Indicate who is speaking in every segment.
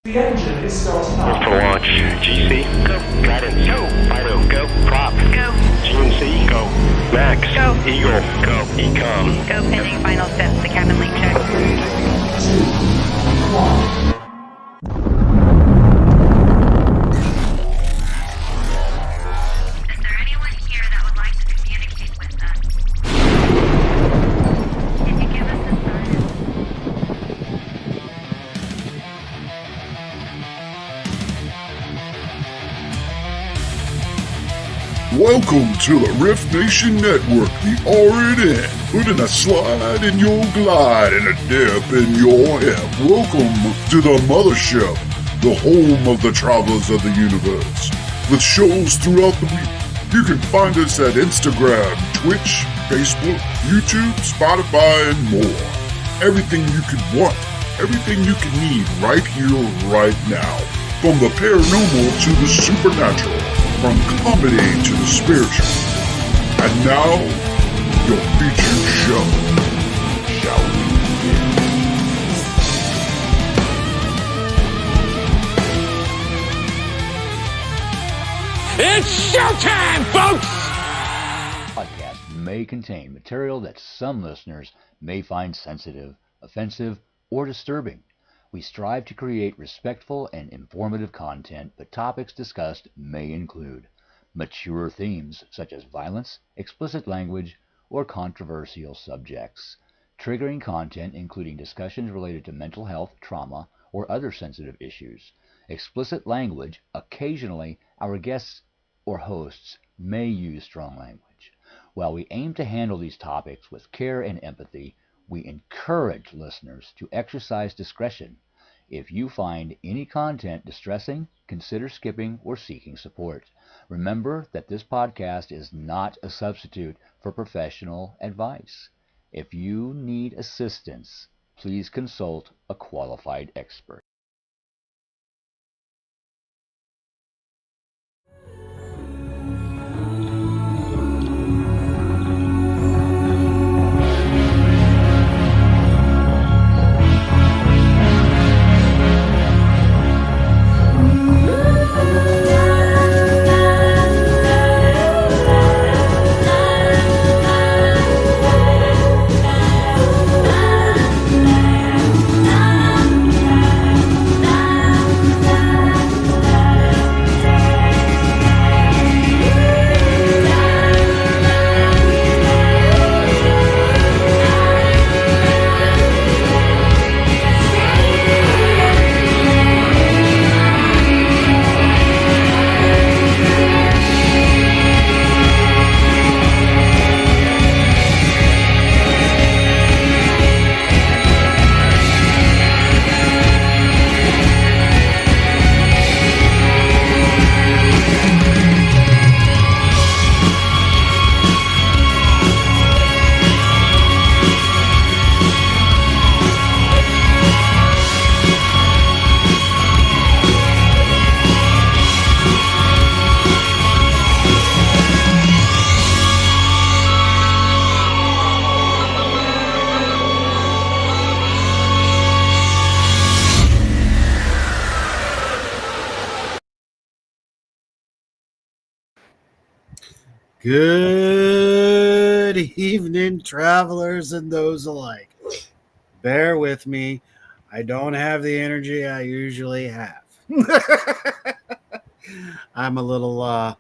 Speaker 1: The engine is starting up.
Speaker 2: For launch. GC. Go. Guidance. Go. Fido. Go. Prop. Go. GNC. Go. Max. Go. Eagle. Go. Ecom.
Speaker 3: Go pending final steps to cabin link check.
Speaker 1: 3, 2, 1.
Speaker 3: Is there anyone here that would like to communicate with us? Can you give us a sign?
Speaker 4: Welcome to the R.I.F.T Nation Network, the RNN, putting a slide in your glide and a dip in your hip. Welcome to the mothership, the home of the travelers of the universe. With shows throughout the week, you can find us at Instagram, Twitch, Facebook, YouTube, Spotify, and more. Everything you could want, everything you can need right here, right now. From the paranormal to the supernatural. From comedy to the spiritual. And now, your featured show. Shall we begin?
Speaker 5: It's showtime, folks!
Speaker 6: Podcast may contain material that some listeners may find sensitive, offensive, or disturbing. We strive to create respectful and informative content, but topics discussed may include mature themes such as violence, explicit language, or controversial subjects, triggering content including discussions related to mental health, trauma, or other sensitive issues, explicit language. Occasionally, our guests or hosts may use strong language. While we aim to handle these topics with care and empathy, we encourage listeners to exercise discretion. If you find any content distressing, consider skipping or seeking support. Remember that this podcast is not a substitute for professional advice. If you need assistance, please consult a qualified expert.
Speaker 7: Good evening, travelers and those alike. Bear with me. I don't have the energy I usually have. I'm a little, I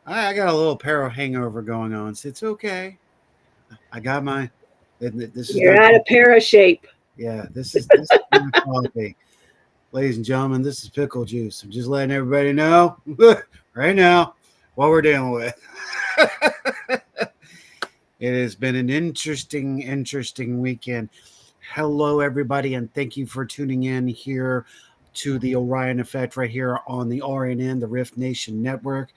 Speaker 7: got a little para hangover going on, so it's okay. I got my, this is
Speaker 8: You're out of para shape.
Speaker 7: Yeah, this is my coffee. Ladies and gentlemen, this is pickle juice. I'm just letting everybody know right now what we're dealing with. It has been an interesting weekend. Hello, everybody, and thank you for tuning in here to the Orion Effect right here on the RNN, the R.I.F.T Nation Network,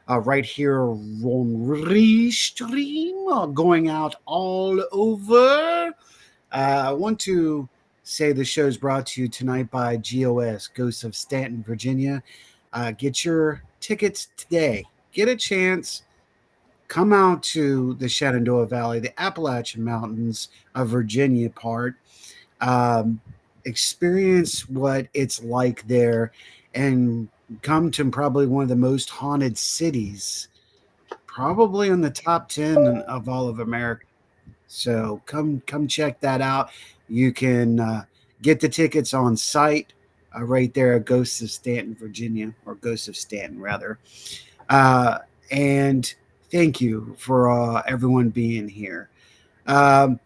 Speaker 7: right here on Restream, going out all over. I want to say the show is brought to you tonight by GOS, Ghosts of Stanton, Virginia. Get your tickets today. Get a chance. Come out to the Shenandoah Valley, the Appalachian Mountains of Virginia part. experience what it's like there and come to probably one of the most haunted cities, probably in the top 10 of all of America. So come check that out. You can get the tickets on site right there at Ghosts of Stanton, Virginia, or Ghosts of Stanton, rather. Uh, and thank you for everyone being here. Um,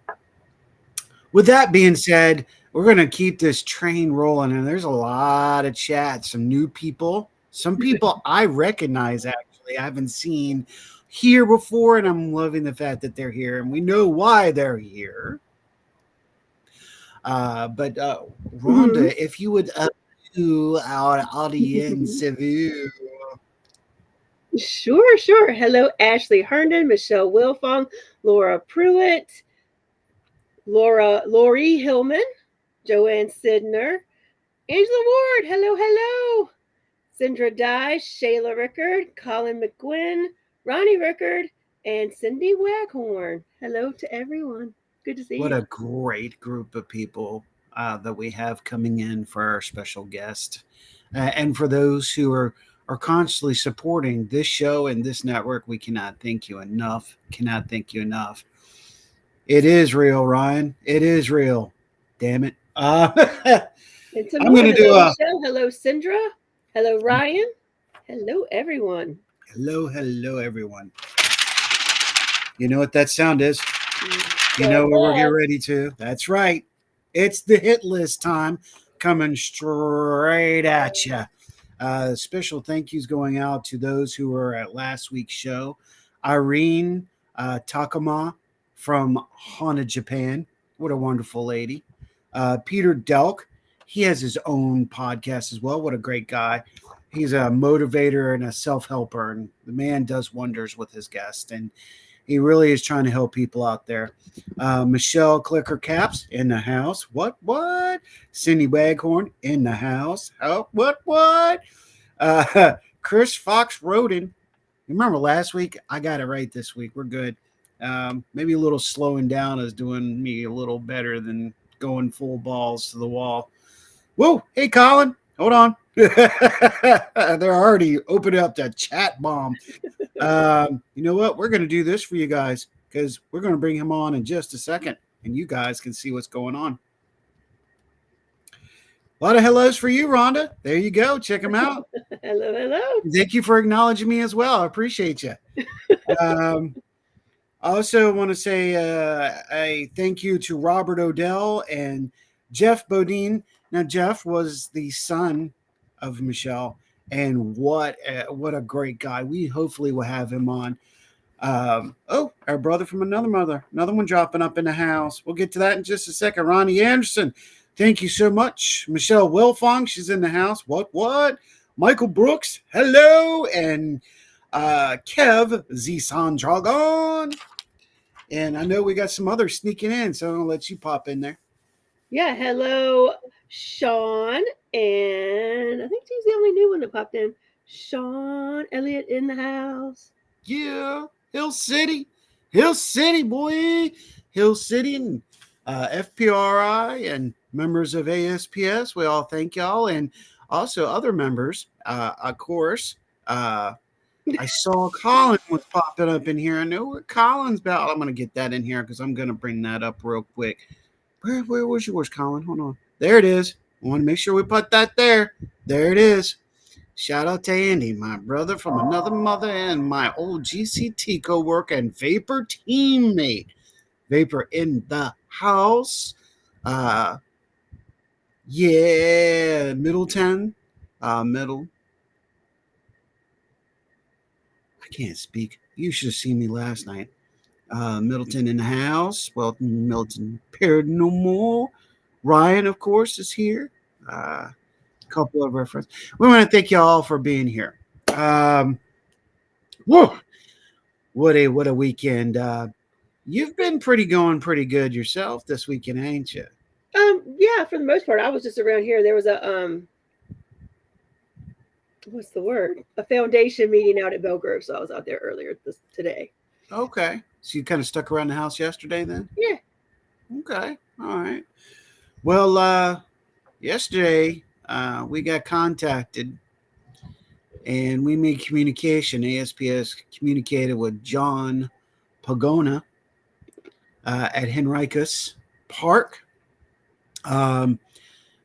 Speaker 7: with that being said, we're going to keep this train rolling, and there's a lot of chat, some new people, some people I recognize actually I haven't seen here before, and I'm loving the fact that they're here, and we know why they're here. But Rhonda, if you would to our audience view.
Speaker 8: Sure, sure. Hello, Ashley Herndon, Michelle Wilfong, Laura Pruitt, Lori Hillman, Joanne Sidner, Angela Ward. Hello, hello. Sandra Dye, Shayla Rickard, Colin McGuinn, Ronnie Rickard, and Cindy Waghorn. Hello to everyone. Good to see
Speaker 7: What
Speaker 8: you.
Speaker 7: a great group of people that we have coming in for our special guest. And for those who are constantly supporting this show and this network, we cannot thank you enough. Cannot thank you enough. It is real, Ryan. It is real. Damn it.
Speaker 8: And some
Speaker 7: I'm
Speaker 8: more.
Speaker 7: going to do
Speaker 8: Hello,
Speaker 7: a
Speaker 8: Michelle. Hello, Sindra. Hello, Ryan. Hello, everyone.
Speaker 7: hello, everyone. You know what that sound is? You
Speaker 8: Go
Speaker 7: know what we're
Speaker 8: ahead.
Speaker 7: getting ready to? That's right. It's the hit list time coming straight at you. Special thank yous going out to those who were at last week's show. Irene Takama from Haunted Japan. What a wonderful lady. Peter Delk. He has his own podcast as well. What a great guy. He's a motivator and a self-helper, and the man does wonders with his guests. And he really is trying to help people out there. Michelle Clicker Caps in the house. What? Cindy Waghorn in the house. Oh, what? Chris Fox Roden. Remember last week? I got it right this week. We're good. Maybe a little slowing down is doing me a little better than going full balls to the wall. Whoa. Hey, Colin. Hold on. They're already opening up that chat bomb. You know what? We're going to do this for you guys because we're going to bring him on in just a second and you guys can see what's going on. A lot of hellos for you, Rhonda. There you go. Check him out.
Speaker 8: Hello.
Speaker 7: Thank you for acknowledging me as well. I appreciate you. I also want to say a thank you to Robert Odell and Jeff Bodine. Now, Jeff was the son of Michelle, and what a great guy. We hopefully will have him on. Our brother from another mother, another one dropping up in the house. We'll get to that in just a second. Ronnie Anderson, thank you so much. Michelle Wilfong, she's in the house. What? Michael Brooks, hello, and Kev Zisan Dragon. And I know we got some others sneaking in, so I'm gonna let you pop in there.
Speaker 8: Yeah, hello, Sean. And I think he's the only new one that popped in. Sean Elliott in the house.
Speaker 7: Yeah, Hill City, boy, Hill City, and FPRI and members of ASPS. We all thank y'all, and also other members. Of course, I saw Colin was popping up in here. I know what Colin's about. I'm gonna get that in here because I'm gonna bring that up real quick. Where was yours, Colin? Hold on. There it is. I want to make sure we put that there. There it is. Shout out to Andy, my brother from another mother, and my old GCT co-worker and Vapor teammate. Vapor in the house. Yeah, Middleton. Middle. I can't speak. You should have seen me last night. Middleton in the house. Well, Middleton Paranormal. Ryan, of course, is here. A couple of our friends. We want to thank you all for being here. Whoa, what a weekend. You've been going pretty good yourself this weekend, ain't you?
Speaker 8: Yeah, for the most part, I was just around here. There was a what's the word? A foundation meeting out at Belgrove, so I was out there earlier today.
Speaker 7: Okay, so you kind of stuck around the house yesterday then?
Speaker 8: Yeah.
Speaker 7: Okay, all right. Well, yesterday we got contacted and we made communication. ASPS communicated with John Pagona at Henricus Park.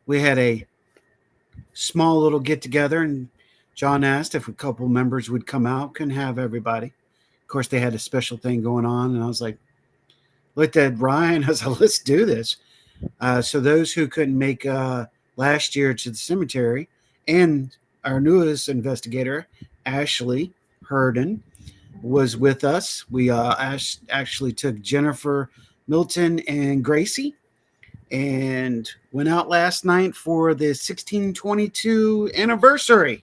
Speaker 7: We had a small little get together, and John asked if a couple members would come out. Couldn't have everybody. Of course, they had a special thing going on, and I was like, looked at Ryan. I was like, let's do this. So those who couldn't make last year to the cemetery, and our newest investigator, Ashley Herden, was with us. We actually took Jennifer, Milton, and Gracie and went out last night for the 1622 anniversary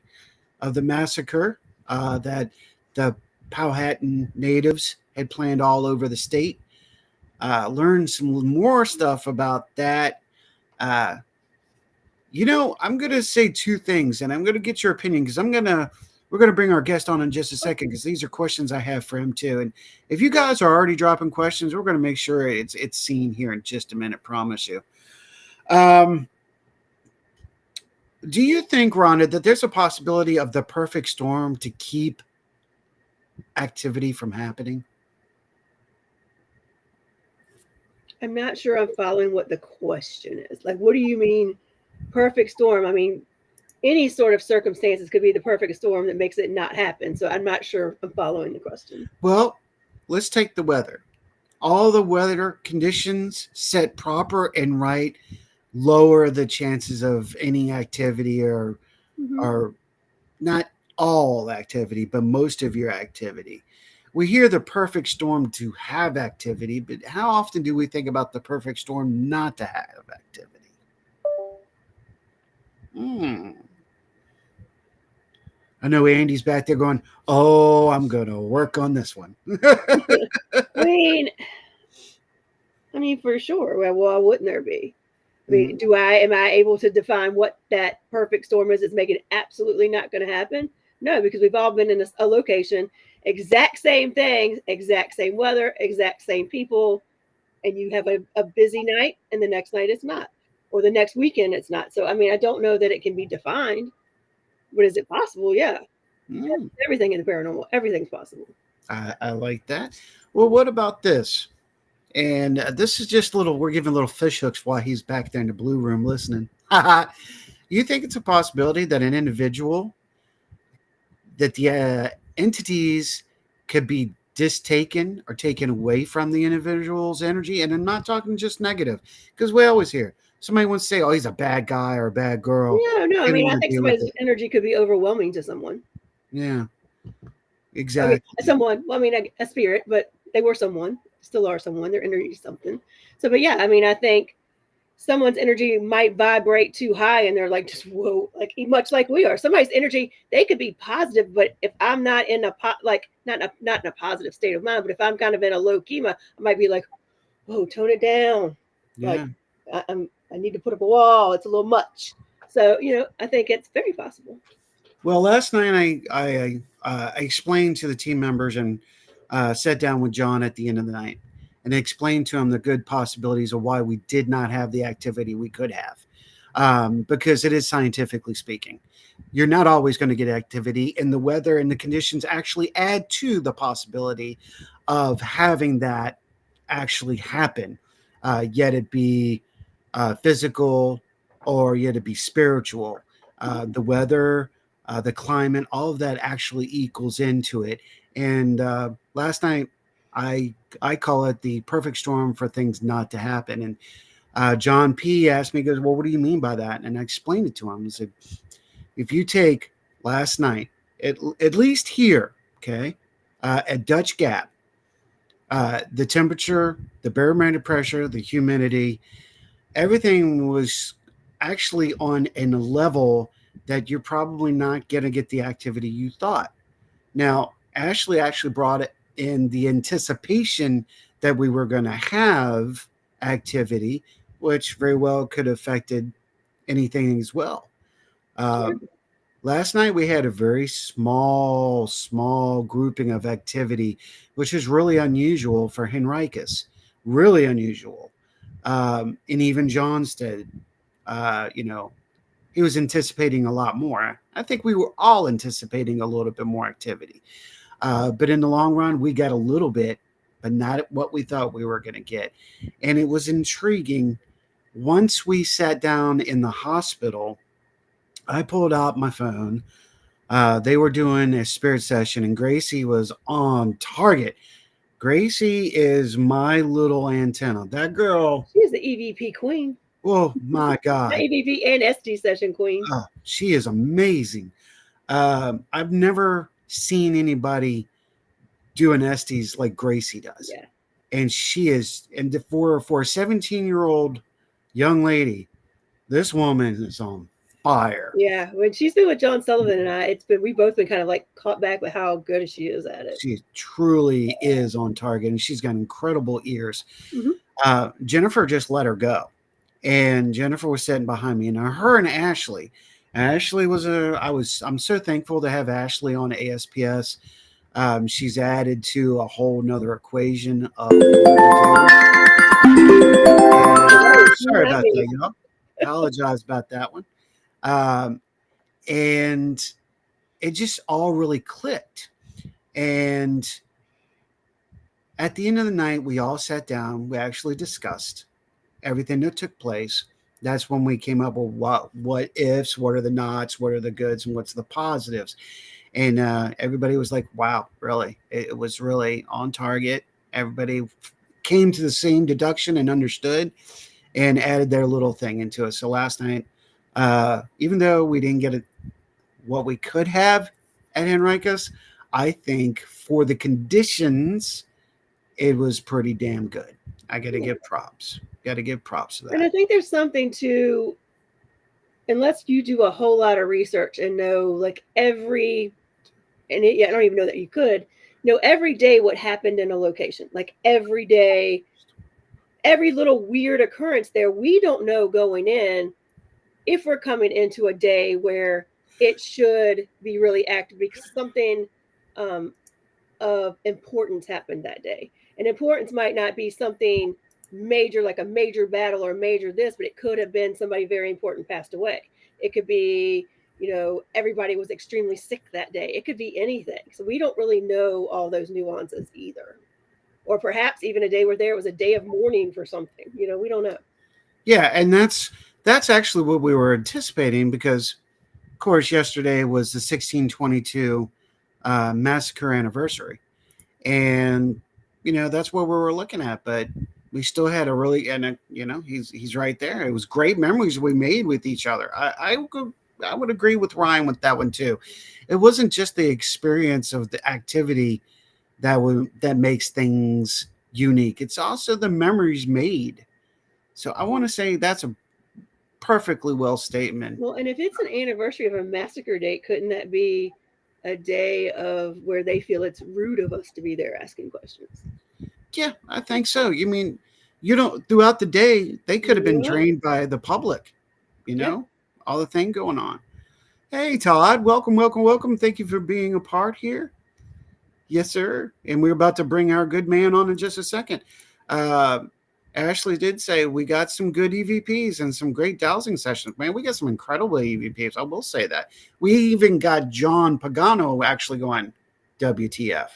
Speaker 7: of the massacre that the Powhatan natives had planned all over the state. Learned some more stuff about that. I'm going to say two things, and I'm going to get your opinion because we're going to bring our guest on in just a second because these are questions I have for him too. And if you guys are already dropping questions, we're going to make sure it's seen here in just a minute. Promise you. Do you think, Rhonda, that there's a possibility of the perfect storm to keep activity from happening?
Speaker 8: I'm not sure I'm following what the question is. Like, what do you mean perfect storm? I mean, any sort of circumstances could be the perfect storm that makes it not happen. So I'm not sure I'm following the question.
Speaker 7: Well, let's take the weather. All the weather conditions set proper and right lower the chances of any activity or not all activity, but most of your activity. We hear the perfect storm to have activity, but how often do we think about the perfect storm not to have activity? I know Andy's back there going, oh, I'm going to work on this one.
Speaker 8: I mean, for sure. Well, why wouldn't there be? I mean, am I able to define what that perfect storm is? It's making it absolutely not going to happen? No, because we've all been in a location, exact same things, exact same weather, exact same people, and you have a busy night, and the next night it's not, or the next weekend it's not. So, I mean, I don't know that it can be defined, but is it possible? Yeah. Everything in the paranormal, everything's possible.
Speaker 7: I like that. Well, what about this? And this is just we're giving little fish hooks while he's back there in the blue room listening. You think it's a possibility that an individual, that the entities could be distaken or taken away from the individual's energy? And I'm not talking just negative, because we always hear somebody wants to say, oh, he's a bad guy or a bad girl.
Speaker 8: No. I mean, I think somebody's energy could be overwhelming to someone.
Speaker 7: Yeah, exactly.
Speaker 8: I mean, a spirit, but they were someone, still are someone, their energy is something. So, but yeah, I mean, I think someone's energy might vibrate too high and they're like, just whoa, like much like we are. Somebody's energy, they could be positive, but if I'm not in not in a positive state of mind, but if I'm kind of in a low key, I might be like, whoa, tone it down.
Speaker 7: Yeah.
Speaker 8: Like I need to put up a wall. It's a little much. So, I think it's very possible.
Speaker 7: Well, last night I explained to the team members and sat down with John at the end of the night and explained to him the good possibilities of why we did not have the activity we could have, because it is scientifically speaking. You're not always going to get activity, and the weather and the conditions actually add to the possibility of having that actually happen, yet it be physical or yet it be spiritual. The weather, the climate, all of that actually equals into it. And last night, I call it the perfect storm for things not to happen. And John P. asked me, he goes, well, what do you mean by that? And I explained it to him. I said, if you take last night, at least here, okay, at Dutch Gap, the temperature, the barometric pressure, the humidity, everything was actually on a level that you're probably not going to get the activity you thought. Now, Ashley actually brought it in the anticipation that we were going to have activity, which very well could have affected anything as well. Last night we had a very small grouping of activity, which is really unusual for Henricus, really unusual. And even Johnsted, You know, he was anticipating a lot more. I think we were all anticipating a little bit more activity. But in the long run, we got a little bit, but not what we thought we were going to get. And it was intriguing. Once we sat down in the hospital, I pulled out my phone. They were doing a spirit session, and Gracie was on target. Gracie is my little antenna. That girl,
Speaker 8: She's the EVP queen.
Speaker 7: oh my God.
Speaker 8: Not EVP and ST session queen.
Speaker 7: She is amazing. I've never seen anybody do an Estes like Gracie does.
Speaker 8: Yeah.
Speaker 7: And she is, and for a 17-year-old young lady, this woman is on fire.
Speaker 8: Yeah, when she's been with John Sullivan and I, we've both been kind of like caught back with how good she is at it.
Speaker 7: She truly is on target, and she's got incredible ears.
Speaker 8: Mm-hmm.
Speaker 7: Jennifer just let her go, and Jennifer was sitting behind me, and her and Ashley. Ashley I'm so thankful to have Ashley on ASPS. She's added to a whole nother equation of sorry about that, y'all. Apologize about that one. And it just all really clicked. And at the end of the night, we all sat down. We actually discussed everything that took place. That's when we came up with what ifs, what are the nots, what are the goods, and what's the positives. And everybody was like, wow, really? It was really on target. Everybody came to the same deduction and understood and added their little thing into it. So last night, even though we didn't get what we could have at Henricus, I think for the conditions, it was pretty damn good. I got to give props. Got to give props to that.
Speaker 8: And I think there's something to, unless you do a whole lot of research and know like I don't even know that you could know every day what happened in a location, like every day, every little weird occurrence there. We don't know going in if we're coming into a day where it should be really active because something of importance happened that day. And importance might not be something major, like a major battle or major this, but it could have been somebody very important passed away. It could be, everybody was extremely sick that day. It could be anything. So we don't really know all those nuances either. Or perhaps even a day where there was a day of mourning for something. We don't know.
Speaker 7: Yeah, and that's actually what we were anticipating because, of course, yesterday was the 1622 massacre anniversary. And, that's what we were looking at. But we still had a really, and, he's right there. It was great memories we made with each other. I would agree with Ryan with that one, too. It wasn't just the experience of the activity that makes things unique. It's also the memories made. So I want to say that's a perfectly well statement.
Speaker 8: Well, and if it's an anniversary of a massacre date, couldn't that be a day of where they feel it's rude of us to be there asking questions?
Speaker 7: Yeah, I think so. You mean, throughout the day, they could have been drained by the public, all the thing going on. Hey, Todd, welcome. Thank you for being a part here. Yes, sir. And we're about to bring our good man on in just a second. Ashley did say we got some good EVPs and some great dowsing sessions. Man, we got some incredible EVPs. I will say that. We even got John Pagano actually going WTF.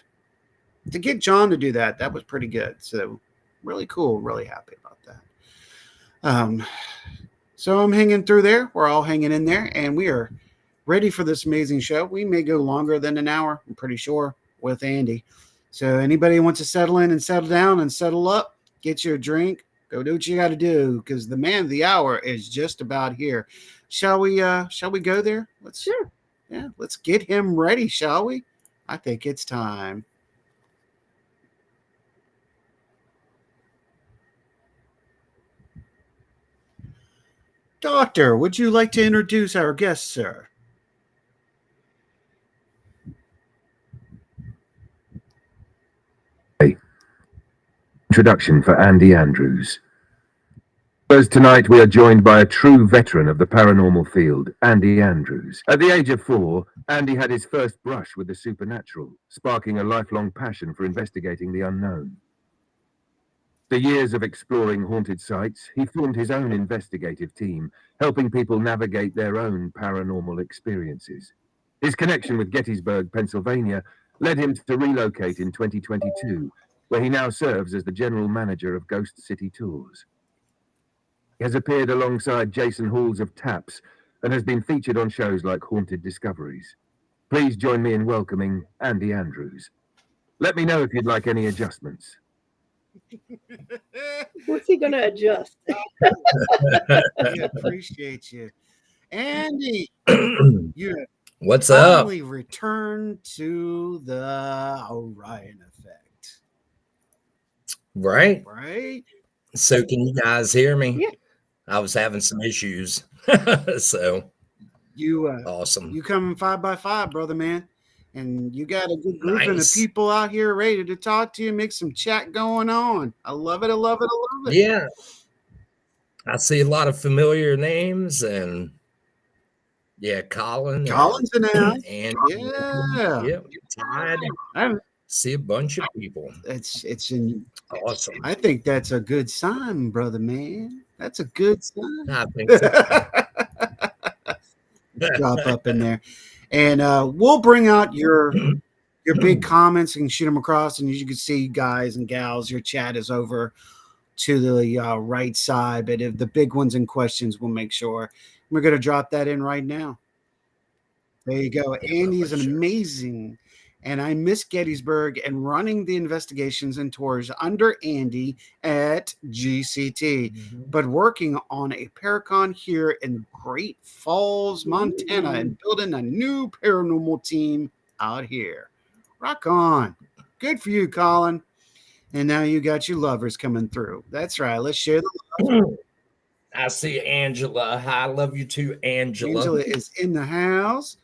Speaker 7: To get John to do that was pretty good. So really cool. Really happy about that. So I'm hanging through there. We're all hanging in there, and we are ready for this amazing show. We may go longer than an hour, I'm pretty sure, with Andy. So anybody wants to settle in and settle down and settle up, get you a drink, go do what you got to do, because the man of the hour is just about here. Shall we go there?
Speaker 8: Sure.
Speaker 7: Yeah, let's get him ready, shall we? I think it's time. Doctor, would you like to introduce our guest, sir?
Speaker 9: Introduction for Andy Andrews. As tonight we are joined by a true veteran of the paranormal field, Andy Andrews. At the age of 4, Andy had his first brush with the supernatural, sparking a lifelong passion for investigating the unknown. After years of exploring haunted sites, he formed his own investigative team, helping people navigate their own paranormal experiences. His connection with Gettysburg, Pennsylvania, led him to relocate in 2022, where he now serves as the general manager of Ghost City Tours. He has appeared alongside Jason Halls of Taps and has been featured on shows like Haunted Discoveries. Please join me in welcoming Andy Andrews. Let me know if you'd like any adjustments.
Speaker 8: What's he going to adjust?
Speaker 7: We appreciate you. Andy, you
Speaker 10: What's up?
Speaker 7: finally returned to the Orion Effect.
Speaker 10: Right?
Speaker 7: Right?
Speaker 10: So can you guys hear me?
Speaker 8: Yeah.
Speaker 10: I was having some issues. So
Speaker 7: You
Speaker 10: awesome.
Speaker 7: you coming 5x5, brother man. And you got a good grouping
Speaker 10: Nice.
Speaker 7: of people out here ready to talk to you, make some chat going on. I love it. I love it. I love it.
Speaker 10: Yeah. I see a lot of familiar names and yeah, Colin.
Speaker 7: Colin's in the house.
Speaker 10: And
Speaker 7: Yeah.
Speaker 10: Yep. Todd.
Speaker 7: I-
Speaker 10: See a bunch of people.
Speaker 7: It's in
Speaker 10: Awesome.
Speaker 7: I think that's a good sign, brother man. That's a good sign.
Speaker 10: I think so.
Speaker 7: Drop up in there. And we'll bring out your big comments and shoot them across. And as you can see, guys and gals, your chat is over to the right side. But if the big ones and questions, we'll make sure. We're going to drop that in right now. There you go. Andy is an amazing, and I miss Gettysburg and running the investigations and tours under Andy at GCT, but working on a Paracon here in Great Falls, Montana, and building a new paranormal team out here. Rock on. Good for you, Colin. And now you got your lovers coming through. That's right. Let's share the love.
Speaker 10: I see Angela. I love you too, Angela.
Speaker 7: Angela is in the house.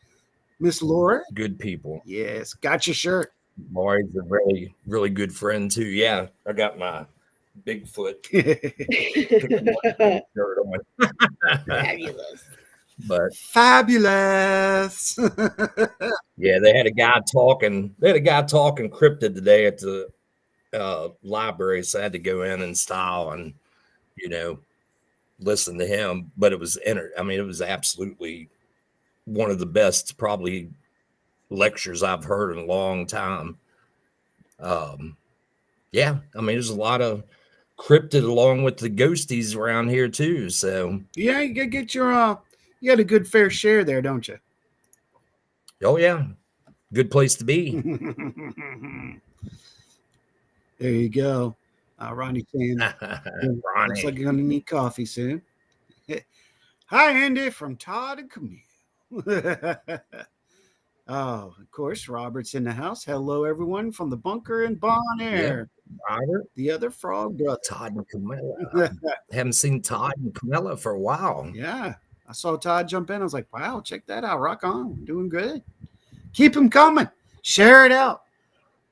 Speaker 7: Miss Laura.
Speaker 10: Good people.
Speaker 7: Yes. Got your shirt.
Speaker 10: Lori's a really, really good friend too. Yeah. I got my Bigfoot shirt on.
Speaker 8: Fabulous.
Speaker 10: But
Speaker 7: fabulous.
Speaker 10: yeah, they had a guy talking cryptid today at the library, so I had to go in and style and listen to him. But it was it was absolutely one of the best probably lectures I've heard in a long time. Yeah, there's a lot of cryptid along with the ghosties around here too. So
Speaker 7: yeah, you gotta get your you got a good fair share there, don't you?
Speaker 10: Oh yeah, good place to be.
Speaker 7: There you go. Ronnie saying,
Speaker 10: Ronnie.
Speaker 7: looks like you're gonna need coffee soon. Hi, Andy from Todd and Camille. Oh, of course, Robert's in the house. Hello, everyone from the bunker in Bon Air.
Speaker 10: Yeah, Robert,
Speaker 7: the other frog brother.
Speaker 10: Todd and Camilla. Haven't seen Todd and Camilla for a while.
Speaker 7: Yeah, I saw Todd jump in. I was like, wow, check that out. Rock on. Doing good. Keep them coming. Share it out.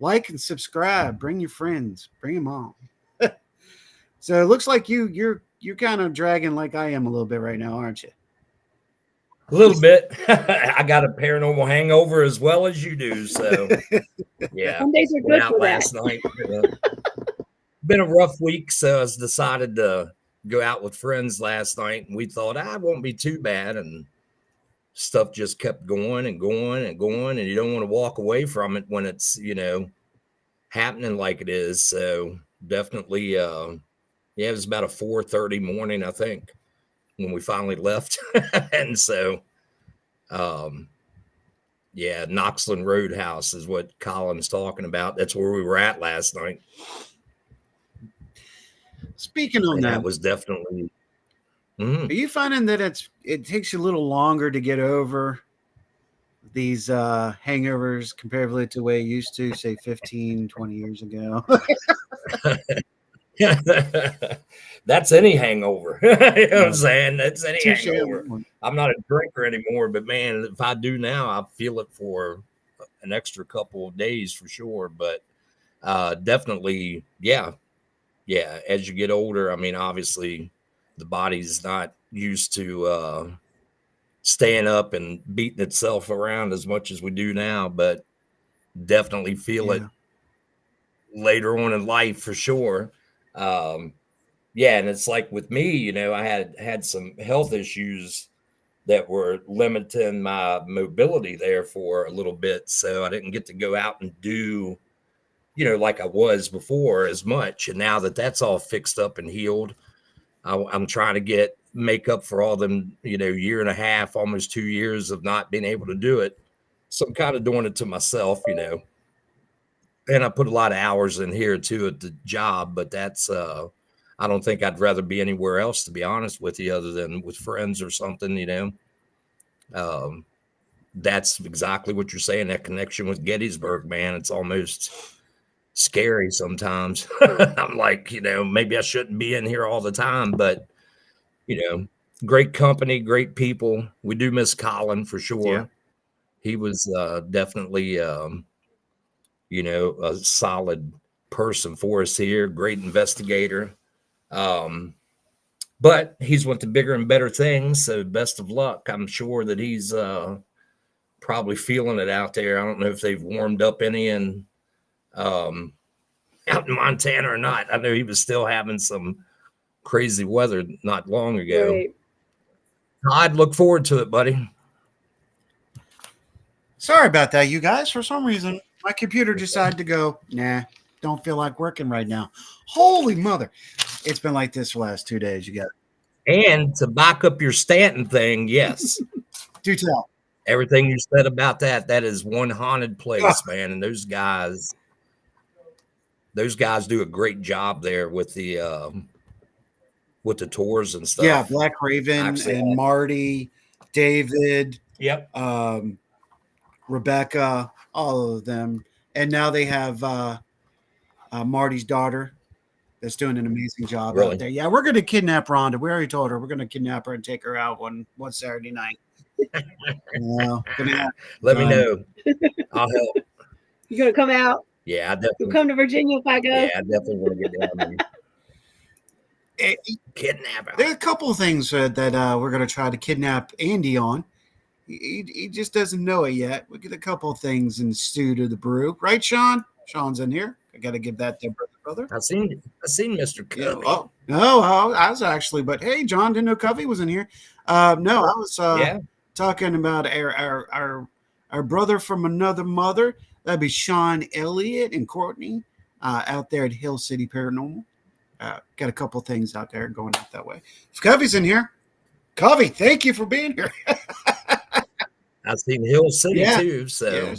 Speaker 7: Like and subscribe. Bring your friends. Bring them on. So it looks like you're kind of dragging like I am a little bit right now, aren't you?
Speaker 10: A little bit. I got a paranormal hangover as well as you do. So yeah.
Speaker 8: Mondays are good for
Speaker 10: last night. Been a rough week, so I decided to go out with friends last night, and we thought it won't be too bad. And stuff just kept going and going and going, and you don't want to walk away from it when it's happening like it is. So definitely, it was about a 4:30 morning, I think, when we finally left. And so, Knoxland Roadhouse is what Colin's talking about. That's where we were at last night.
Speaker 7: Speaking on that,
Speaker 10: was definitely.
Speaker 7: Are you finding that it takes you a little longer to get over these hangovers comparatively to the way it used to, say 15, 20 years ago?
Speaker 10: That's any hangover. You know what I'm saying? That's any
Speaker 7: Touche.
Speaker 10: hangover. I'm not a drinker anymore, but man, if I do now, I feel it for an extra couple of days for sure. But definitely, yeah. As you get older, obviously the body's not used to staying up and beating itself around as much as we do now, but definitely feel it later on in life for sure. Yeah, and it's like with me, you know, I had some health issues that were limiting my mobility there for a little bit, so I didn't get to go out and do, you know, like I was before as much. And now that that's all fixed up and healed, I'm trying to make up for all them, you know, year and a half, almost 2 years of not being able to do it. So I'm kind of doing it to myself, you know. And I put a lot of hours in here too at the job, but that's I don't think I'd rather be anywhere else, to be honest with you, other than with friends or something, you know. That's exactly what you're saying. That connection with Gettysburg, man, it's almost scary sometimes. I'm like, you know, maybe I shouldn't be in here all the time, but you know, great company, great people. We do miss Colin for sure.
Speaker 7: Yeah.
Speaker 10: He was definitely you know, a solid person for us here, great investigator. But he's went to bigger and better things, so best of luck. I'm sure that he's probably feeling it out there. I don't know if they've warmed up any in out in Montana or not. I know he was still having some crazy weather not long ago.
Speaker 8: Right.
Speaker 10: I'd look forward to it, buddy.
Speaker 7: Sorry about that, you guys. For some reason, my computer decided to go, nah, don't feel like working right now. Holy mother. It's been like this for the last 2 days, you guys.
Speaker 10: And to back up your Stanton thing, yes.
Speaker 7: Do tell.
Speaker 10: Everything you said about that is one haunted place, man. And those guys do a great job there with the tours and stuff.
Speaker 7: Yeah, Black Raven
Speaker 10: Actually,
Speaker 7: and Marty, David,
Speaker 10: yep.
Speaker 7: Rebecca, all of them. And now they have Marty's daughter that's doing an amazing job out there. Yeah, we're going to kidnap Rhonda. We already told her we're going to kidnap her and take her out one Saturday night.
Speaker 10: Let me know. I'll help.
Speaker 8: You gonna come out?
Speaker 10: Yeah, I definitely.
Speaker 8: You'll come to Virginia if I go.
Speaker 10: Yeah, I definitely want to get down there. Kidnap her.
Speaker 7: There are a couple of things that we're going to try to kidnap Andy on. He just doesn't know it yet. We get a couple of things in stew to the brew, right, Sean? Sean's in here. I got to give that to brother.
Speaker 10: I seen Mr. Covey.
Speaker 7: Yeah, oh no, I was actually, but hey, John didn't know Covey was in here. No, I was talking about our brother from another mother. That'd be Sean Elliott and Courtney out there at Hill City Paranormal. Got a couple of things out there going out that way. If Covey's in here, Covey, thank you for being here.
Speaker 10: I've seen Hill City too, so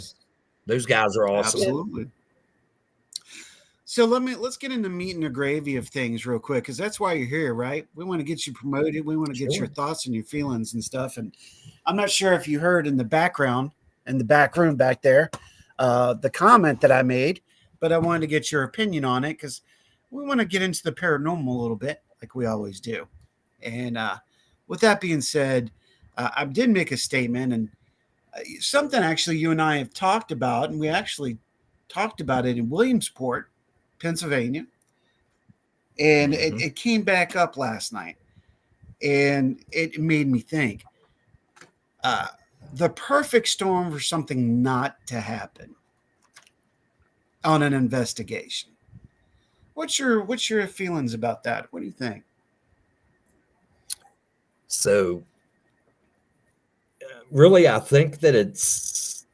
Speaker 10: those guys are awesome.
Speaker 7: Absolutely. So let's get into meat and the gravy of things real quick, because that's why you're here, right? We want to get you promoted. We want to get your thoughts and your feelings and stuff. And I'm not sure if you heard in the background, in the back room back there, the comment that I made, but I wanted to get your opinion on it because we want to get into the paranormal a little bit, like we always do. And with that being said, I did make a statement, and something actually you and I have talked about, and we actually talked about it in Williamsport, Pennsylvania, and it came back up last night, and it made me think the perfect storm for something not to happen on an investigation. What's your feelings about that? What do you think?
Speaker 10: So really, I think that it's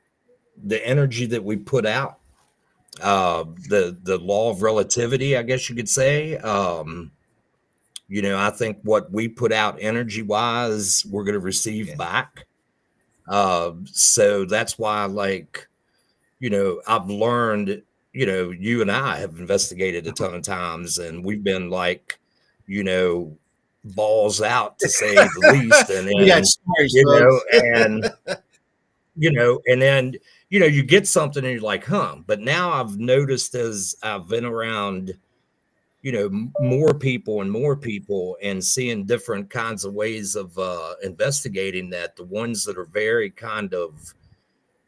Speaker 10: the energy that we put out, the law of relativity, I guess you could say. You know, I think what we put out energy wise, we're going to receive back. So that's why, like, you know, I've learned, you know, you and I have investigated a ton of times, and we've been like, you know, balls out to say the least. And then, and then, you know, you get something and you're like, but now I've noticed as I've been around, you know, more people and seeing different kinds of ways of investigating, that the ones that are very kind of,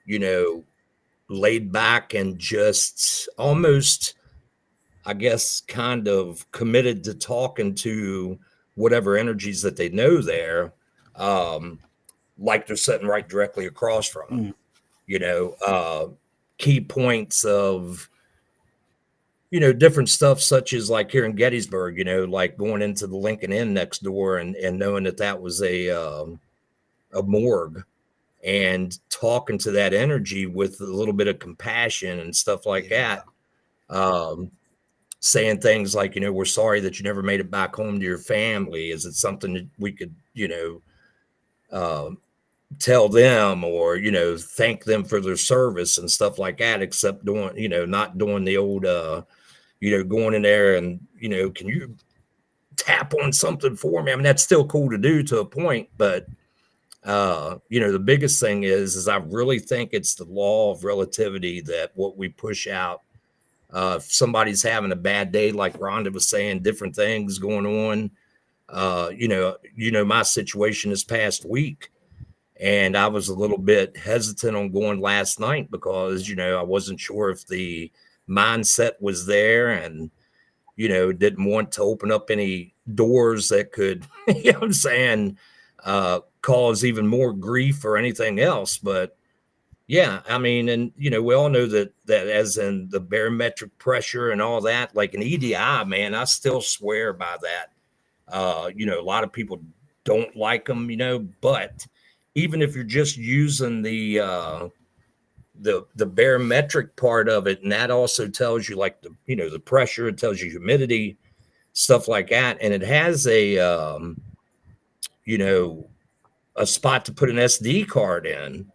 Speaker 10: you know, laid back and just almost, I guess, kind of committed to talking to whatever energies that they know there, like they're sitting right directly across from them. You know, key points of, different stuff such as like here in Gettysburg, like going into the Lincoln Inn next door and knowing that was a morgue, and talking to that energy with a little bit of compassion and stuff like that. Saying things like, we're sorry that you never made it back home to your family. Is it something that we could, tell them, or, thank them for their service and stuff like that, except doing, not doing the old, going in there and, can you tap on something for me? I mean, that's still cool to do to a point, but the biggest thing is I really think it's the law of relativity, that what we push out, if somebody's having a bad day, like Rhonda was saying, different things going on, my situation this past week, and I was a little bit hesitant on going last night because, I wasn't sure if the mindset was there, and, didn't want to open up any doors that could, what I'm saying, cause even more grief or anything else. But yeah, I mean, and we all know that as in the barometric pressure and all that, like an EDI, man, I still swear by that. A lot of people don't like them, but even if you're just using the barometric part of it, and that also tells you like the pressure, it tells you humidity, stuff like that, and it has a a spot to put an SD card in.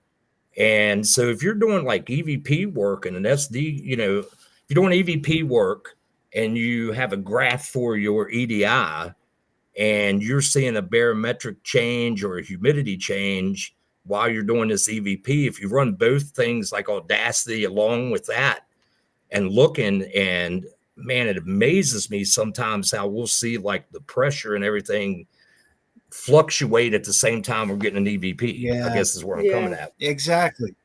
Speaker 10: And so if you're doing like EVP work and an SD, if you're doing EVP work and you have a graph for your EDI and you're seeing a barometric change or a humidity change while you're doing this EVP, if you run both things like Audacity along with that and looking, and man, it amazes me sometimes how we'll see like the pressure and everything fluctuate at the same time we're getting an EVP, I guess is where I'm coming at.
Speaker 7: Exactly.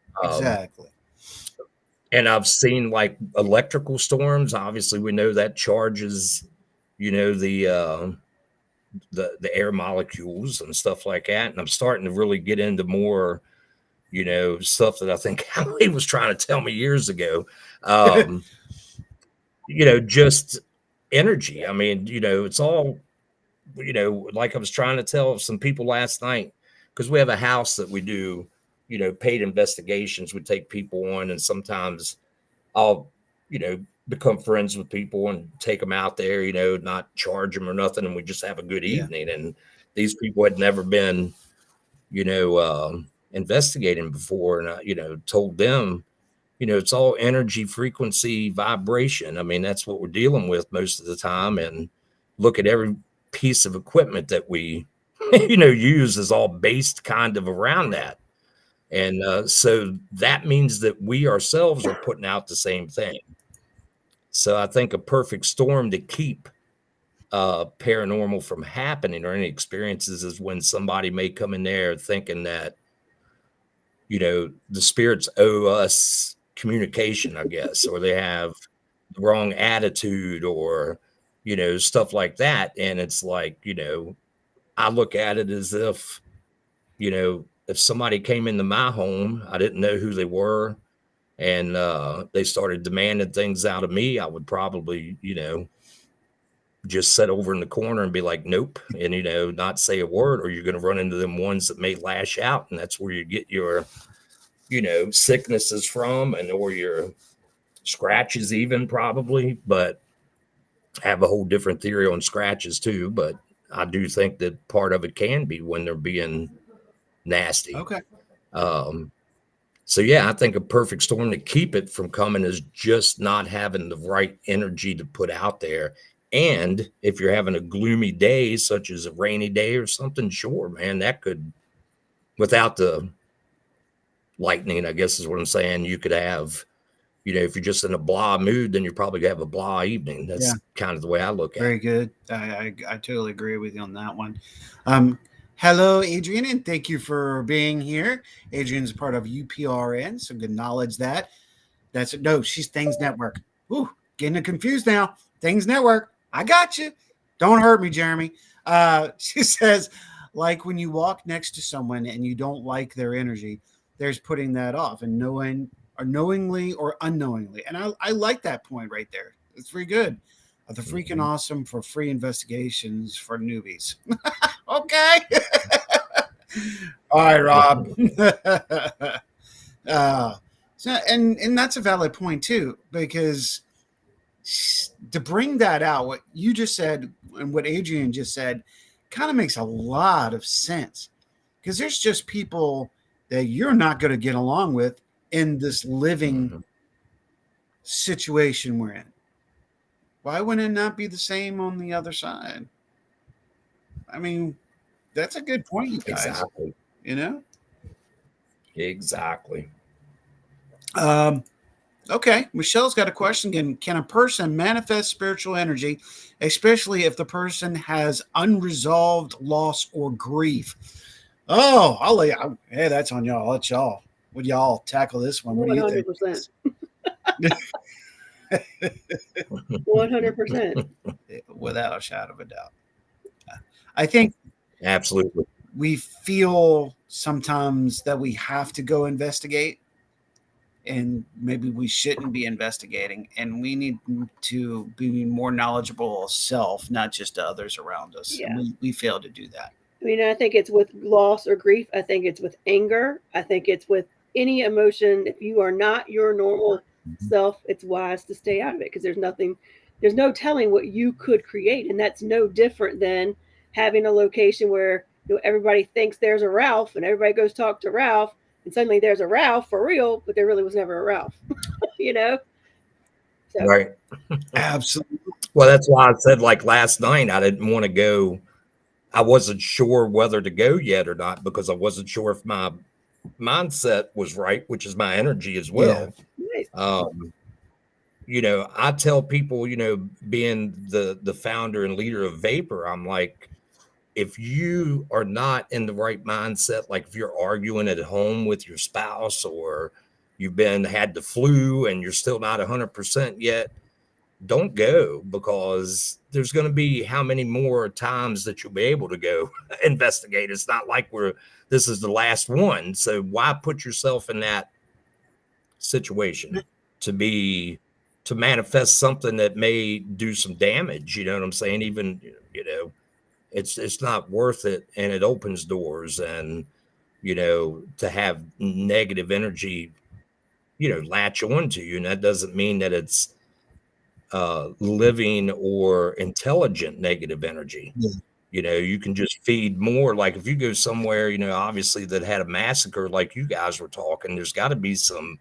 Speaker 10: And I've seen like electrical storms. Obviously, we know that charges, the air molecules and stuff like that. And I'm starting to really get into more, stuff that I think Howie was trying to tell me years ago. Just energy. I mean, it's all, like I was trying to tell some people last night, because we have a house that we do, paid investigations. We take people on, and sometimes I'll, become friends with people and take them out there, not charge them or nothing. And we just have a good evening. And these people had never been, investigating before. And I, told them, it's all energy, frequency, vibration. I mean, that's what we're dealing with most of the time. And look at every piece of equipment that we, use is all based kind of around that. And so that means that we ourselves are putting out the same thing. So I think a perfect storm to keep paranormal from happening or any experiences is when somebody may come in there thinking that, the spirits owe us communication, I guess, or they have the wrong attitude or, stuff like that. And it's like, I look at it as if, if somebody came into my home, I didn't know who they were, and they started demanding things out of me, I would probably, just sit over in the corner and be like, nope, and, not say a word, or you're going to run into them ones that may lash out. And that's where you get your, sicknesses from, and or your scratches even probably. But I have a whole different theory on scratches too. But I do think that part of it can be when they're being nasty.
Speaker 7: Okay.
Speaker 10: So yeah, I think a perfect storm to keep it from coming is just not having the right energy to put out there. And if you're having a gloomy day, such as a rainy day or something, sure, man, that could, without the lightning, I guess is what I'm saying, you could have, if you're just in a blah mood, then you're probably gonna have a blah evening. That's kind of the way I look at it.
Speaker 7: Very good. I totally agree with you on that one. Hello, Adrian, and thank you for being here. Adrian's part of UPRN, so good knowledge that. She's Things Network. Ooh, getting confused now. Things Network. I got you. Don't hurt me, Jeremy. She says, like when you walk next to someone and you don't like their energy, there's putting that off and knowingly or unknowingly. And I like that point right there. It's pretty good. The freaking awesome for free investigations for newbies. Okay. All right, Rob. And that's a valid point too, because to bring that out, what you just said and what Adrian just said kind of makes a lot of sense, because there's just people that you're not going to get along with in this living situation we're in. Why would it not be the same on the other side? I mean, that's a good point, you guys.
Speaker 10: Exactly.
Speaker 7: You know?
Speaker 10: Exactly.
Speaker 7: Okay, Michelle's got a question again. Can a person manifest spiritual energy, especially if the person has unresolved loss or grief? Oh, I'll lay. Hey, that's on y'all. I'll let y'all. Would y'all tackle this one? What do you think?
Speaker 8: 100%. 100%.
Speaker 7: Without a shadow of a doubt. I think
Speaker 10: Absolutely.
Speaker 7: we feel sometimes that we have to go investigate, and maybe we shouldn't be investigating, and we need to be more knowledgeable self, not just to others around us.
Speaker 8: Yeah.
Speaker 7: We fail to do that.
Speaker 8: I mean, I think it's with loss or grief. I think it's with anger. I think it's with any emotion. If you are not your normal self, it's wise to stay out of it, because there's no telling what you could create. And that's no different than having a location where everybody thinks there's a Ralph and everybody goes talk to Ralph, and suddenly there's a Ralph for real, but there really was never a Ralph. So.
Speaker 10: Right.
Speaker 7: Absolutely.
Speaker 10: Well, that's why I said, like last night, I didn't want to go. I wasn't sure whether to go yet or not, because I wasn't sure if my mindset was right, which is my energy as well.
Speaker 8: Yeah.
Speaker 10: I tell people, being the founder and leader of Vapor, I'm like, if you are not in the right mindset, like if you're arguing at home with your spouse, or you've had the flu and you're still not 100% yet, don't go, because there's going to be how many more times that you'll be able to go investigate. It's not like this is the last one. So why put yourself in that situation to manifest something that may do some damage? You know what I'm saying? Even, it's not worth it. And it opens doors, and, to have negative energy, latch onto you. And that doesn't mean that it's living or intelligent negative energy. You can just feed more. Like if you go somewhere, obviously that had a massacre, like you guys were talking, there's got to be some,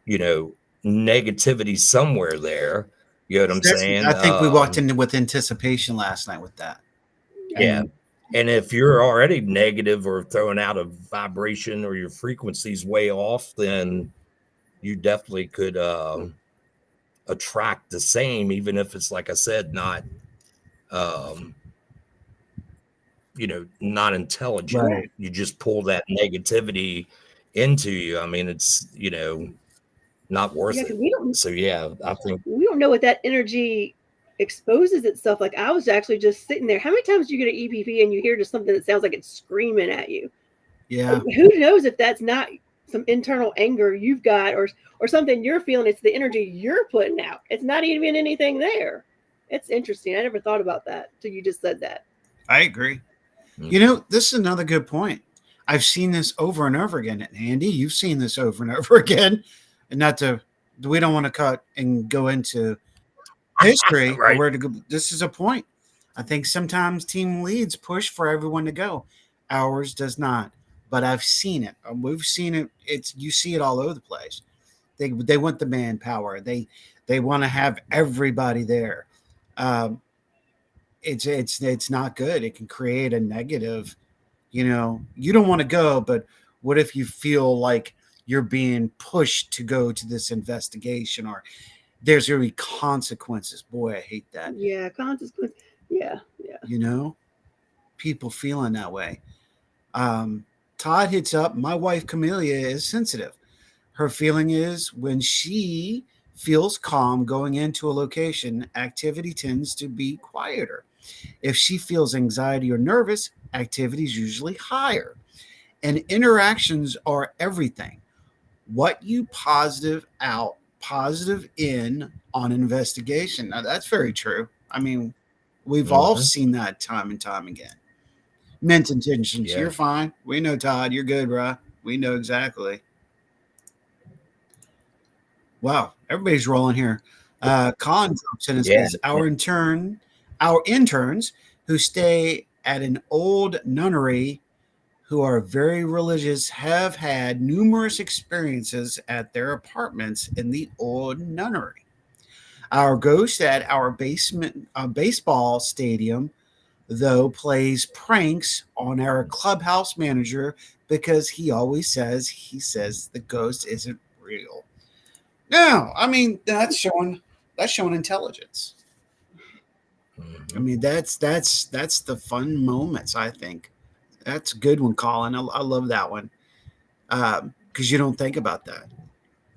Speaker 10: negativity somewhere there. You know what I'm saying?
Speaker 7: I think we walked in with anticipation last night with that.
Speaker 10: Yeah. And if you're already negative or throwing out a vibration, or your frequency's way off, then you definitely could attract the same, even if it's, like I said, not not intelligent.
Speaker 7: Right.
Speaker 10: You just pull that negativity into you. I mean, it's not worth it. So I think
Speaker 8: we don't know what that energy exposes itself. Like, I was actually just sitting there. How many times do you get an EPP and you hear just something that sounds like it's screaming at you?
Speaker 7: Yeah.
Speaker 8: Like, who knows if that's not some internal anger you've got, or something you're feeling? It's the energy you're putting out. It's not even anything there. It's interesting. I never thought about that till you just said that.
Speaker 7: I agree. This is another good point. I've seen this over and over again. And Andy, you've seen this over and over again. And we don't want to cut and go into history.
Speaker 10: Right.
Speaker 7: Or where to go. This is a point. I think sometimes team leads push for everyone to go. Ours does not. But I've seen it. We've seen it. You see it all over the place. They want the manpower. They want to have everybody there. It's not good. It can create a negative. You don't want to go, but what if you feel like you're being pushed to go to this investigation, or there's going to be consequences? Boy, I hate that.
Speaker 8: Yeah, consequences. Yeah.
Speaker 7: People feeling that way. Todd hits up, my wife Camellia is sensitive. Her feeling is when she feels calm going into a location, activity tends to be quieter. If she feels anxiety or nervous, activity is usually higher. And interactions are everything. What you positive in on investigation. Now, that's very true. I mean, we've all seen that time and time again. Meant intentions.
Speaker 10: Yeah.
Speaker 7: You're fine. We know, Todd. You're good, bro. We know exactly. Wow, everybody's rolling here. Colin drops in and
Speaker 10: Yeah.
Speaker 7: says, our interns who stay at an old nunnery who are very religious have had numerous experiences at their apartments in the old nunnery. Our ghost at our basement baseball stadium, though, plays pranks on our clubhouse manager because he always says the ghost isn't real. No, I mean that's showing intelligence. I mean that's the fun moments. I think that's a good one, Colin. I love that one because you don't think about that.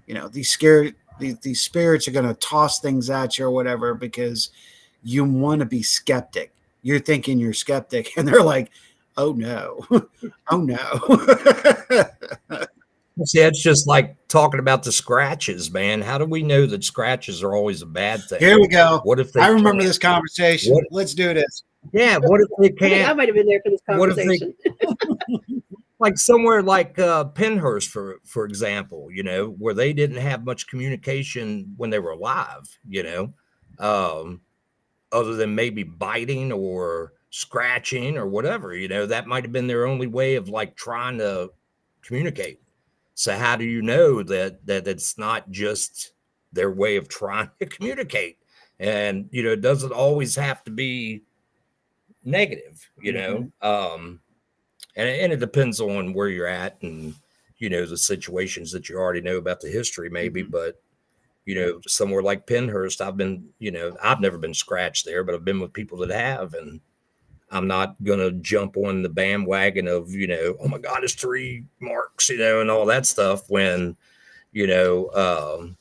Speaker 7: You know, these spirits are going to toss things at you or whatever because you want to be skeptic. You're thinking you're skeptic, and they're like, "Oh no, oh no."
Speaker 10: See, it's just like talking about the scratches, man. How do we know that scratches are always a bad thing?
Speaker 7: Here we go.
Speaker 10: What if they
Speaker 7: I remember
Speaker 10: can't?
Speaker 7: this conversation.
Speaker 10: What-
Speaker 7: Let's do this.
Speaker 10: Yeah, what if they
Speaker 8: I think I
Speaker 10: can't?
Speaker 8: might have been there for this
Speaker 10: What if they-
Speaker 8: conversation.
Speaker 10: Like somewhere like Penhurst, for example, you know, where they didn't have much communication when they were alive, you know, other than maybe biting or scratching or whatever, you know, that might have been their only way of like trying to communicate. So how do you know that it's not just their way of trying to communicate? And you know, it doesn't always have to be negative, you know. And it depends on where you're at and you know the situations that you already know about the history, maybe. But you know, somewhere like Penhurst, I've been, you know, I've never been scratched there, but I've been with people that have, and I'm not gonna jump on the bandwagon of, you know, oh my God, it's 3 marks, you know, and all that stuff when, you know,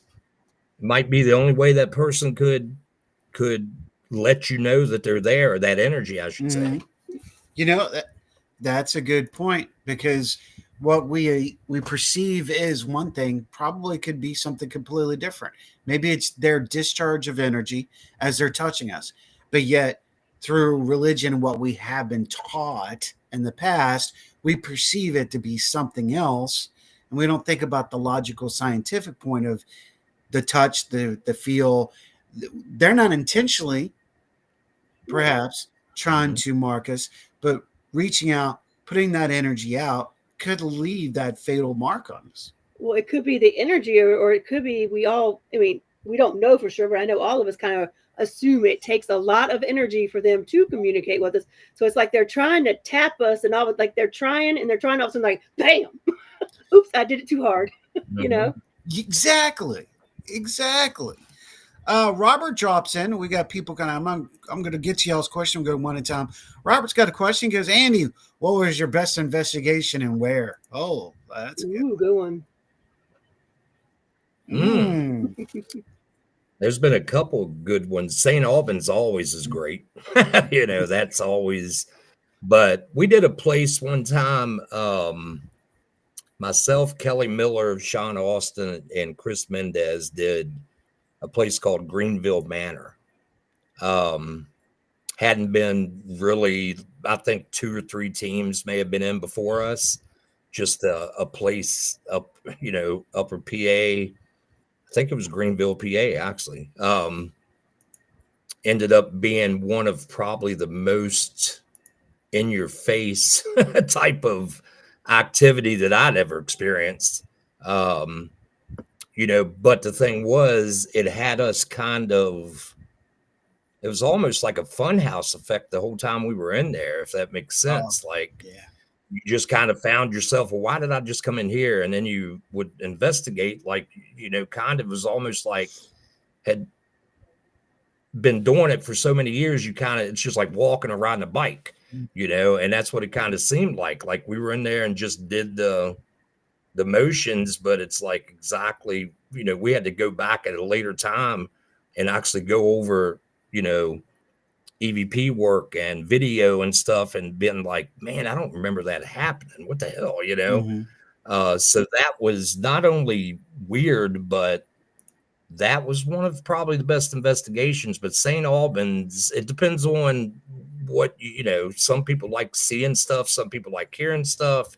Speaker 10: might be the only way that person could let you know that they're there, or that energy, I should say.
Speaker 7: You know, that's a good point because what we perceive is one thing probably could be something completely different. Maybe it's their discharge of energy as they're touching us, but yet through religion, what we have been taught in the past, we perceive it to be something else, and we don't think about the logical, scientific point of the touch, the feel. They're not intentionally, perhaps, trying to mark us, but reaching out, putting that energy out could leave that fatal mark on us.
Speaker 8: Well, it could be the energy, or it could be we all, I mean, we don't know for sure, but I know all of us kind of assume it takes a lot of energy for them to communicate with us. So it's like they're trying to tap us, and all, like they're trying all of a sudden, like, bam, oops, I did it too hard, you know?
Speaker 7: Exactly. Robert drops in. We got people kind of. I'm going to get to y'all's question. We'll go one at a time. Robert's got a question. He goes, Andy, what was your best investigation and where? Oh, that's a
Speaker 8: good one.
Speaker 10: There's been a couple good ones. St. Albans always is great. You know, that's always. But we did a place one time. Myself, Kelly Miller, Sean Austin, and Chris Mendez did a place called Greenville Manor. Hadn't been really, I think 2 or 3 teams may have been in before us. Just a place up, you know, upper PA. I think it was Greenville, PA, actually. Ended up being one of probably the most in your face type of activity that I'd ever experienced. You know, but the thing was, it had us kind of, it was almost like a funhouse effect the whole time we were in there, if that makes sense. You just kind of found yourself, well, why did I just come in here? And then you would investigate, like, you know, kind of was almost like had been doing it for so many years. You kind of, it's just like walking or riding a bike, you know, and that's what it kind of seemed like we were in there and just did the motions, but it's like exactly, you know, we had to go back at a later time and actually go over, you know, EVP work and video and stuff, and been like, man, I don't remember that happening. What the hell, you know? So that was not only weird, but that was one of probably the best investigations. But St. Albans, it depends on what you know. Some people like seeing stuff, some people like hearing stuff.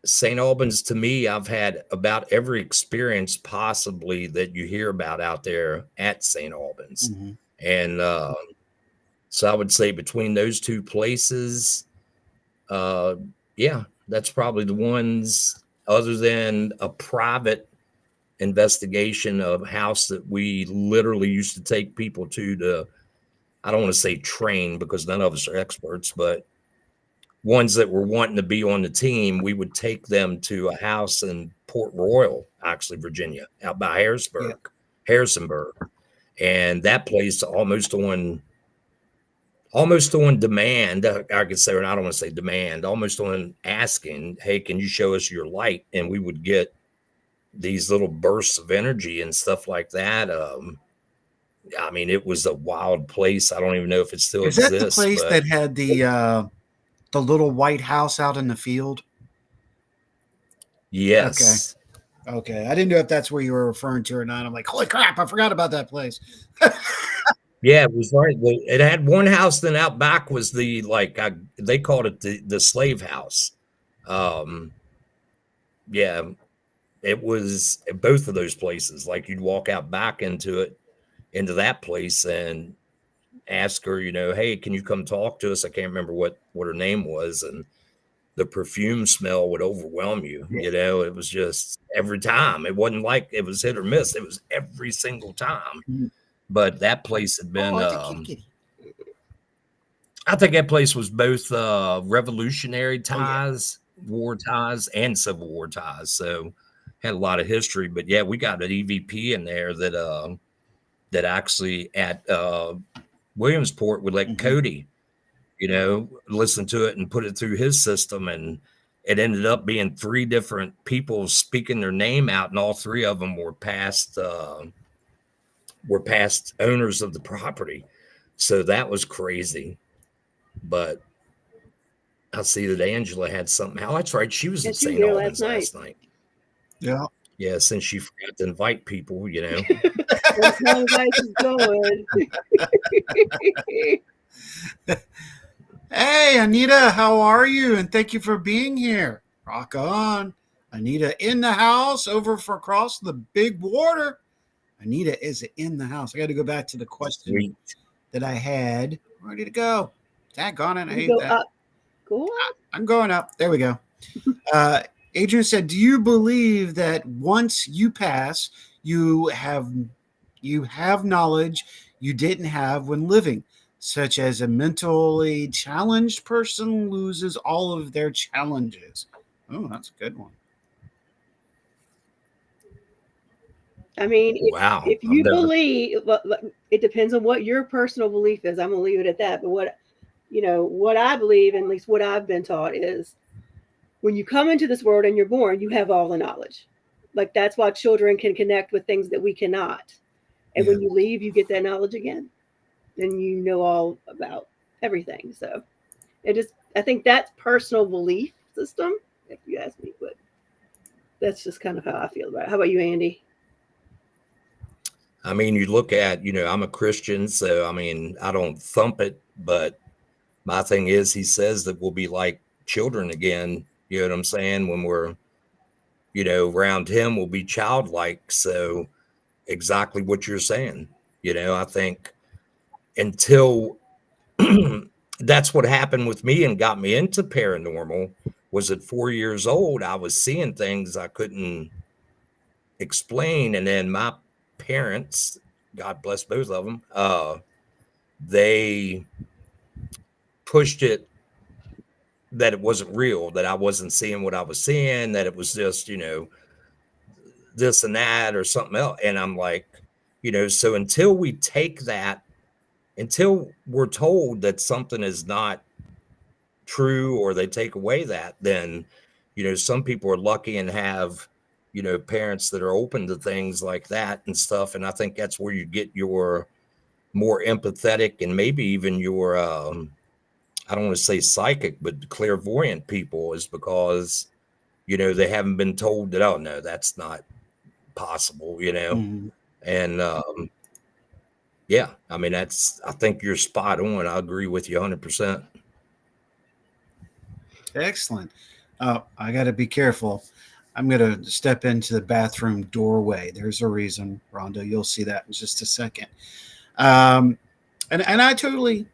Speaker 10: St. Albans, to me, I've had about every experience possibly that you hear about out there at St. Albans.
Speaker 7: Mhm.
Speaker 10: And so I would say between those two places, yeah, that's probably the ones, other than a private investigation of a house that we literally used to take people to, I don't want to say train because none of us are experts, but ones that were wanting to be on the team, we would take them to a house in Port Royal, actually, Virginia, out by Harrisonburg. And that place almost on demand, I could say, or I don't want to say demand, almost on asking, hey, can you show us your light? And we would get these little bursts of energy and stuff like that. I mean, it was a wild place. I don't even know if it still
Speaker 7: Is that the
Speaker 10: exists.
Speaker 7: place
Speaker 10: but
Speaker 7: that had the little white house out in the field?
Speaker 10: Yes.
Speaker 7: Okay. I didn't know if that's where you were referring to or not. I'm like, holy crap, I forgot about that place.
Speaker 10: Yeah, it was right. It had one house, then out back was the they called it the slave house. Yeah, it was both of those places. Like you'd walk out back into that place and ask her, you know, hey, can you come talk to us? I can't remember what her name was, and the perfume smell would overwhelm you.
Speaker 7: Yeah.
Speaker 10: You know, it was just every time. It wasn't like it was hit or miss. It was every single time. But that place had been. I think that place was both revolutionary ties, war ties, and Civil War ties. So had a lot of history. But yeah, we got an EVP in there that actually at Williamsport would let Cody, you know, listen to it and put it through his system. And it ended up being 3 different people speaking their name out, and all 3 of them were past owners of the property. So that was crazy. But I see that Angela had something. Oh, that's right. She was at St. Albans last night.
Speaker 7: Yeah.
Speaker 10: Yeah, since she forgot to invite people, you know.
Speaker 8: That's how life is going.
Speaker 7: Hey, Anita, how are you? And thank you for being here. Rock on. Anita in the house over for across the big water. Anita is in the house. I got to go back to the question that I had. Ready to go. Daggone it. I hate that.
Speaker 8: Up. Go up.
Speaker 7: I'm going up. There we go. Adrian said, do you believe that once you pass, you have knowledge you didn't have when living, such as a mentally challenged person loses all of their challenges? Oh, that's a good one.
Speaker 8: I mean,
Speaker 10: wow.
Speaker 8: If you believe, it depends on what your personal belief is. I'm going to leave it at that. But what I believe, and at least what I've been taught, is when you come into this world and you're born, you have all the knowledge. Like that's why children can connect with things that we cannot. And when you leave, you get that knowledge again. Then you know all about everything. So I think that's personal belief system, if you ask me. But that's just kind of how I feel about it. How about you, Andy?
Speaker 10: I mean, you look at, you know, I'm a Christian, so I mean, I don't thump it, but my thing is, he says that we'll be like children again. You know what I'm saying? When we're, you know, around him, we'll be childlike. So exactly what you're saying. You know, I think until that's what happened with me and got me into paranormal, was at 4 years old, I was seeing things I couldn't explain. And then my parents, God bless both of them, they pushed it that it wasn't real, that I wasn't seeing what I was seeing, that it was just, you know, this and that or something else. And I'm like, you know, so until we take that, until we're told that something is not true or they take away that, then, you know, some people are lucky and have, you know, parents that are open to things like that and stuff. And I think that's where you get your more empathetic and maybe even your, I don't want to say psychic, but clairvoyant people, is because, you know, they haven't been told that, oh, no, that's not possible,
Speaker 7: Mhm.
Speaker 10: and yeah, I mean, I think you're spot on. I agree with you 100%.
Speaker 7: Excellent. I got to be careful. I'm going to step into the bathroom doorway. There's a reason, Rhonda. You'll see that in just a second. And I totally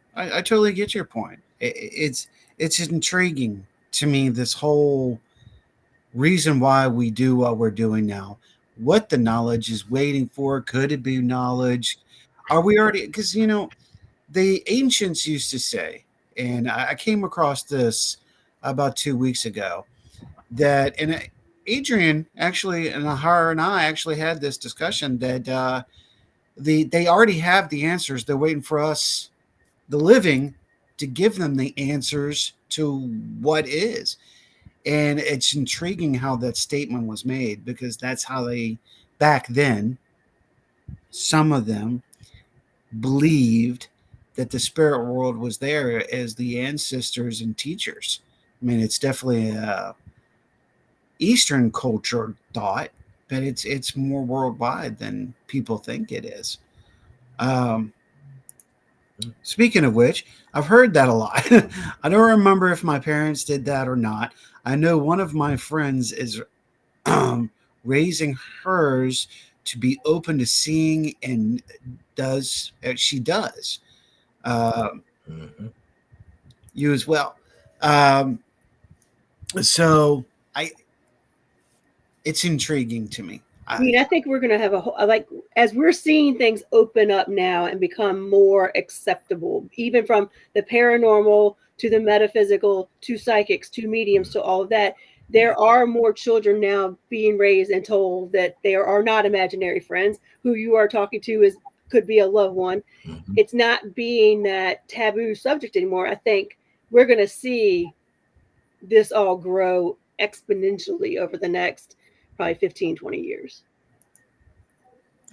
Speaker 7: get your point. It's intriguing to me, this whole reason why we do what we're doing now. What the knowledge is waiting for? Could it be knowledge? Are we already? Because the ancients used to say, and I came across this about 2 weeks ago, that and Adrian actually and her and I actually had this discussion that they already have the answers. They're waiting for us, the living, to give them the answers to what is. And it's intriguing how that statement was made, because that's how they, back then, some of them believed that the spirit world was there as the ancestors and teachers. I mean, it's definitely a Eastern culture thought, but it's more worldwide than people think it is. Um, Speaking of which, I've heard that a lot. I don't remember if my parents did that or not. I know one of my friends is raising hers to be open to seeing, and she does.
Speaker 10: Mhm.
Speaker 7: You as well. Um, so it's intriguing to me.
Speaker 8: I mean, I think we're going to have a whole, like, as we're seeing things open up now and become more acceptable, even from the paranormal to the metaphysical to psychics to mediums to all of that. There are more children now being raised and told that there are not imaginary friends. Who you are talking to could be a loved one.
Speaker 10: Mhm.
Speaker 8: It's not being that taboo subject anymore. I think we're going to see this all grow exponentially over the next probably 15, 20 years.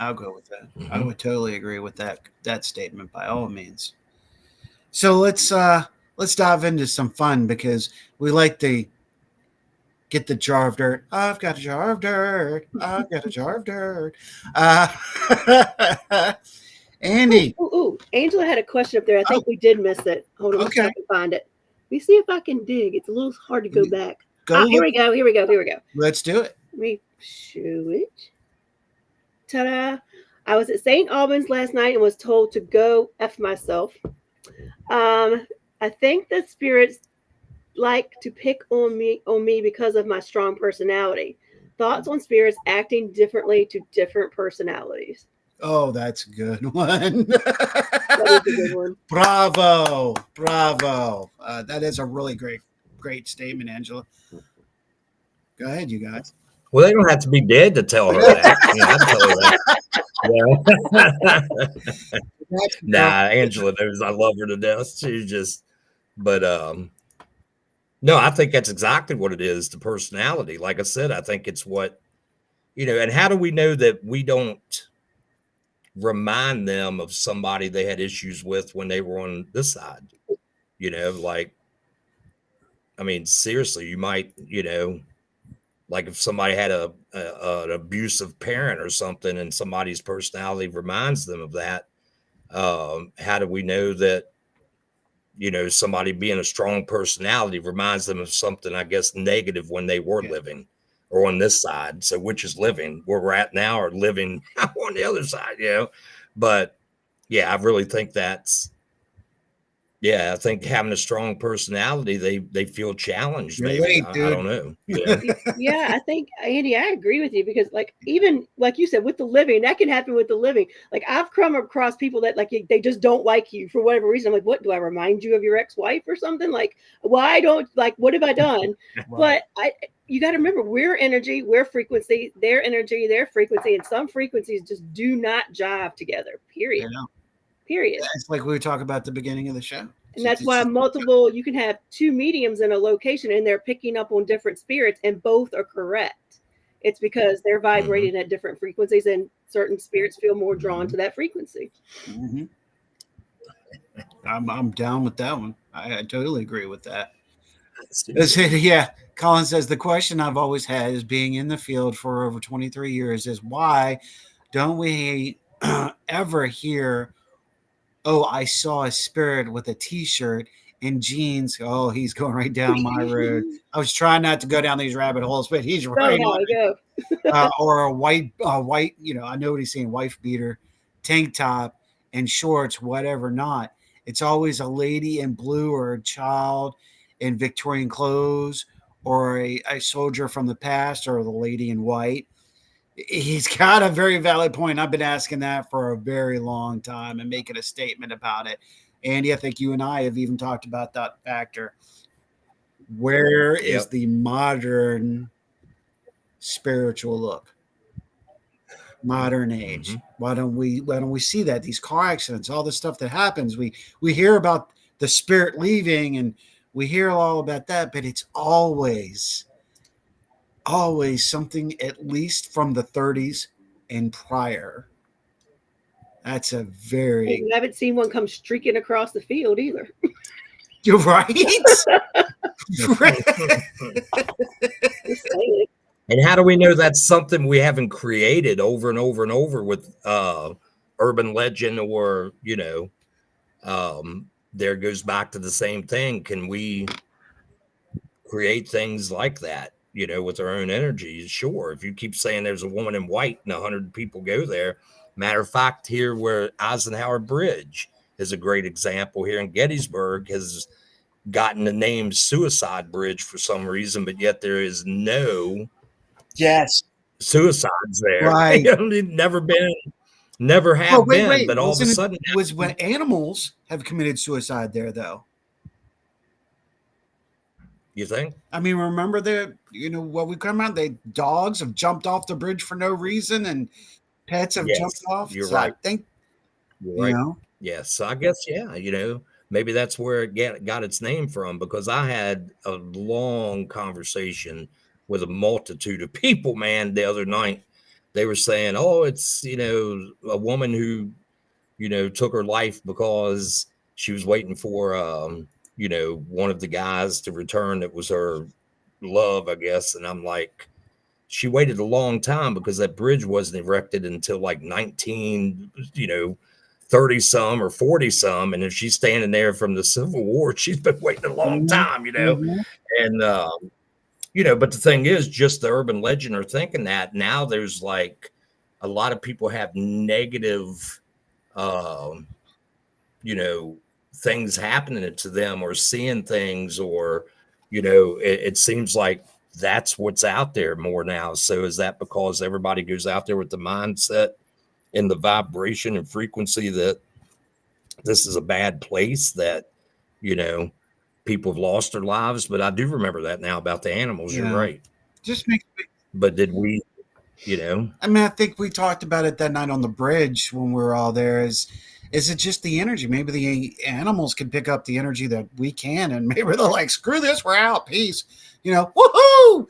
Speaker 7: I'll go with that. I
Speaker 10: Mhm.
Speaker 7: would totally agree with that statement by all means. So let's dive into some fun, because we like to get the jar of dirt. I've got a jar of dirt. I've got a jar of dirt. Andy.
Speaker 8: Ooh. Angela had a question up there. I think we did miss it. Hold on, let's see if
Speaker 7: Okay.
Speaker 8: I can find it. Let me see if I can dig. It's a little hard to go back.
Speaker 7: Go
Speaker 8: Here
Speaker 7: look.
Speaker 8: we go. Here we go. Here we go.
Speaker 7: Let's do it.
Speaker 8: Let me show it. Ta-da. I was at St. Albans last night and was told to go F myself. I think the spirits like to pick on me because of my strong personality. Thoughts on spirits acting differently to different personalities.
Speaker 7: Oh, that's a good one.
Speaker 8: That is a good one.
Speaker 7: Bravo. That is a really great statement, Angela. Go ahead, you guys.
Speaker 10: Well, they don't have to be dead to tell her that. I tell her that. Yeah. Nah, Angela knows I love her to death. She's just, but no, I think that's exactly what it is. The personality. Like I said, I think it's what, and how do we know that we don't remind them of somebody they had issues with when they were on this side? Like, I mean, seriously, you might, like if somebody had an abusive parent or something, and somebody's personality reminds them of that. How do we know that, somebody being a strong personality reminds them of something, I guess, negative when they were living or on this side? So which is living, where we're at now, or living on the other side, But yeah, I really think I think having a strong personality, they feel challenged.
Speaker 7: You're
Speaker 10: Maybe
Speaker 7: late,
Speaker 10: I don't know.
Speaker 8: Yeah, I think, Andy, I agree with you, because like, even like you said, with the living, that can happen with the living. Like, I've come across people that like they just don't like you for whatever reason. I'm like, what, do I remind you of your ex-wife or something? Like, why don't, like, what have I done?
Speaker 7: Right.
Speaker 8: But you got to remember, we're energy, we're frequency, their energy, their frequency, and some frequencies just do not jive together. Period.
Speaker 7: Yeah.
Speaker 8: Period.
Speaker 7: It's like we were talking about at the beginning of the show.
Speaker 8: And that's why you can have two mediums in a location and they're picking up on different spirits, and both are correct. It's because they're vibrating at different frequencies, and certain spirits feel more drawn to that frequency.
Speaker 7: I'm down with that one. I totally agree with that. Yeah. Colin says the question I've always had is being in the field for over 23 years is why don't we ever hear, oh, I saw a spirit with a t-shirt and jeans. Oh, he's going right down my road. I was trying not to go down these rabbit holes, but he's right
Speaker 8: Go,
Speaker 7: on it.
Speaker 8: go.
Speaker 7: Or a white, I know what he's saying, wife beater, tank top, and shorts, whatever not. It's always a lady in blue or a child in Victorian clothes or a soldier from the past or the lady in white. He's got a very valid point. I've been asking that for a very long time and making a statement about it. Andy, I think you and I have even talked about that factor. Where is the modern spiritual look? Modern age. Why don't we see that? These car accidents, all the stuff that happens. We hear about the spirit leaving and we hear all about that, but it's always something at least from the 30s and prior. That's a very
Speaker 8: You haven't seen one come streaking across the field either.
Speaker 7: You're right.
Speaker 10: And how do we know that's something we haven't created over and over and over with urban legend or, there goes back to the same thing. Can we create things like that, with our own energy? Sure. If you keep saying there's a woman in white and 100 people go there. Matter of fact, here where Eisenhower Bridge is a great example here in Gettysburg has gotten the name Suicide Bridge for some reason, but yet there is no suicides there.
Speaker 7: Right.
Speaker 10: Never have been. But all of a sudden,
Speaker 7: it was when animals have committed suicide there, though.
Speaker 10: You think?
Speaker 7: I mean, remember what we come out? Dogs have jumped off the bridge for no reason, and pets have jumped off.
Speaker 10: You're right.
Speaker 7: I think
Speaker 10: you're right. Yes, so I guess maybe that's where it got its name from, because I had a long conversation with a multitude of people, man, the other night. They were saying, oh, it's, a woman who, took her life because she was waiting for, one of the guys to return that was her love, I guess. And I'm like, she waited a long time because that bridge wasn't erected until like 30 some or 40 some. And if she's standing there from the Civil War, she's been waiting a long time, and, but the thing is, just the urban legend are thinking that now there's like a lot of people have negative, things happening to them or seeing things, or, it seems like that's what's out there more now. So is that because everybody goes out there with the mindset and the vibration and frequency that this is a bad place, that, people have lost their lives? But I do remember that now about the animals. You're right.
Speaker 7: Just makes me.
Speaker 10: But did we,
Speaker 7: I mean, I think we talked about it that night on the bridge when we were all there. Is it just the energy? Maybe the animals can pick up the energy that we can, and maybe they're like, "Screw this, we're out, peace." Woohoo!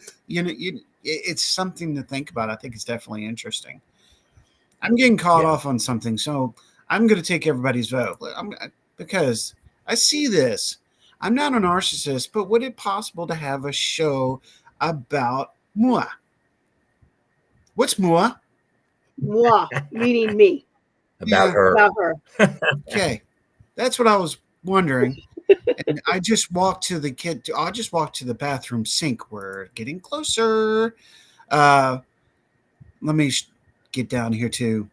Speaker 7: It's something to think about. I think it's definitely interesting. I'm getting caught off on something, so I'm going to take everybody's vote because I see this. I'm not a narcissist, but would it possible to have a show about moi? What's moi?
Speaker 8: Moi, meaning me.
Speaker 10: About her.
Speaker 8: About her.
Speaker 7: Okay. That's what I was wondering. And I just walked to the bathroom sink. We're getting closer. Let me get down here too.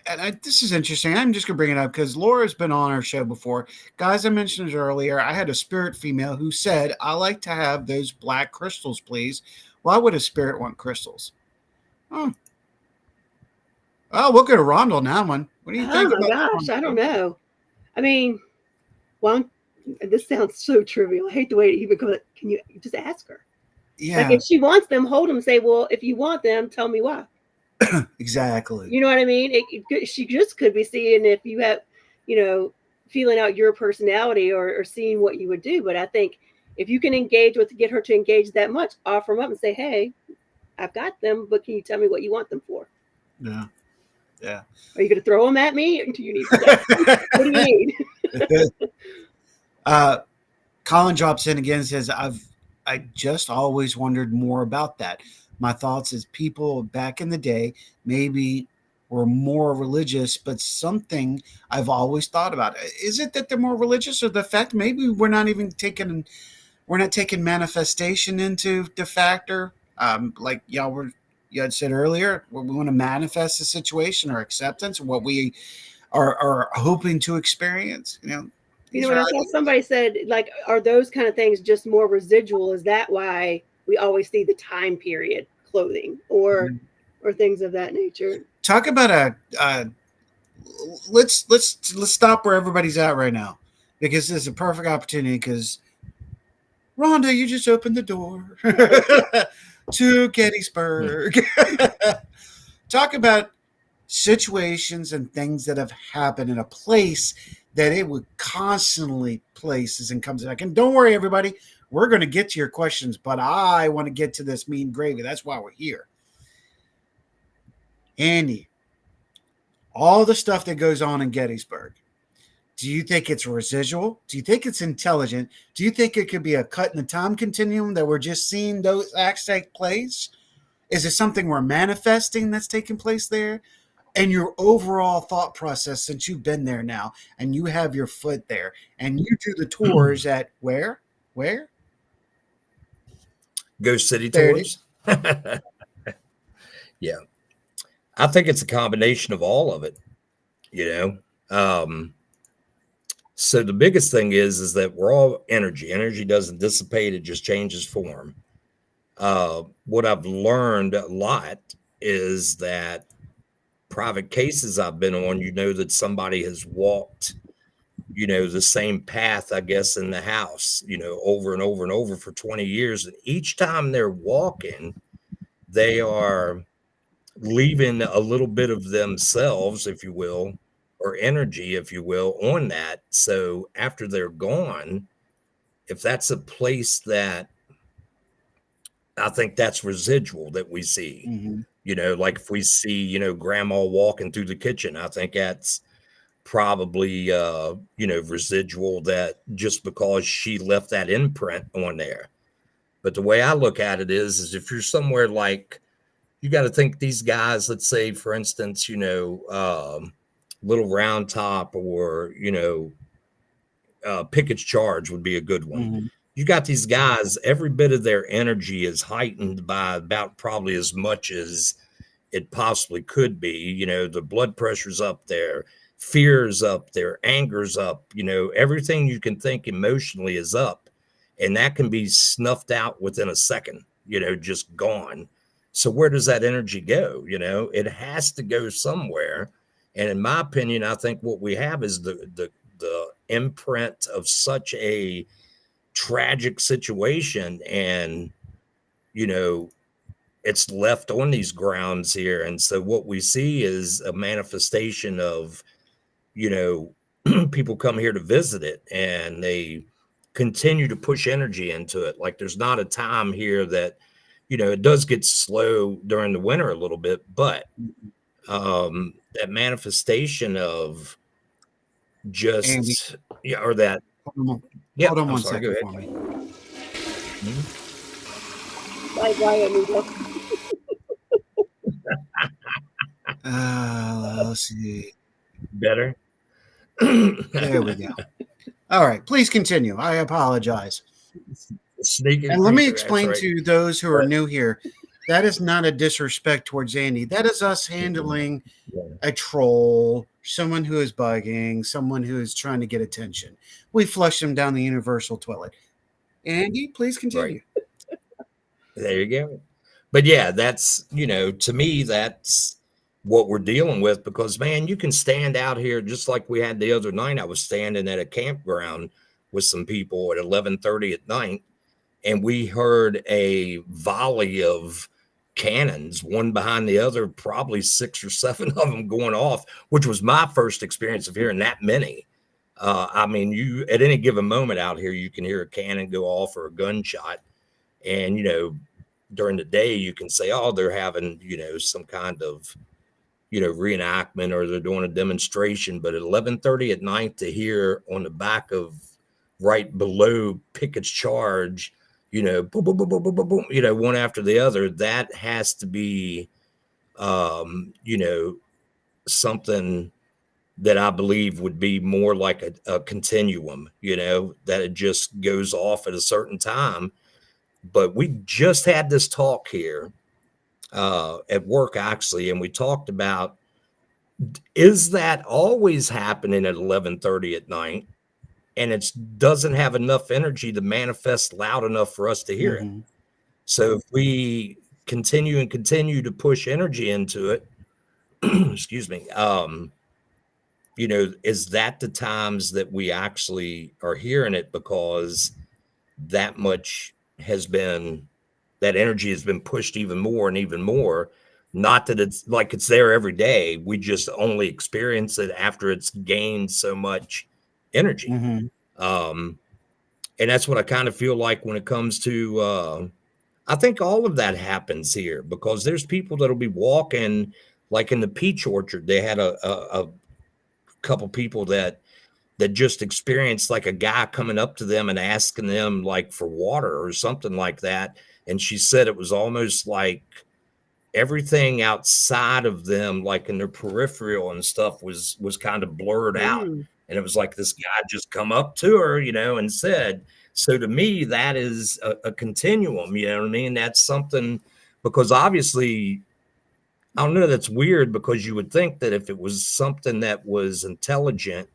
Speaker 7: And this is interesting. I'm just going to bring it up because Laura's been on our show before. Guys, I mentioned it earlier. I had a spirit female who said, I like to have those black crystals, please. Why would a spirit want crystals? Oh, we'll go to Rondell on that one. What do you think?
Speaker 8: Oh my gosh, I don't know. I mean, this sounds so trivial. I hate the way it even goes. Can you just ask her?
Speaker 7: Yeah.
Speaker 8: Like, if she wants them, hold them. Say, well, if you want them, tell me why.
Speaker 7: Exactly.
Speaker 8: You know what I mean? She just could be seeing if you have, feeling out your personality or seeing what you would do. But I think if you can get her to engage that much, offer them up and say, hey, I've got them, but can you tell me what you want them for?
Speaker 7: Yeah. Yeah.
Speaker 8: Are you going to throw them at me? Or do you need what do you need?
Speaker 7: Colin drops in again and says, I just always wondered more about that. My thoughts is people back in the day maybe were more religious, but something I've always thought about. Is it that they're more religious, or the fact maybe we're not taking manifestation into the factor? Like you had said earlier, we want to manifest the situation or acceptance, what we are hoping to experience.
Speaker 8: You know what I saw? Somebody said, like, are those kind of things just more residual? Is that why we always see the time period clothing or things of that nature?
Speaker 7: Talk about let's stop where everybody's at right now, because this is a perfect opportunity. Because Rhonda, you just opened the door to Gettysburg. Talk about situations and things that have happened in a place that it would constantly places and comes back. And don't worry, everybody, we're going to get to your questions, but I want to get to this mean gravy. That's why we're here. Andy, all the stuff that goes on in Gettysburg, do you think it's residual? Do you think it's intelligent? Do you think it could be a cut in the time continuum that we're just seeing those acts take place? Is it something we're manifesting that's taking place there? And your overall thought process, since you've been there now and you have your foot there and you do the tours at where?
Speaker 10: Ghost City
Speaker 7: There
Speaker 10: tours. Yeah. I think it's a combination of all of it, So the biggest thing is that we're all energy. Energy doesn't dissipate. It just changes form. What I've learned a lot is that private cases I've been on, that somebody has walked, the same path, I guess, in the house, over and over and over for 20 years. And each time they're walking, they are leaving a little bit of themselves, if you will, or energy, if you will, on that. So after they're gone, if that's a place that I think that's residual that we see, like if we see, grandma walking through the kitchen, I think that's probably, residual, that just because she left that imprint on there. But the way I look at it is if you're somewhere like, you got to think these guys, let's say, for instance, Little Round Top or, Pickett's Charge would be a good one. You got these guys, every bit of their energy is heightened by about probably as much as it possibly could be. The blood pressure's up there, fear's up there, anger's up, everything you can think emotionally is up. And that can be snuffed out within a second, just gone. So where does that energy go? It has to go somewhere. And in my opinion, I think what we have is the imprint of such a tragic situation, and it's left on these grounds here. And so what we see is a manifestation of people come here to visit it, and they continue to push energy into it. Like there's not a time here that it does get slow during the winter a little bit, but that manifestation of just or that.
Speaker 7: Hold on one second for me.
Speaker 8: Like amigo.
Speaker 7: Let's see.
Speaker 10: Better.
Speaker 7: There we go. All right, please continue. I apologize.
Speaker 10: Sneaking
Speaker 7: and let me explain to those who are new here, that is not a disrespect towards Andy. That is us handling a troll, someone who is bugging, someone who is trying to get attention. We flush them down the universal toilet. Andy, please continue.
Speaker 10: Right. There you go. But yeah, that's, to me, that's what we're dealing with, because, man, you can stand out here just like we had the other night. I was standing at a campground with some people at 11:30 at night, and we heard a volley of cannons, one behind the other, probably 6 or 7 of them going off, which was my first experience of hearing that many. I mean, you at any given moment out here, you can hear a cannon go off or a gunshot. And, during the day, you can say, oh, they're having, some kind of, reenactment, or they're doing a demonstration. But at 11:30 at night, to hear on the back of right below Pickett's charge, boom, boom, boom, boom, boom, boom, boom, one after the other. That has to be, something that I believe would be more like a continuum, that it just goes off at a certain time. But we just had this talk here at work, actually, and we talked about, is that always happening at 11:30 at night? And it doesn't have enough energy to manifest loud enough for us to hear it. So if we continue to push energy into it, excuse me, is that the times that we actually are hearing it, because that much that energy has been pushed even more and even more. Not that it's like it's there every day. We just only experience it after it's gained so much energy. And that's what I kind of feel like when it comes to, I think all of that happens here, because there's people that'll be walking, like in the peach orchard. They had a couple people that just experienced like a guy coming up to them and asking them like for water or something like that. And she said it was almost like everything outside of them, like in their peripheral and stuff, was kind of blurred out. And it was like this guy just come up to her, and said, so to me, that is a continuum, you know what I mean? That's something, because obviously, I don't know, that's weird, because you would think that if it was something that was intelligent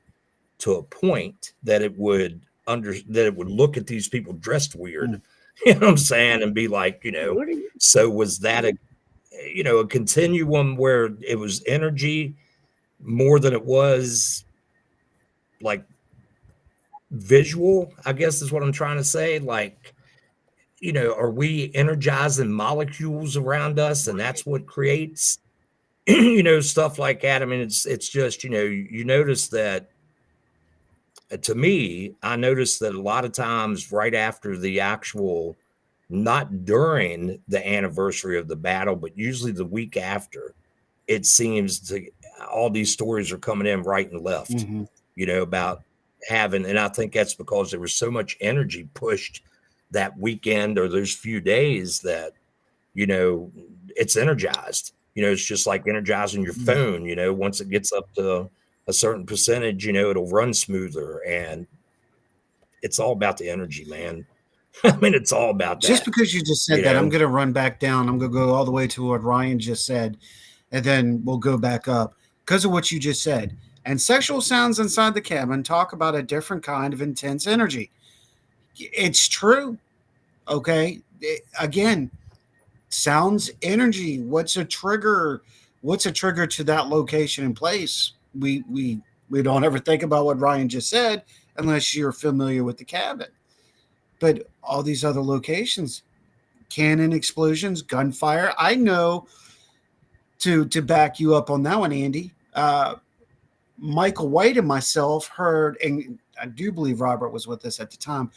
Speaker 10: to a point, that it would look at these people dressed weird, you know what I'm saying? And be like, so was that a continuum where it was energy more than it was like visual, I guess is what I'm trying to say. Like, are we energizing molecules around us, and that's what creates, stuff like that? I mean, it's just, you notice that, to me, I noticed that a lot of times right after the actual, not during the anniversary of the battle, but usually the week after, it seems to, all these stories are coming in right and left, about having, and I think that's because there was so much energy pushed that weekend or those few days that, it's energized. It's just like energizing your phone, once it gets up to a certain percentage, it'll run smoother, and it's all about the energy, man. I mean, it's all about that.
Speaker 7: Just because you just said that, I'm going to run back down. I'm going to go all the way to what Ryan just said, and then we'll go back up because of what you just said. And sexual sounds inside the cabin talk about a different kind of intense energy. It's true. Okay. Again, sounds, energy. What's a trigger? What's a trigger to that location and place? We don't ever think about what Ryan just said unless you're familiar with the cabin. But all these other locations, cannon explosions, gunfire. I know, to back you up on that one, Andy, Michael White and myself heard, and I do believe Robert was with us at the time.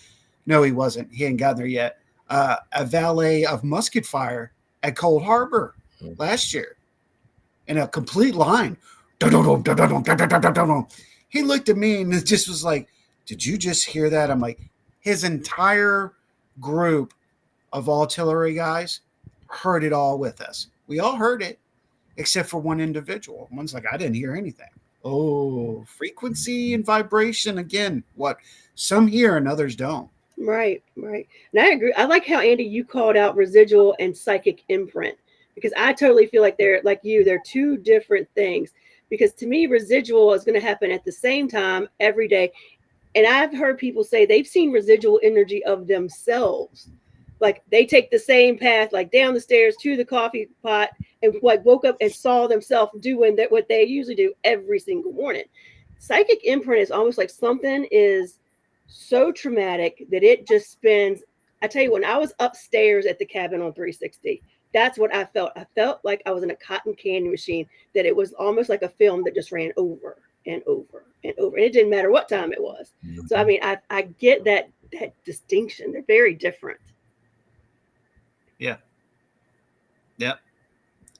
Speaker 7: No, he wasn't. He hadn't gotten there yet. A valet of musket fire at Cold Harbor last year in a complete line. He looked at me and it just was like, did you just hear that? I'm like, his entire group of artillery guys heard it all with us. We all heard it except for one individual. One's like, I didn't hear anything. Oh, frequency and vibration. Again, what some hear and others don't.
Speaker 8: Right. And I agree. I like how, Andy, you called out residual and psychic imprint, because I totally feel like they're two different things. Because to me, residual is going to happen at the same time every day. And I've heard people say they've seen residual energy of themselves. Like they take the same path, like down the stairs to the coffee pot, and like woke up and saw themselves doing that, what they usually do every single morning. Psychic imprint is almost like something is so traumatic that it just spins. I tell you, when I was upstairs at the cabin on 360, that's what I felt. I felt like I was in a cotton candy machine, that it was almost like a film that just ran over and over and over. And it didn't matter what time it was. So, I mean, I get that distinction. They're very different.
Speaker 7: Yeah. Yep.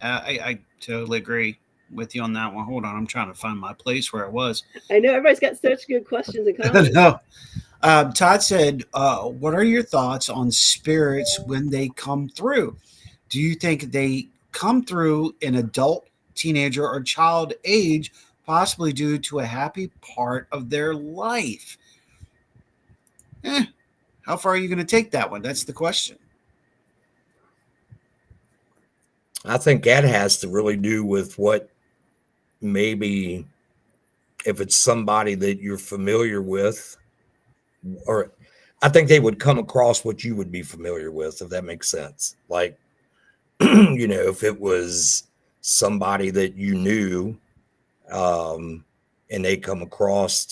Speaker 7: I totally agree with you on that one. Hold on. I'm trying to find my place where I was.
Speaker 8: I know everybody's got such good questions and comments.
Speaker 7: No. Todd said, "What are your thoughts on spirits when they come through? Do you think they come through in adult, teenager, or child age, possibly due to a happy part of their life?" How far are you going to take that one? That's the question.
Speaker 10: I think that has to really do with what maybe if it's somebody that you're familiar with, or I think they would come across what you would be familiar with, if that makes sense. Like, if it was somebody that you knew, and they come across,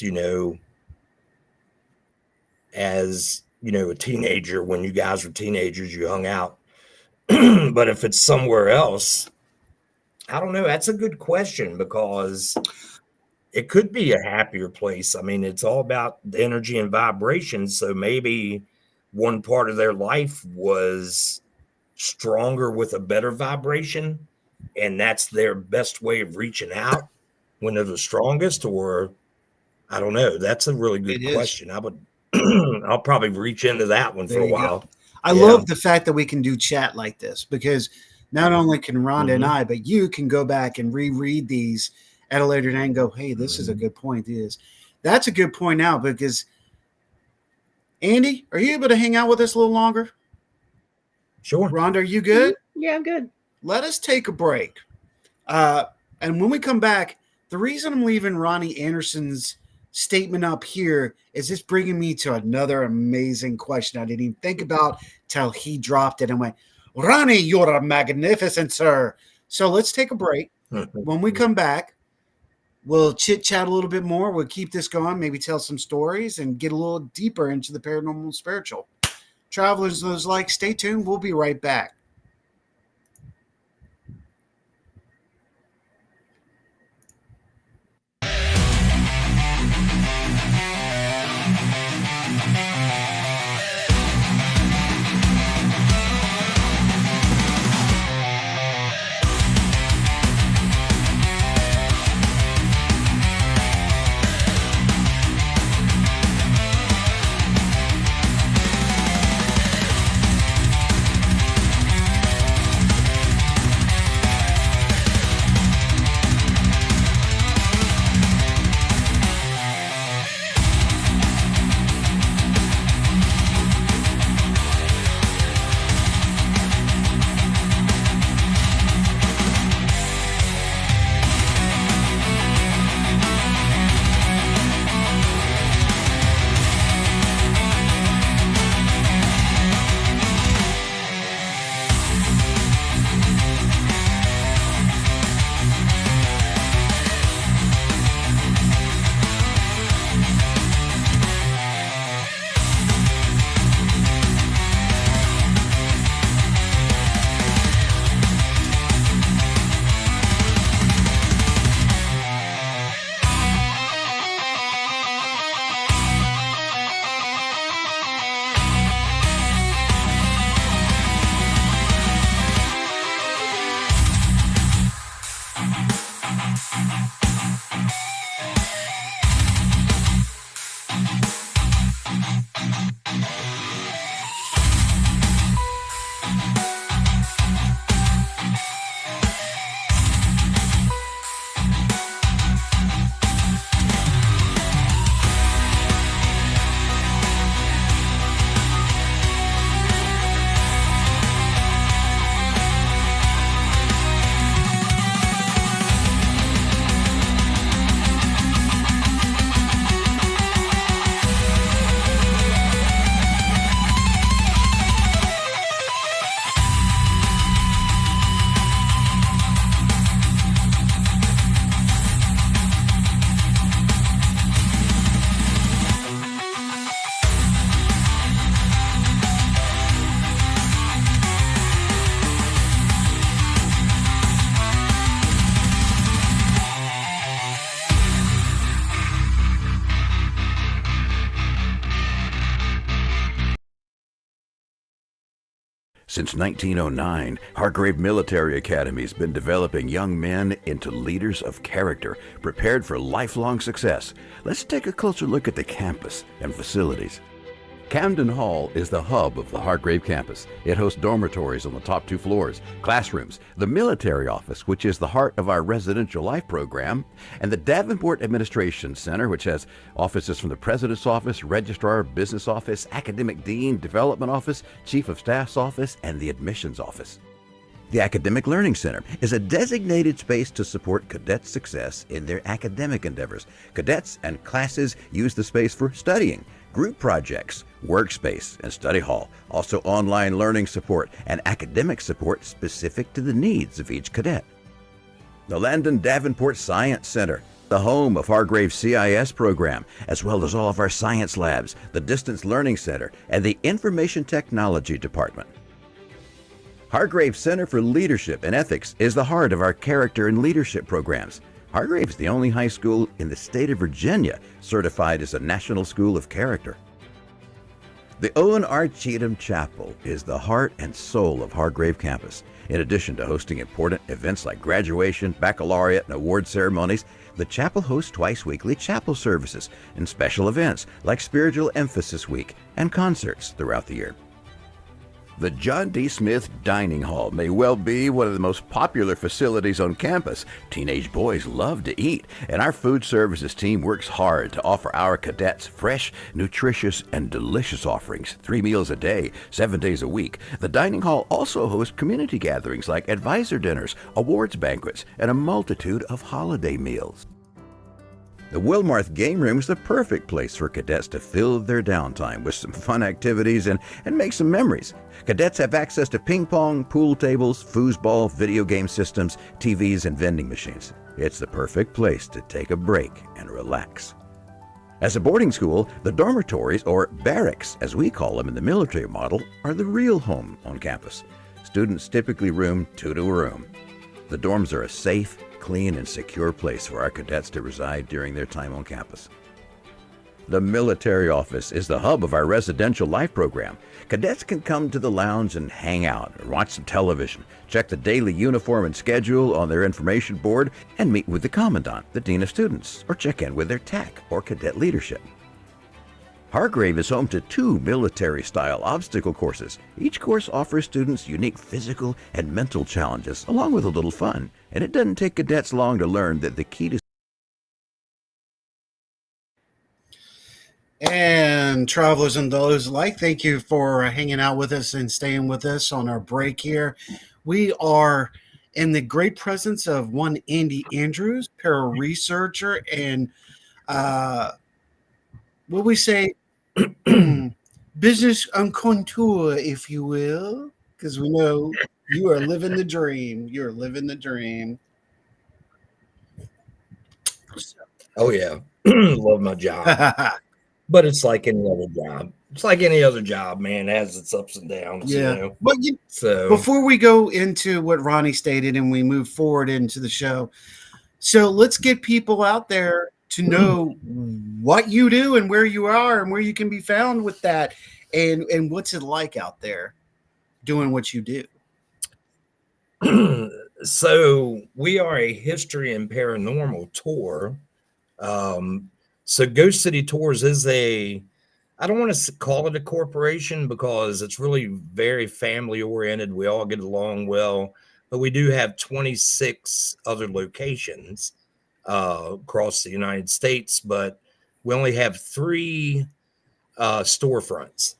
Speaker 10: as, a teenager, when you guys were teenagers, you hung out. But if it's somewhere else, I don't know. That's a good question because it could be a happier place. I mean, it's all about the energy and vibration. So maybe one part of their life was stronger with a better vibration, and that's their best way of reaching out when they're the strongest. Or I don't know. That's a really good question. I would I'll probably reach into that one for a while.
Speaker 7: I love the fact that we can do chat like this, because not only can Rhonda and I, but you can go back and reread these at a later date and go, hey, this is a good point. That's a good point now, because Andy, are you able to hang out with us a little longer?
Speaker 10: Sure.
Speaker 7: Rhonda, are you good?
Speaker 8: Yeah, I'm good.
Speaker 7: Let us take a break. And when we come back, the reason I'm leaving Ronnie Anderson's statement up here is this bringing me to another amazing question I didn't even think about till he dropped it and went, Ronnie, you're a magnificent, sir. So let's take a break. When we come back, we'll chit chat a little bit more. We'll keep this going, maybe tell some stories and get a little deeper into the paranormal and spiritual. Travelers, those like, stay tuned. We'll be right back.
Speaker 11: Since 1909, Hargrave Military Academy has been developing young men into leaders of character, prepared for lifelong success. Let's take a closer look at the campus and facilities. Camden Hall is the hub of the Hargrave campus. It hosts dormitories on the top 2 floors, classrooms, the military office, which is the heart of our residential life program, and the Davenport Administration Center, which has offices from the President's Office, Registrar, Business Office, Academic Dean, Development Office, Chief of Staff's Office, and the Admissions Office. The Academic Learning Center is a designated space to support cadets' success in their academic endeavors. Cadets and classes use the space for studying, group projects, workspace, and study hall. Also online learning support and academic support specific to the needs of each cadet. The Landon Davenport Science Center, the home of Hargrave's CIS program, as well as all of our science labs, the Distance Learning Center, and the Information Technology Department. Hargrave Center for Leadership and Ethics is the heart of our character and leadership programs. Hargrave is the only high school in the state of Virginia certified as a National School of Character. The Owen R. Cheatham Chapel is the heart and soul of Hargrave campus. In addition to hosting important events like graduation, baccalaureate, and award ceremonies, the chapel hosts twice weekly chapel services and special events like Spiritual Emphasis Week and concerts throughout the year. The John D. Smith Dining Hall may well be one of the most popular facilities on campus. Teenage boys love to eat, and our food services team works hard to offer our cadets fresh, nutritious, and delicious offerings, 3 meals a day, 7 days a week. The dining hall also hosts community gatherings like advisor dinners, awards banquets, and a multitude of holiday meals. The Wilmarth Game Room is the perfect place for cadets to fill their downtime with some fun activities and make some memories. Cadets have access to ping pong, pool tables, foosball, video game systems, TVs, and vending machines. It's the perfect place to take a break and relax. As a boarding school, the dormitories, or barracks as we call them in the military model, are the real home on campus. Students typically room 2 to a room. The dorms are a safe, clean, and secure place for our cadets to reside during their time on campus. The military office is the hub of our residential life program. Cadets can come to the lounge and hang out or watch some television, check the daily uniform and schedule on their information board, and meet with the commandant, the dean of students, or check in with their TAC or cadet leadership. Hargrave is home to 2 military-style obstacle courses. Each course offers students unique physical and mental challenges, along with a little fun. And it doesn't take cadets long to learn that the key to...
Speaker 7: And travelers and those alike, thank you for hanging out with us and staying with us on our break here. We are in the great presence of one Andy Andrews, para-researcher and what we say, business on contour, if you will, because we know you are living the dream. You're living the dream.
Speaker 10: Oh, yeah. Love my job. But it's like any other job. It's like any other job, man. It has its ups and downs.
Speaker 7: Yeah.
Speaker 10: You know?
Speaker 7: But
Speaker 10: So
Speaker 7: before we go into what Ronnie stated and we move forward into the show, so let's get people out there to know what you do and where you are and where you can be found with that, and what's it like out there doing what you do.
Speaker 10: So we are a history and paranormal tour. So Ghost City Tours is I don't want to call it a corporation because it's really very family oriented. We all get along well, but we do have 26 other locations across the United States, but we only have 3 storefronts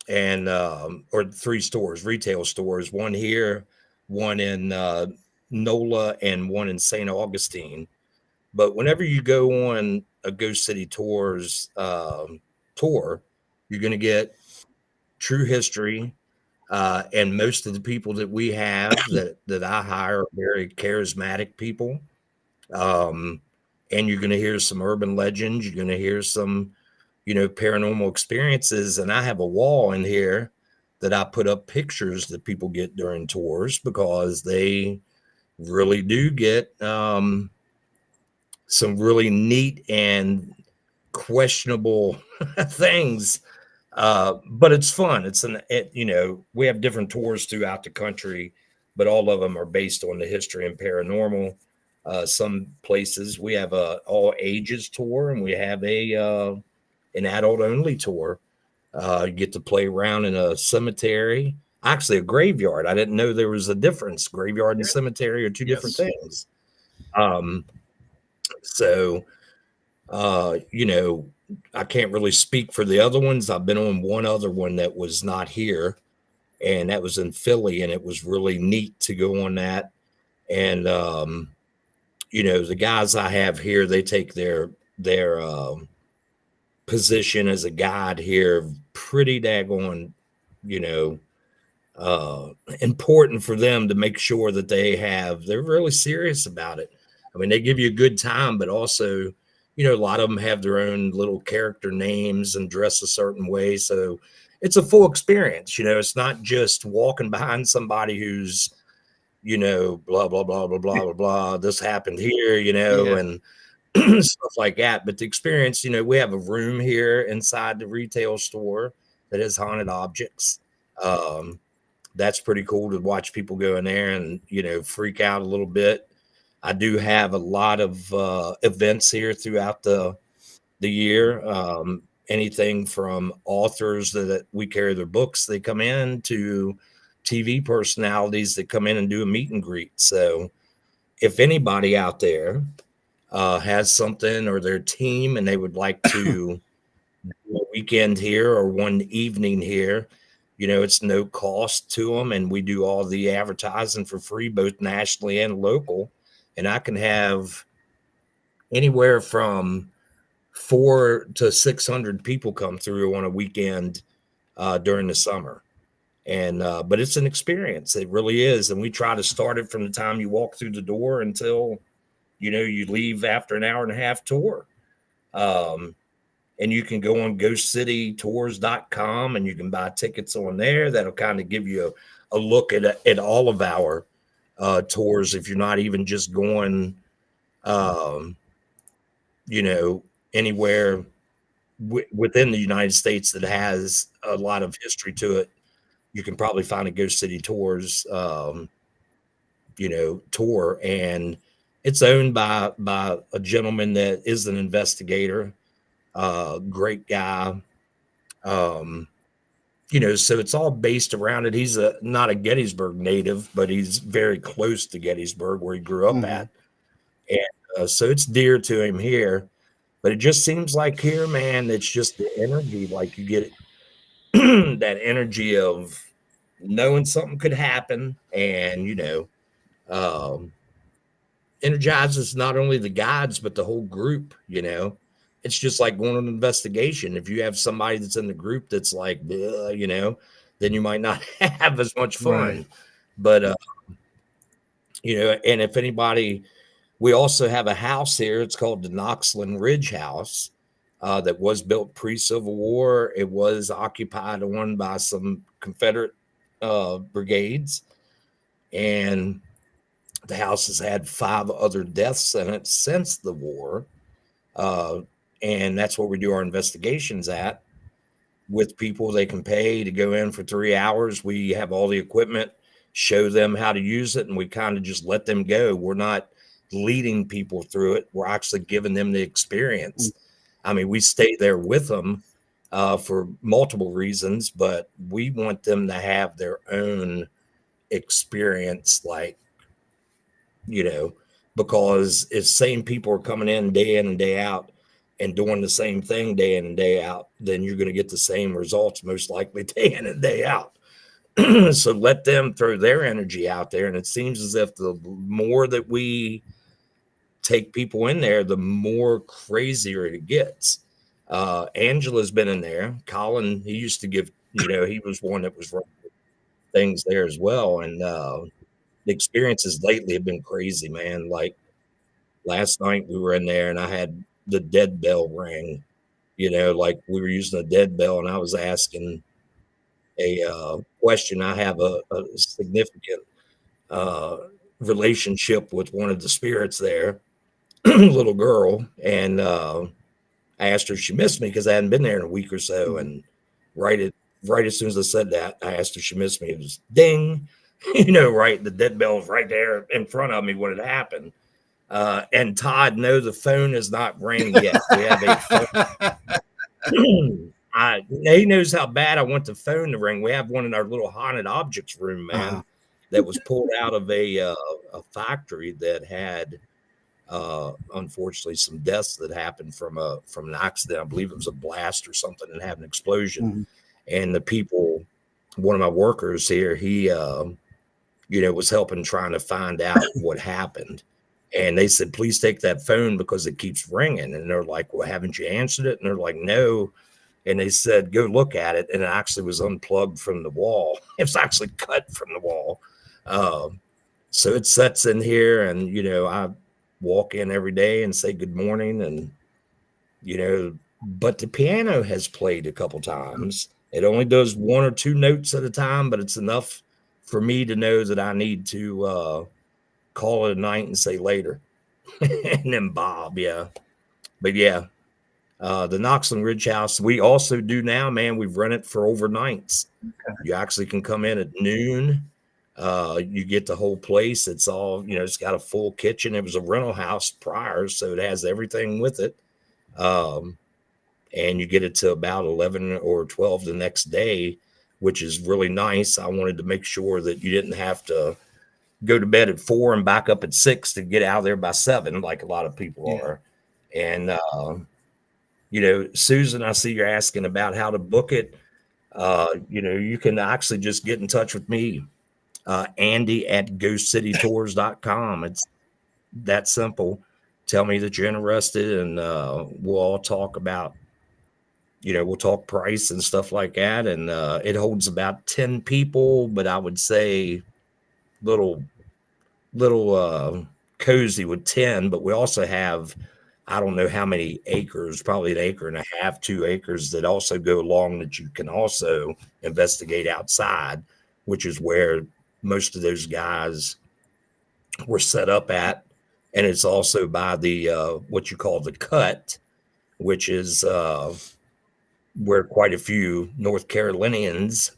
Speaker 10: and or 3 stores, retail stores, one here, one in NOLA, and one in St. Augustine. But whenever you go on a Ghost City Tours tour, you're going to get true history. And most of the people that we have that I hire are very charismatic people. And you're going to hear some urban legends. You're going to hear some, paranormal experiences. And I have a wall in here that I put up pictures that people get during tours because they really do get some really neat and questionable things But it's fun. We have different tours throughout the country, but all of them are based on the history and paranormal. Some places we have a all ages tour, and we have an adult only tour. You get to play around in a cemetery, actually a graveyard. I didn't know there was a difference. Graveyard and cemetery are two different things. So I can't really speak for the other ones. I've been on one other one that was not here, and that was in Philly, and it was really neat to go on that. And the guys I have here, they take their position as a guide here pretty daggone, you know, important for them to make sure that they're really serious about it. I mean, they give you a good time, but also, a lot of them have their own little character names and dress a certain way. So it's a full experience. It's not just walking behind somebody who's, blah, blah, blah, blah, blah, blah, blah. This happened here, and stuff like that. But the experience, we have a room here inside the retail store that has haunted objects. That's pretty cool to watch people go in there and, freak out a little bit. I do have a lot of events here throughout the year. Anything from authors that we carry their books, they come in, to TV personalities that come in and do a meet and greet. So if anybody out there has something, or their team, and they would like to do a weekend here or one evening here, it's no cost to them, and we do all the advertising for free, both nationally and local. And I can have anywhere from 400 to 600 people come through on a weekend during the summer. And but it's an experience. It really is. And we try to start it from the time you walk through the door until you leave after an hour and a half tour. And you can go on ghostcitytours.com and you can buy tickets on there. That'll kind of give you a look at all of our tours. If you're not even just going, anywhere within the United States that has a lot of history to it, you can probably find a Ghost City Tours, tour. And it's owned by a gentleman that is an investigator. Great guy. So it's all based around it. He's not a Gettysburg native, but he's very close to Gettysburg, where he grew up at. And so it's dear to him here. But it just seems like here, man, it's just the energy. Like you get that energy of knowing something could happen, and energizes not only the guides but the whole group. It's just like going on an investigation. If you have somebody that's in the group that's like, then you might not have as much fun. Right. But and if anybody, we also have a house here. It's called the Knoxland Ridge House, that was built pre-Civil War. It was occupied on by some Confederate brigades, and the house has had 5 other deaths in it since the war. And that's where we do our investigations at with people. They can pay to go in for 3 hours. We have all the equipment, show them how to use it, and we kind of just let them go. We're not leading people through it. We're actually giving them the experience. I mean, we stay there with them for multiple reasons, but we want them to have their own experience, like, because if same people are coming in and day out and doing the same thing day in and day out, then you're going to get the same results, most likely day in and day out. So let them throw their energy out there. And it seems as if the more that we take people in there, the more crazier it gets. Angela's been in there. Colin, he used to give, he was one that was running things there as well. And the experiences lately have been crazy, man. Like last night we were in there and I had the dead bell ring, like we were using a dead bell, and I was asking a question. I have a significant relationship with one of the spirits there, little girl, and I asked her if she missed me because I hadn't been there in a week or so, and right as soon as I said that, I asked if she missed me. It was ding, you know, right. The dead bell was right there in front of me when it happened. And Todd, no, the phone has not rang yet. We have a phone. He knows how bad I want the phone to ring. We have one in our little haunted objects room, man, that was pulled out of a factory that had, unfortunately, some deaths that happened from an accident. I believe it was a blast or something and had an explosion. And the people, one of my workers here, he, you know, was helping trying to find out what happened. And they said, please take that phone because it keeps ringing. And they're like, well, haven't you answered it? And they're like, no. And they said, go look at it. And it actually was unplugged from the wall. It was actually cut from the wall. So it sets in here. And, you know, I walk in every day and say good morning. And, you know, but the piano has played a couple times. It only does 1 or 2 notes at a time, but it's enough for me to know that I need to call it a night and say later. And then Bob, yeah. But yeah, the Knoxland Ridge House, we also do now, man. We've run it for overnights. You actually can come in at noon. You get the whole place. It's all, you know, it's got a full kitchen. It was a rental house prior, so it has everything with it. And you get it to about 11 or 12 the next day, which is really nice. I wanted to make sure that you didn't have to go to bed at 4 and back up at 6 to get out of there by 7, like a lot of people are. And, you know, Susan, I see you're asking about how to book it. You know, you can actually just get in touch with me, Andy at ghostcitytours.com. It's that simple. Tell me that you're interested, and we'll all talk about, you know, we'll talk price and stuff like that. And it holds about 10 people, but I would say little cozy with 10, but we also have, I don't know how many acres, probably 1.5 acres, 2 acres that also go along that you can also investigate outside, which is where most of those guys were set up at. And it's also by the what you call the cut, which is where quite a few North Carolinians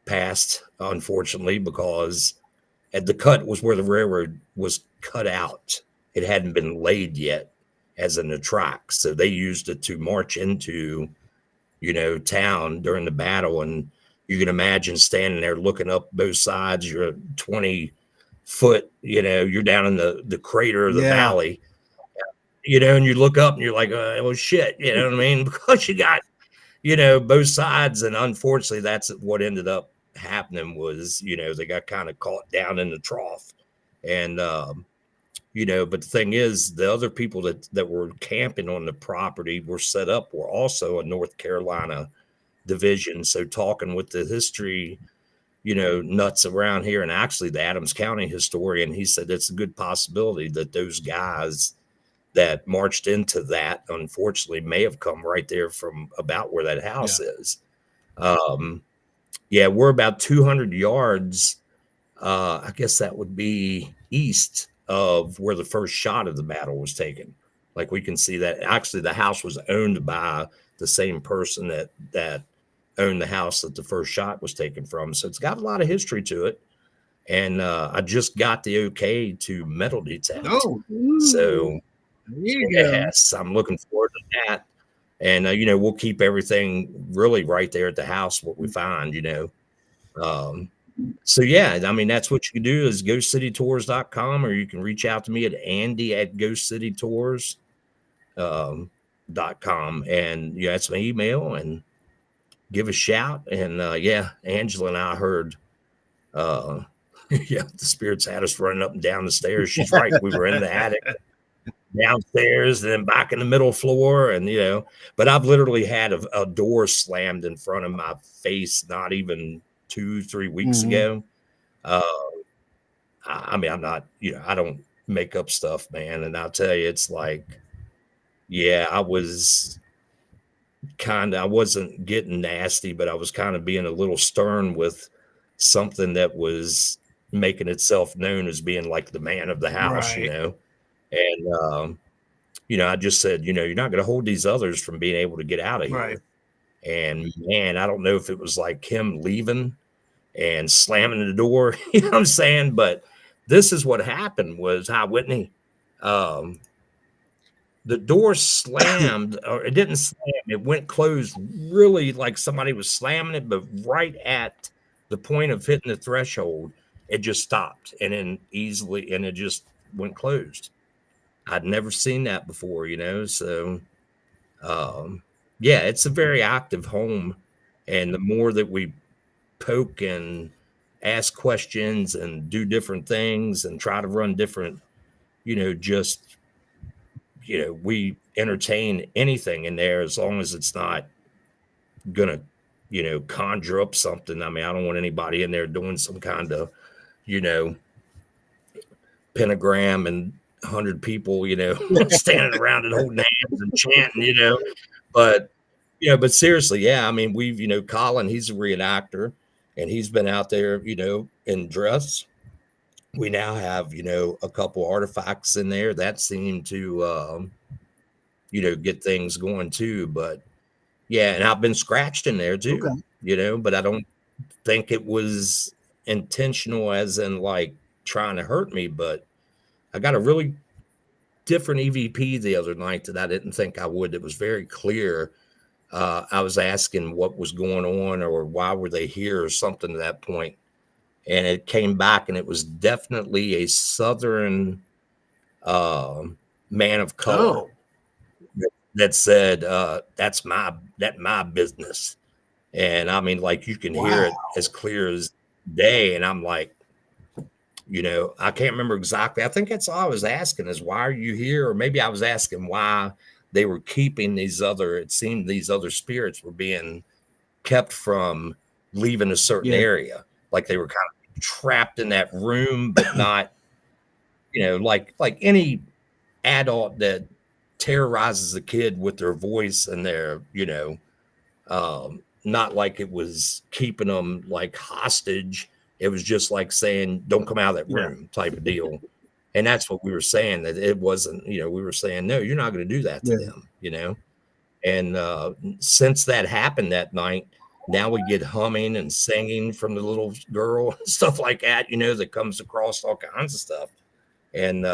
Speaker 10: passed, unfortunately, because at the cut was where the railroad was cut out. It hadn't been laid yet as in the tracks. So they used it to march into, you know, town during the battle. And you can imagine standing there looking up both sides. You're 20 foot, you know, you're down in the crater of the valley, you know, and you look up and you're like, oh shit, you know what I mean? Because you got, you know, both sides. And unfortunately, that's what ended up happening was, you know, they got kind of caught down in the trough. And, you know, but the thing is, the other people that were camping on the property were set up were also a North Carolina division. So talking with the history, you know, nuts around here, and actually the Adams County historian, he said it's a good possibility that those guys that marched into that, unfortunately, may have come right there from about where that house is. Yeah, we're about 200 yards. I guess that would be east of where the first shot of the battle was taken. Like we can see that actually the house was owned by the same person that owned the house that the first shot was taken from. So it's got a lot of history to it. And I just got the okay to metal detect. So yes, I'm looking forward to that. And, you know, we'll keep everything really right there at the house, what we find, you know. So, yeah, I mean, that's what you can do is ghostcitytours.com, or you can reach out to me at Andy at ghostcitytours.com. And yeah, that's my email, and give a shout. And yeah, Angela and I heard, yeah, the spirits had us running up and down the stairs. She's right. We were in the attic, downstairs, and then back in the middle floor. And, you know, but I've literally had a door slammed in front of my face not even 2-3 weeks ago. I mean, I'm not, you know, I don't make up stuff, man. And I'll tell you, it's like, yeah, I wasn't getting nasty, but I was kind of being a little stern with something that was making itself known as being like the man of the house, you know. And, you know, I just said, you know, you're not going to hold these others from being able to get out of here. And man, I don't know if it was like him leaving and slamming the door, you know what I'm saying? But this is what happened was Hi Whitney. The door slammed, or it didn't slam, it went closed really like somebody was slamming it, but right at the point of hitting the threshold, it just stopped and then easily, and it just went closed. I'd never seen that before, you know. So, yeah, it's a very active home. And the more that we poke and ask questions and do different things and try to run different, just we entertain anything in there as long as it's not gonna, conjure up something. I mean, I don't want anybody in there doing some kind of, you know, pentagram and 100 people, standing around and holding hands and chanting, but but seriously, yeah, I mean, we've, Colin, he's a reenactor and he's been out there, in dress. We now have, a couple artifacts in there that seem to, get things going too. But yeah, and I've been scratched in there too, but I don't think it was intentional as in like trying to hurt me. But I got a really different EVP the other night that I didn't think I would. It was very clear. I was asking what was going on or why were they here or something to that point. And it came back and it was definitely a Southern man of color that said, that's my business. And I mean, like you can hear it as clear as day. And I'm like, I can't remember exactly. I think that's all I was asking is why are you here? Or maybe I was asking why they were keeping it seemed these other spirits were being kept from leaving a certain area. Like they were kind of trapped in that room, but not, like any adult that terrorizes a kid with their voice and their, not like it was keeping them like hostage. It was just like saying, don't come out of that room type of deal. And that's what we were saying, that it wasn't, we were saying, no, you're not going to do that to them, And since that happened that night, now we get humming and singing from the little girl and stuff like that, that comes across all kinds of stuff. And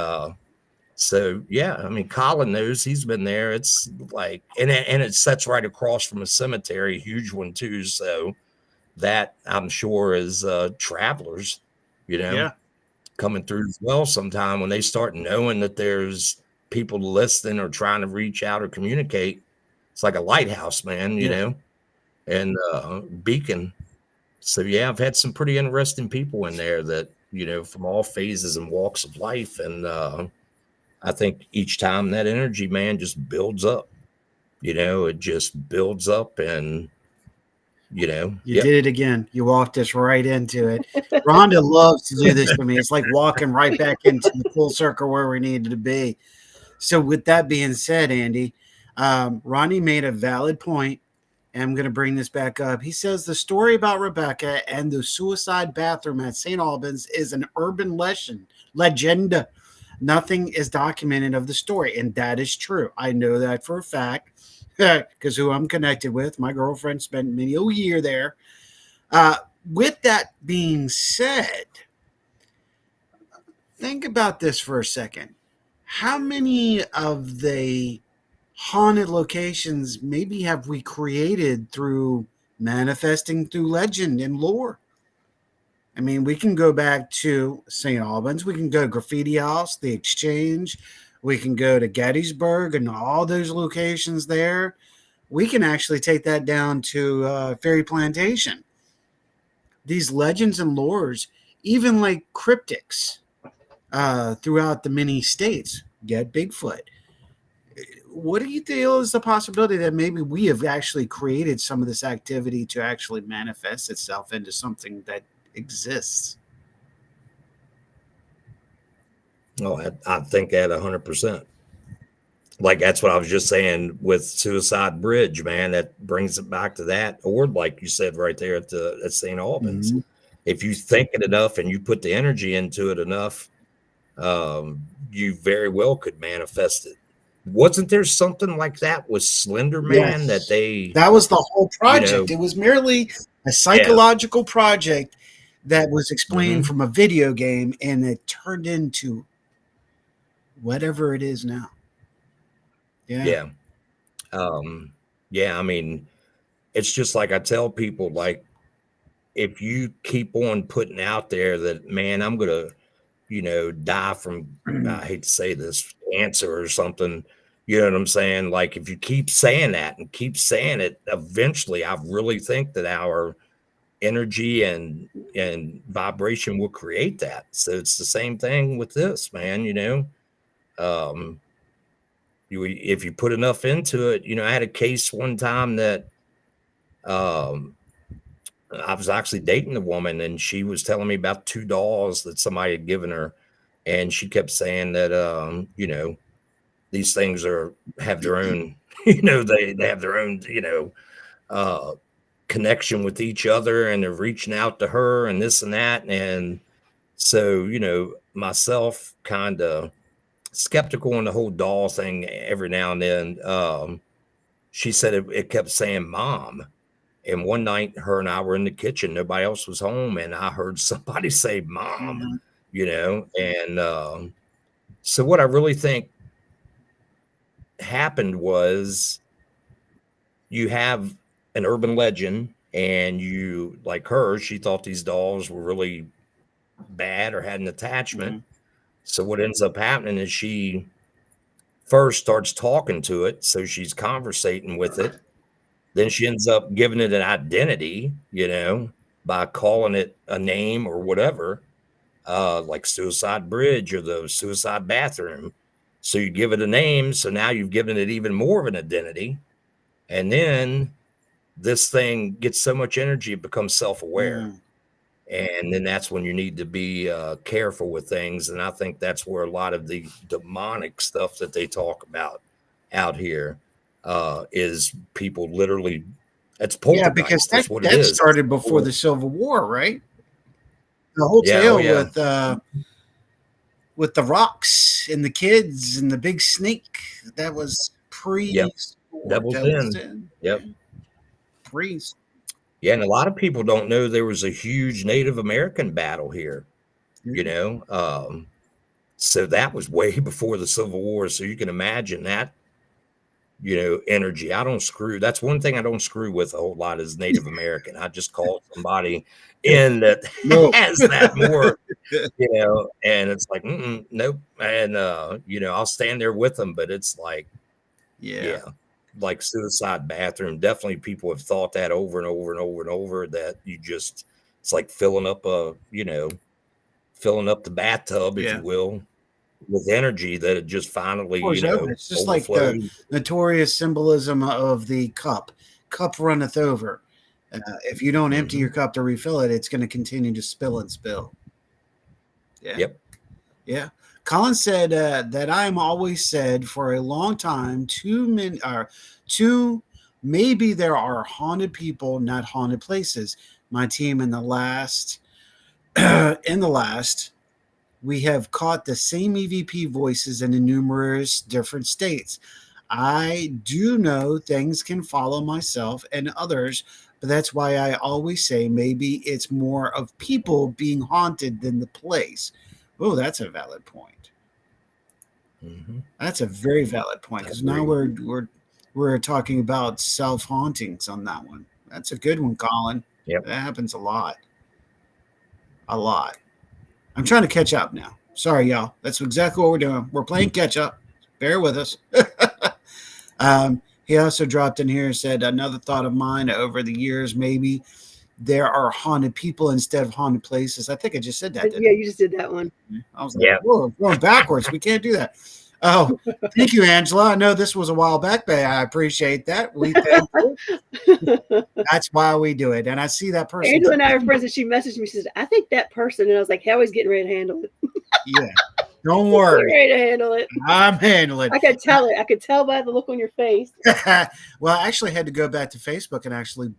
Speaker 10: so, yeah, I mean, Colin knows, he's been there. It's like, and it sits right across from a cemetery, a huge one too. So that I'm sure is travelers, coming through as well sometime when they start knowing that there's people listening or trying to reach out or communicate. It's like a lighthouse, man, and beacon. So, yeah, I've had some pretty interesting people in there that, from all phases and walks of life. And I think each time that energy, man, just builds up, it just builds up and, you
Speaker 7: did it again. You walked us right into it. Rhonda loves to do this for me. It's like walking right back into the full circle where we needed to be. So with that being said, Andy, Ronnie made a valid point, and I'm going to bring this back up. He says the story about Rebecca and the suicide bathroom at St. Albans is an urban legend. Nothing is documented of the story, and that is true. I know that for a fact. Because who I'm connected with, my girlfriend spent many a year there. With that being said, think about this for a second. How many of the haunted locations maybe have we created through manifesting through legend and lore? I mean, we can go back to St. Albans. We can go to Graffiti House, the Exchange. We can go to Gettysburg and all those locations there. We can actually take that down to Fairy Plantation. These legends and lores, even like cryptics throughout the many states, get Bigfoot. What do you feel is the possibility that maybe we have actually created some of this activity to actually manifest itself into something that exists?
Speaker 10: Oh, I think that 100%. Like that's what I was just saying with Suicide Bridge, man. That brings it back to that, or like you said right there at St. Albans. Mm-hmm. If you think it enough and you put the energy into it enough, you very well could manifest it. wasn't there something like that with Slender Man that they,
Speaker 7: that was the whole project.
Speaker 10: know,
Speaker 7: It was merely a
Speaker 10: yeah,
Speaker 7: psychological project that was explained
Speaker 10: hmm
Speaker 7: from a video game, and it turned into whatever it is now. Yeah.
Speaker 10: yeah, yeah. I mean, it's just like I tell people, like, if you keep on putting out there that, man, I'm gonna, die from, I hate to say this, cancer or something. You know what I'm saying? Like, if you keep saying that and keep saying it, eventually, I really think that our energy and vibration will create that. So it's the same thing with this, man. Um, if you put enough into it, I had a case one time that um, I was actually dating a woman, and she was telling me about two dolls that somebody had given her, and she kept saying that these things have their own, they have their own, uh, connection with each other, and they're reaching out to her and this and that. And so, myself kind of skeptical on the whole doll thing every now and then. She said it kept saying mom. And one night, her and I were in the kitchen. Nobody else was home, and I heard somebody say "mom," And so, what I really think happened was you have an urban legend, and you, like her, she thought these dolls were really bad or had an attachment. So, what ends up happening is she first starts talking to it, so she's conversating with it. Then she ends up giving it an identity, by calling it a name or whatever, like Suicide Bridge or the Suicide Bathroom. So you give it a name. So now you've given it even more of an identity. And then this thing gets so much energy, it becomes self-aware. And then that's when you need to be careful with things. And I think that's where a lot of the demonic stuff that they talk about out here is people literally, it's
Speaker 7: Yeah, because
Speaker 10: poltergeist. That's what it
Speaker 7: that
Speaker 10: is.
Speaker 7: started before the Civil War, right? The whole tale with the rocks and the kids and the big snake, that was pre
Speaker 10: Devil's Den. Yep.
Speaker 7: Pre.
Speaker 10: Yeah, and a lot of people don't know there was a huge Native American battle here, so that was way before the Civil War. So you can imagine that, energy. That's one thing I don't screw with a whole lot is Native American. I just call somebody in that has that more, and it's like, nope. And, I'll stand there with them, but it's like, yeah, like Suicide Bathroom. Definitely people have thought that over and over and over and over, that it's like filling up the bathtub, if you will, with energy that it just finally,
Speaker 7: It's just like the notorious symbolism of the cup runneth over. If you don't empty your cup to refill it, it's going to continue to spill and spill. Yeah. Colin said that I'm always said for a long time, maybe there are haunted people, not haunted places. My team in the last we have caught the same EVP voices in numerous different states. I do know things can follow myself and others, but that's why I always say maybe it's more of people being haunted than the place. Oh, that's a valid point. That's a very valid point, because now we're talking about self-hauntings on that one. That's a good one, Colin.
Speaker 10: Yep.
Speaker 7: That happens a lot. I'm trying to catch up now. Sorry, y'all. That's exactly what we're doing. We're playing catch up. Bear with us. He also dropped in here and said, another thought of mine over the years, maybe there are haunted people instead of haunted places. I think I just said that.
Speaker 8: Yeah, you just did that one.
Speaker 7: I was like, whoa, going backwards. We can't do that. Oh, thank you, Angela. I know this was a while back, but I appreciate that. That's why we do it. And I see that person.
Speaker 8: Angela and I are friends, and she messaged me. She said, I think that person. And I was like, Howie's getting ready to handle it.
Speaker 7: Yeah. Don't worry.
Speaker 8: Ready to handle it.
Speaker 7: I'm handling it.
Speaker 8: I could tell it. I could tell by the look on your face.
Speaker 7: Well, I actually had to go back to Facebook and actually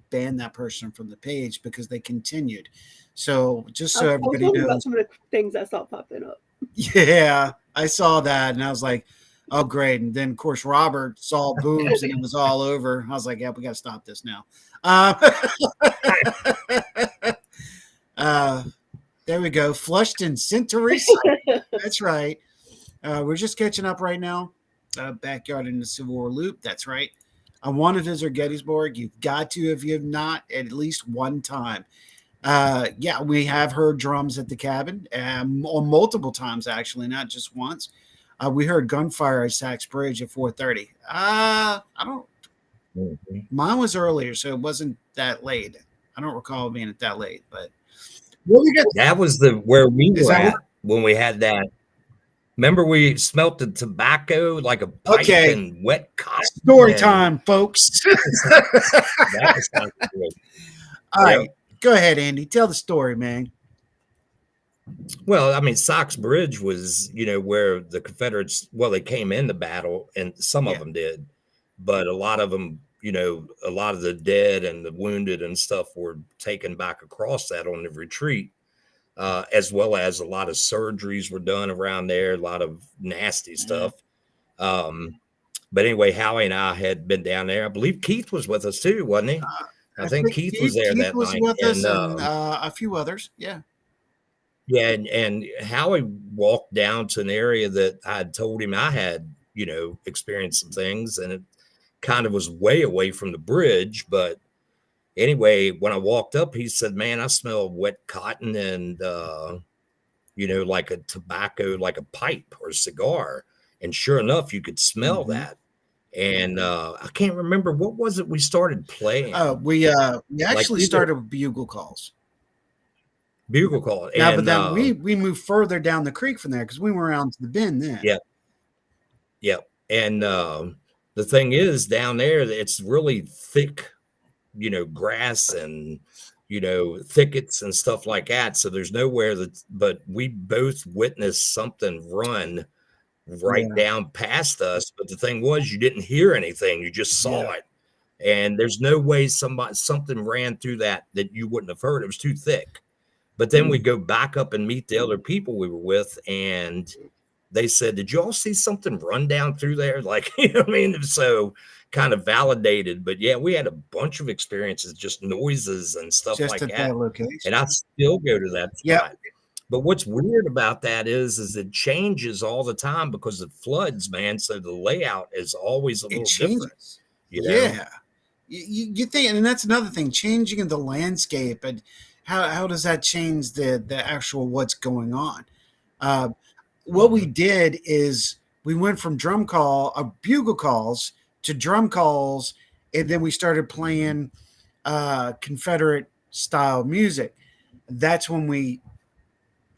Speaker 7: ban that person from the page because they continued. So just so everybody knows.
Speaker 8: About some of the things I saw popping up.
Speaker 7: Yeah, I saw that and I was like, Oh, great. And then, of course, Robert saw boobs and it was all over. I was like, yeah, we got to stop this now. There we go. Flushed and sent to recycle. That's right. We're just catching up right now. Backyard in the Civil War loop. That's right. I want to visit Gettysburg. You've got to, if you have not, at least one time. Yeah, we have heard drums at the cabin on multiple times, actually, not just once. We heard gunfire at Sachs Bridge at 4:30. I don't.
Speaker 10: Mm-hmm.
Speaker 7: Mine was earlier, so it wasn't that late. I don't recall being at that late, but what we got?
Speaker 10: That was where we were at when we had that. Remember, we smelt the tobacco like a pipe and wet cotton.
Speaker 7: Story time, folks.
Speaker 10: That was kind of good.
Speaker 7: All right, go ahead, Andy. Tell the story, man.
Speaker 10: Well, I mean, Sachs Bridge was, where the Confederates, they came in the battle, and some of them did, but a lot of them, a lot of the dead and the wounded and stuff were taken back across that on the retreat, as well as a lot of surgeries were done around there, a lot of nasty stuff. But anyway, Howie and I had been down there. I believe Keith was with us too, wasn't he? I think Keith was there that night.
Speaker 7: With us and a few others. Yeah.
Speaker 10: Yeah, and Howie walked down to an area that I had told him I had, experienced some things, and it kind of was way away from the bridge. But anyway, when I walked up, he said, "Man, I smell wet cotton and, like a tobacco, like a pipe or a cigar." And sure enough, you could smell that. And I can't remember, what was it we started playing?
Speaker 7: We actually started with bugle calls.
Speaker 10: Bugle call.
Speaker 7: Yeah, but then we moved further down the creek from there because we were around to the bend then.
Speaker 10: Yeah. And the thing is, down there, it's really thick, grass and, thickets and stuff like that. So there's nowhere but we both witnessed something run right down past us. But the thing was, you didn't hear anything. You just saw it. And there's no way something ran through that you wouldn't have heard. It was too thick. But then we go back up and meet the other people we were with, and they said, "Did you all see something run down through there?" Like, what I mean? So kind of validated. But yeah, we had a bunch of experiences, just noises and stuff
Speaker 7: just
Speaker 10: like
Speaker 7: at that location.
Speaker 10: And I still go to that spot. But what's weird about that is it changes all the time because it floods, man. So the layout is always a little different.
Speaker 7: Yeah. You think, and that's another thing, changing in the landscape, and how does that change the actual what's going on? What we did is we went from bugle calls to drum calls, and then we started playing Confederate style music. That's when we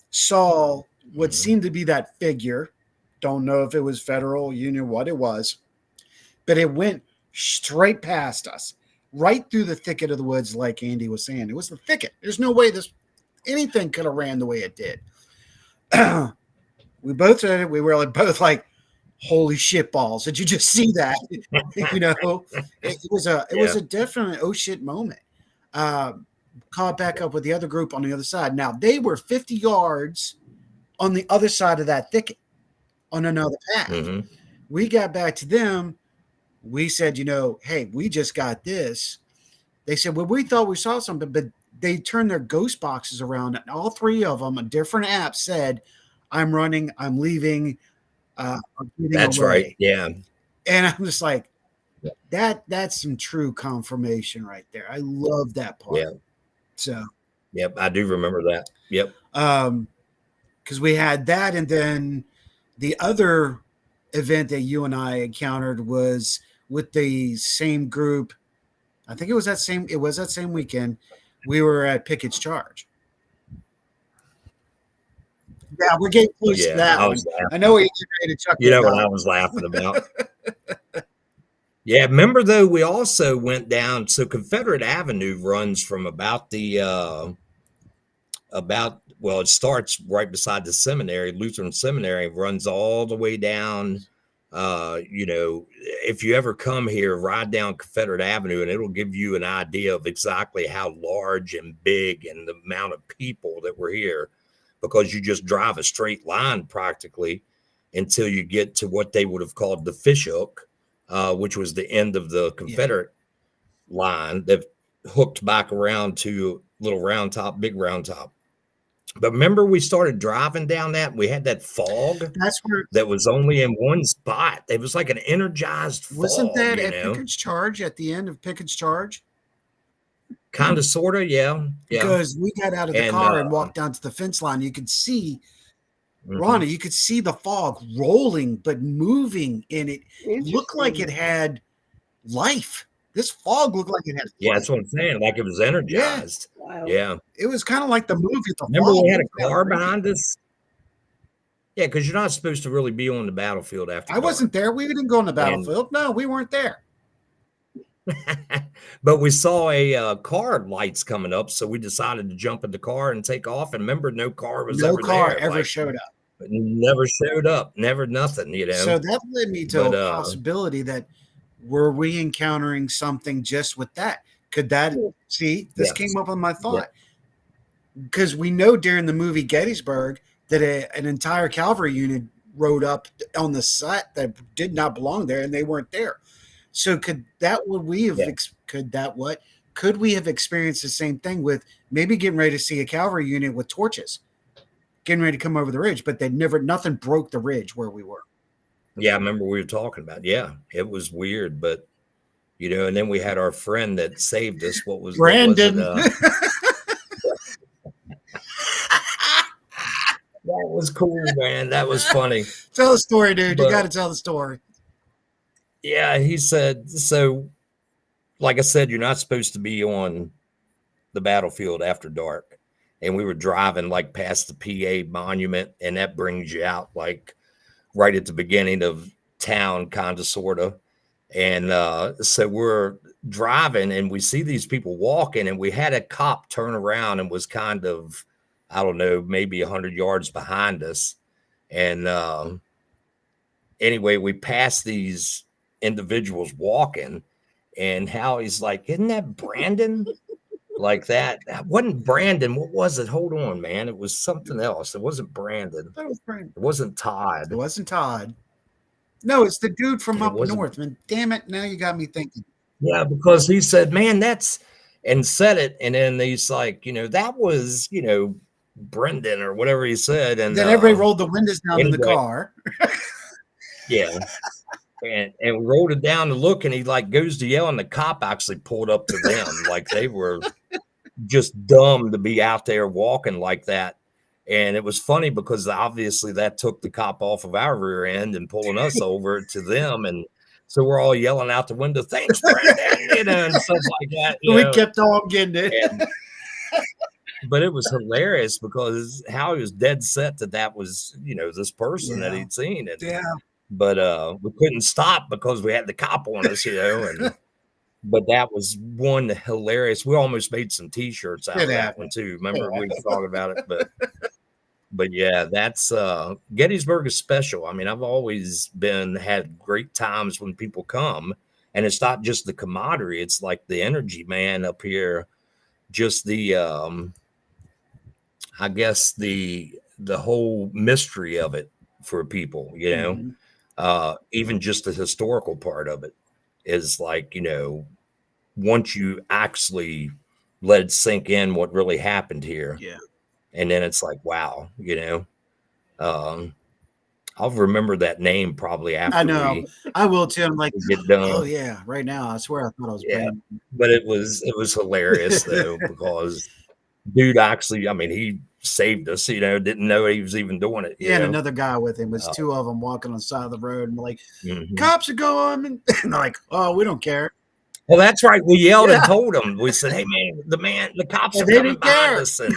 Speaker 7: saw what seemed to be that figure. Don't know if it was Federal, Union, what it was, but it went straight past us, right through the thicket of the woods, like Andy was saying. It was the thicket. There's no way anything could have ran the way it did. We both said it. We were both like, "Holy shit balls! Did you just see that?" It was a definite oh shit moment. Caught back up with the other group on the other side. Now they were 50 yards on the other side of that thicket on another path. We got back to them. We said, "Hey, we just got this." They said, "Well, we thought we saw something," but they turned their ghost boxes around, and all three of them, a different app, said, "I'm running, I'm leaving, I'm getting
Speaker 10: That's
Speaker 7: away."
Speaker 10: right. Yeah.
Speaker 7: And I'm just like, that's some true confirmation right there. I love that part.
Speaker 10: Yeah.
Speaker 7: So.
Speaker 10: Yep, I do remember that. Yep.
Speaker 7: Because we had that, and then the other event that you and I encountered was with the same group. I think it was that same weekend. We were at Pickett's Charge. Yeah, we're getting close to that one. I know we made a chuckle.
Speaker 10: You know what I was laughing about. Yeah, remember though, we also went down. So Confederate Avenue runs from about it starts right beside the seminary, Lutheran Seminary, runs all the way down. If you ever come here, ride down Confederate Avenue, and it'll give you an idea of exactly how large and big and the amount of people that were here, because you just drive a straight line practically. until you get to what they would have called the fish hook, which was the end of the Confederate line that hooked back around to Little Round Top, Big Round Top. But remember, we started driving down that, and we had that fog
Speaker 7: That's where
Speaker 10: that was only in one spot. It was like an energized
Speaker 7: wasn't
Speaker 10: fog,
Speaker 7: that
Speaker 10: you
Speaker 7: at
Speaker 10: know,
Speaker 7: Pickett's Charge at the end of Pickett's Charge?
Speaker 10: kind of, sort of, yeah.
Speaker 7: Because we got out of the
Speaker 10: And,
Speaker 7: car and walked down to the fence line. You could see,
Speaker 10: mhm.
Speaker 7: Ronnie, you could see the fog rolling but moving, and it looked like it
Speaker 8: Interesting.
Speaker 7: had life. This fog looked like it had
Speaker 10: Yeah,
Speaker 7: life.
Speaker 10: that's what I'm saying. Like it was energized.
Speaker 8: Wow.
Speaker 10: Yeah.
Speaker 7: It was kind of like the movie. The
Speaker 10: Remember,
Speaker 7: Fog.
Speaker 10: we had
Speaker 7: It
Speaker 10: a
Speaker 7: was
Speaker 10: car
Speaker 7: outrageous.
Speaker 10: behind us. Yeah, because you're not supposed to really be on the battlefield after
Speaker 7: I wasn't there. We didn't go on the battlefield. No, we weren't there.
Speaker 10: But we saw a car lights coming up, so we decided to jump in the car and take off. And remember, no car was
Speaker 7: No
Speaker 10: ever
Speaker 7: car
Speaker 10: there.
Speaker 7: ever
Speaker 10: Like,
Speaker 7: showed up.
Speaker 10: never showed up. Never nothing, you know.
Speaker 7: So that led me to
Speaker 10: But,
Speaker 7: a possibility that were we encountering something just with that? Could that see? This
Speaker 10: Yes.
Speaker 7: came up on my thought because we know during the movie Gettysburg that an entire cavalry unit rode up on the site that did not belong there, and they weren't there. So could we have experienced the same thing with maybe getting ready to see a cavalry unit with torches getting ready to come over the ridge, but nothing broke the ridge where we were.
Speaker 10: Yeah, I remember we were talking about. Yeah, it was weird, but you know, and then we had our friend that saved us. What was
Speaker 7: Brandon?
Speaker 10: that was cool, man. That was funny.
Speaker 7: Tell the story, dude. You
Speaker 10: But-
Speaker 7: got to tell the story.
Speaker 10: Yeah, he said, so like I said, you're not supposed to be on the battlefield after dark. And we were driving like past the PA monument, and that brings you out like right at the beginning of town, kind of, sort of. And so we're driving and we see these people walking, and we had a cop turn around and was kind of, I don't know, maybe 100 yards behind us. And anyway, we passed these individuals walking, and Howie's like, isn't that Brandon? Like that. That wasn't Brandon. What was it? Hold on, man. It was something else. It wasn't Brandon.
Speaker 7: That was Brandon.
Speaker 10: It wasn't Todd.
Speaker 7: It wasn't Todd. No, it's the dude from
Speaker 10: It
Speaker 7: up
Speaker 10: wasn't-
Speaker 7: north, man. Damn it. Now you got me thinking.
Speaker 10: Yeah, because he said, man, that's, and said it. And then he's like, you know, that was, you know, Brendan or whatever he said. And
Speaker 7: Then everybody rolled the windows down in the
Speaker 10: anyway.
Speaker 7: car.
Speaker 10: Yeah. And we rolled it down to look, and he like goes to yell, and the cop actually pulled up to them. Like they were just dumb to be out there walking like that. And it was funny because obviously that took the cop off of our rear end and pulling us over to them. And so we're all yelling out the window, thanks, Brandon, you know, and stuff like that. you
Speaker 7: We
Speaker 10: know.
Speaker 7: kept on getting it.
Speaker 10: And- but it was hilarious because Howie was dead set that was, you know, this person that
Speaker 7: Yeah.
Speaker 10: he'd seen it.
Speaker 7: Yeah.
Speaker 10: But we couldn't stop because we had the cop on us, you know. And but that was one hilarious. We almost made some T-shirts out
Speaker 7: It
Speaker 10: of that
Speaker 7: happened.
Speaker 10: one too. Remember we talked about it, but yeah, that's Gettysburg is special. I mean, I've always had great times when people come, and it's not just the camaraderie; it's like the energy, man, up here. Just the I guess the whole mystery of it for people, you know.
Speaker 7: Mhm.
Speaker 10: Even just the historical part of it is like, you know, once you actually let it sink in what really happened here.
Speaker 7: Yeah.
Speaker 10: And then it's like, wow, you know. I'll remember that name probably after
Speaker 7: I know. I will too. I'm like,
Speaker 10: we get done.
Speaker 7: oh yeah, right now. I swear I thought I was
Speaker 10: Yeah.
Speaker 7: Brandon.
Speaker 10: But it was hilarious though, because dude actually, I mean, he saved us, you know, didn't know he was even doing it.
Speaker 7: He had another guy with him. It was two of them walking on the side of the road, and we're like,
Speaker 10: Mhm.
Speaker 7: cops are going, and they're like, oh, we don't care.
Speaker 10: Well, that's right. We yelled
Speaker 7: Yeah.
Speaker 10: and told them. We said, "Hey, man, the cops
Speaker 7: And
Speaker 10: are
Speaker 7: they
Speaker 10: coming
Speaker 7: didn't
Speaker 10: behind
Speaker 7: care.
Speaker 10: us." And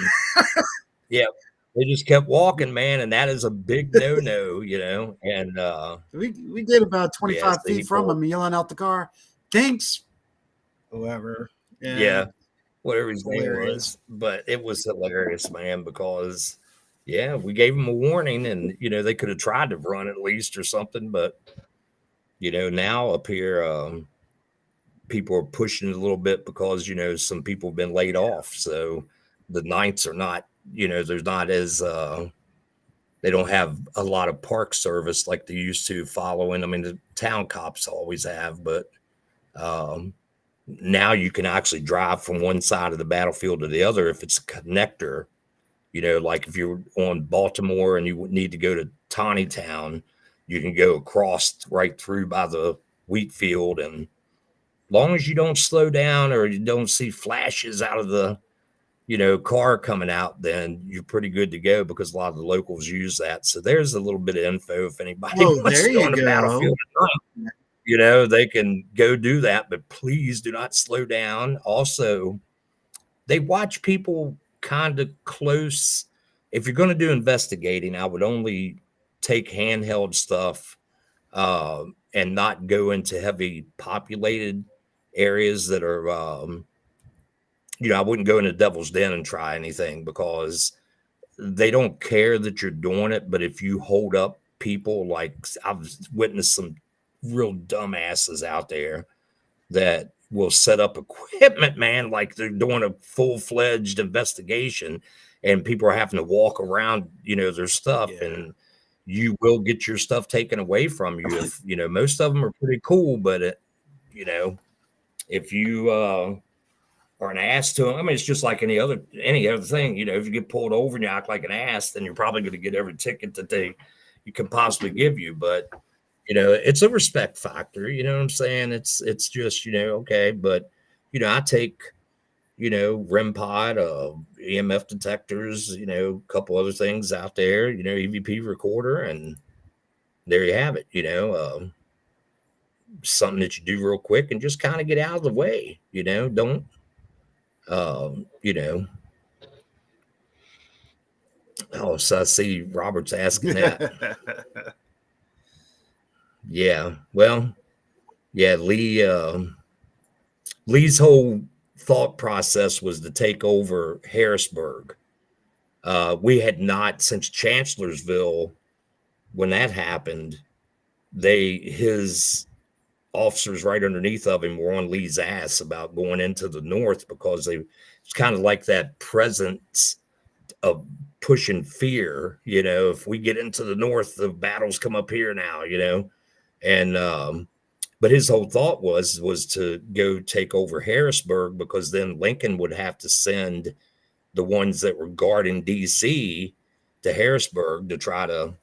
Speaker 10: yeah, they just kept walking, man. And that is a big no, you know. And
Speaker 7: We did about 25
Speaker 10: so he
Speaker 7: feet from
Speaker 10: pulled-
Speaker 7: him, yelling out the car, thanks, whoever.
Speaker 10: yeah, whatever his name
Speaker 7: Hilarious.
Speaker 10: was. But it was hilarious, man, because yeah, we gave them a warning, and you know they could have tried to run at least or something, but you know now up here. People are pushing it a little bit because, you know, some people have been laid off. So the nights are not, you know, there's not as They don't have a lot of park service like they used to following. I mean, the town cops always have, but um, now you can actually drive from one side of the battlefield to the other if it's a connector. You know, like if you're on Baltimore and you need to go to Tawny Town, you can go across right through by the wheat field. And long as you don't slow down or you don't see flashes out of the, car coming out, then you're pretty good to go because a lot of the locals use that. So there's a little bit of info if anybody
Speaker 7: Oh,
Speaker 10: wants
Speaker 7: there
Speaker 10: to go
Speaker 7: you
Speaker 10: on the
Speaker 7: go.
Speaker 10: battlefield at night. They can go do that, but please do not slow down. Also, they watch people kind of close. If you're going to do investigating, I would only take handheld stuff and not go into heavy populated areas that are, I wouldn't go into Devil's Den and try anything because they don't care that you're doing it. But if you hold up people, like I've witnessed some real dumbasses out there that will set up equipment, man, like they're doing a full-fledged investigation and people are having to walk around, their stuff, and you will get your stuff taken away from you. If, most of them are pretty cool, but if you are an ass to them, I mean, it's just like any other thing, if you get pulled over and you act like an ass, then you're probably going to get every ticket that you can possibly give you. But it's a respect factor. You know what I'm saying? It's just, okay. But, I take, REM pod, EMF detectors, a couple other things out there, EVP recorder, and there you have it, something that you do real quick and just kind of get out of the way, don't, you know, oh, so I see Robert's asking that. Yeah. Well, yeah, Lee's whole thought process was to take over Harrisburg. We had not, since Chancellorsville, when that happened, his officers right underneath of him were on Lee's ass about going into the north because it's kind of like that presence of pushing fear. If we get into the north, the battles come up here now, and but his whole thought was to go take over Harrisburg because then Lincoln would have to send the ones that were guarding DC to Harrisburg to try to,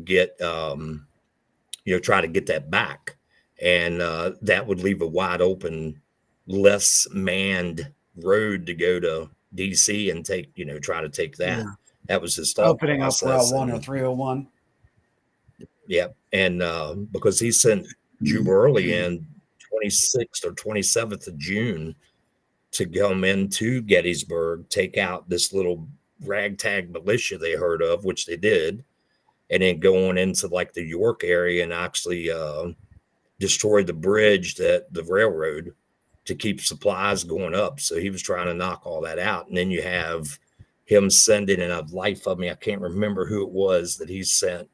Speaker 10: get, try to get that back. And that would leave a wide open, less manned road to go to DC and take, try to take that.
Speaker 7: Yeah.
Speaker 10: That was his thought
Speaker 7: Opening up
Speaker 10: process.
Speaker 7: Route 1 or 301.
Speaker 10: Yeah. And because he sent Juba Early in 26th or 27th of June to come into Gettysburg, take out this little ragtag militia they heard of, which they did, and then go on into like the York area and actually destroy the bridge, that the railroad, to keep supplies going up. So he was trying to knock all that out. And then you have him sending, and a life of me, I can't remember who it was that he sent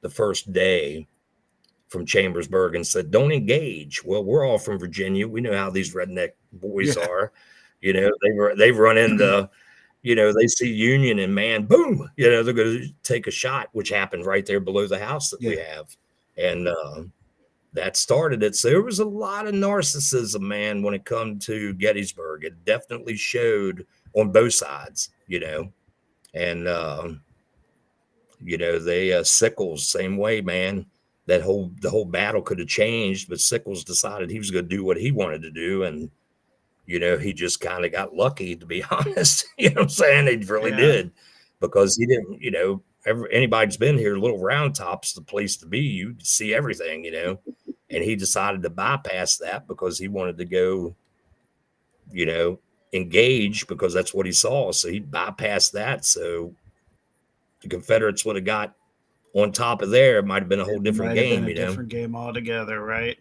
Speaker 10: the first day from Chambersburg and said, don't engage. Well, we're all from Virginia. We know how these redneck boys are. They've run into, they see Union and man, boom, they're going to take a shot, which happened right there below the house that we have. And that started it. So there was a lot of narcissism, man, when it come to Gettysburg. It definitely showed on both sides, and, they Sickles, same way, man. The whole battle could have changed, but Sickles decided he was going to do what he wanted to do. And, he just kind of got lucky, to be honest. You know what I'm saying? He really did, because he didn't, anybody's been here, Little Round Top's the place to be. You see everything, and he decided to bypass that because he wanted to go, engage, because that's what he saw. So he bypassed that. So the Confederates would have got on top of there. It might have been a whole different game,
Speaker 7: different game altogether, right?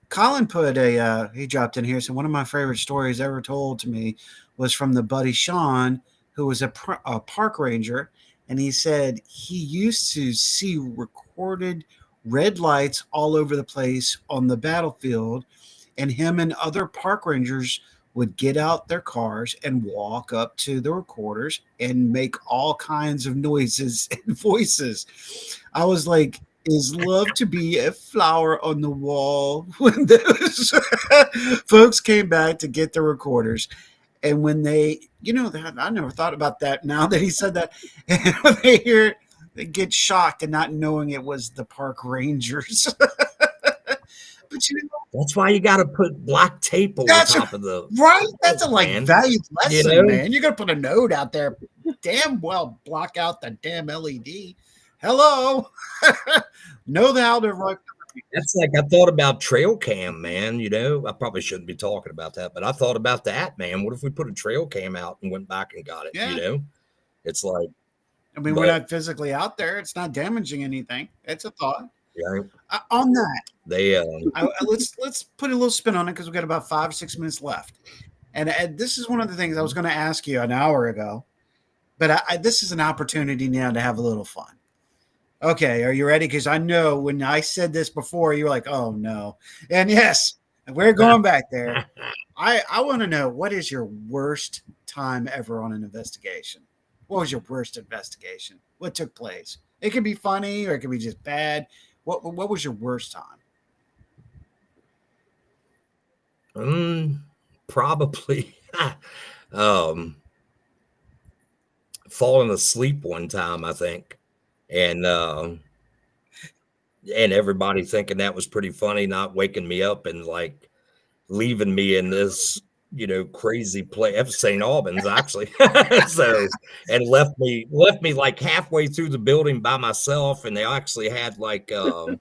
Speaker 7: Colin put he dropped in here. So one of my favorite stories ever told to me was from the buddy Sean, who was a park ranger. And he said he used to see recorded red lights all over the place on the battlefield. And him and other park rangers would get out their cars and walk up to the recorders and make all kinds of noises and voices. I was like, is love to be a flower on the wall when those folks came back to get the recorders? And when they, I never thought about that now that he said that. And when they hear it, they get shocked and not knowing it was the park rangers. But
Speaker 10: that's why you got to put black tape over top of the
Speaker 7: right. That's a
Speaker 10: man.
Speaker 7: valued lesson,
Speaker 10: You know?
Speaker 7: man. You're gonna put a note out there. Damn well, block out the damn LED. Hello, know how to run.
Speaker 10: That's like I thought about trail cam, man. You know, I probably shouldn't be talking about that, but I thought about that, man. What if we put a trail cam out and went back and got it?
Speaker 7: Yeah.
Speaker 10: You know, it's like,
Speaker 7: I mean, we're not physically out there. It's not damaging anything. It's a thought.
Speaker 10: yeah.
Speaker 7: On that,
Speaker 10: They
Speaker 7: let's put a little spin on it because we've got about 5 or 6 minutes left. And this is one of the things I was going to ask you an hour ago, but this is an opportunity now to have a little fun. Okay, are you ready? Because I know when I said this before, you were like, "Oh no!" And yes, we're going back there. I want to know, what is your worst time ever on an investigation? What was your worst investigation? What took place? It could be funny or it could be just bad. What was your worst time?
Speaker 10: Probably falling asleep one time, I think, and everybody thinking that was pretty funny, not waking me up and like leaving me in this, crazy place, St. Albans, actually. So, and left me like halfway through the building by myself. And they actually had like the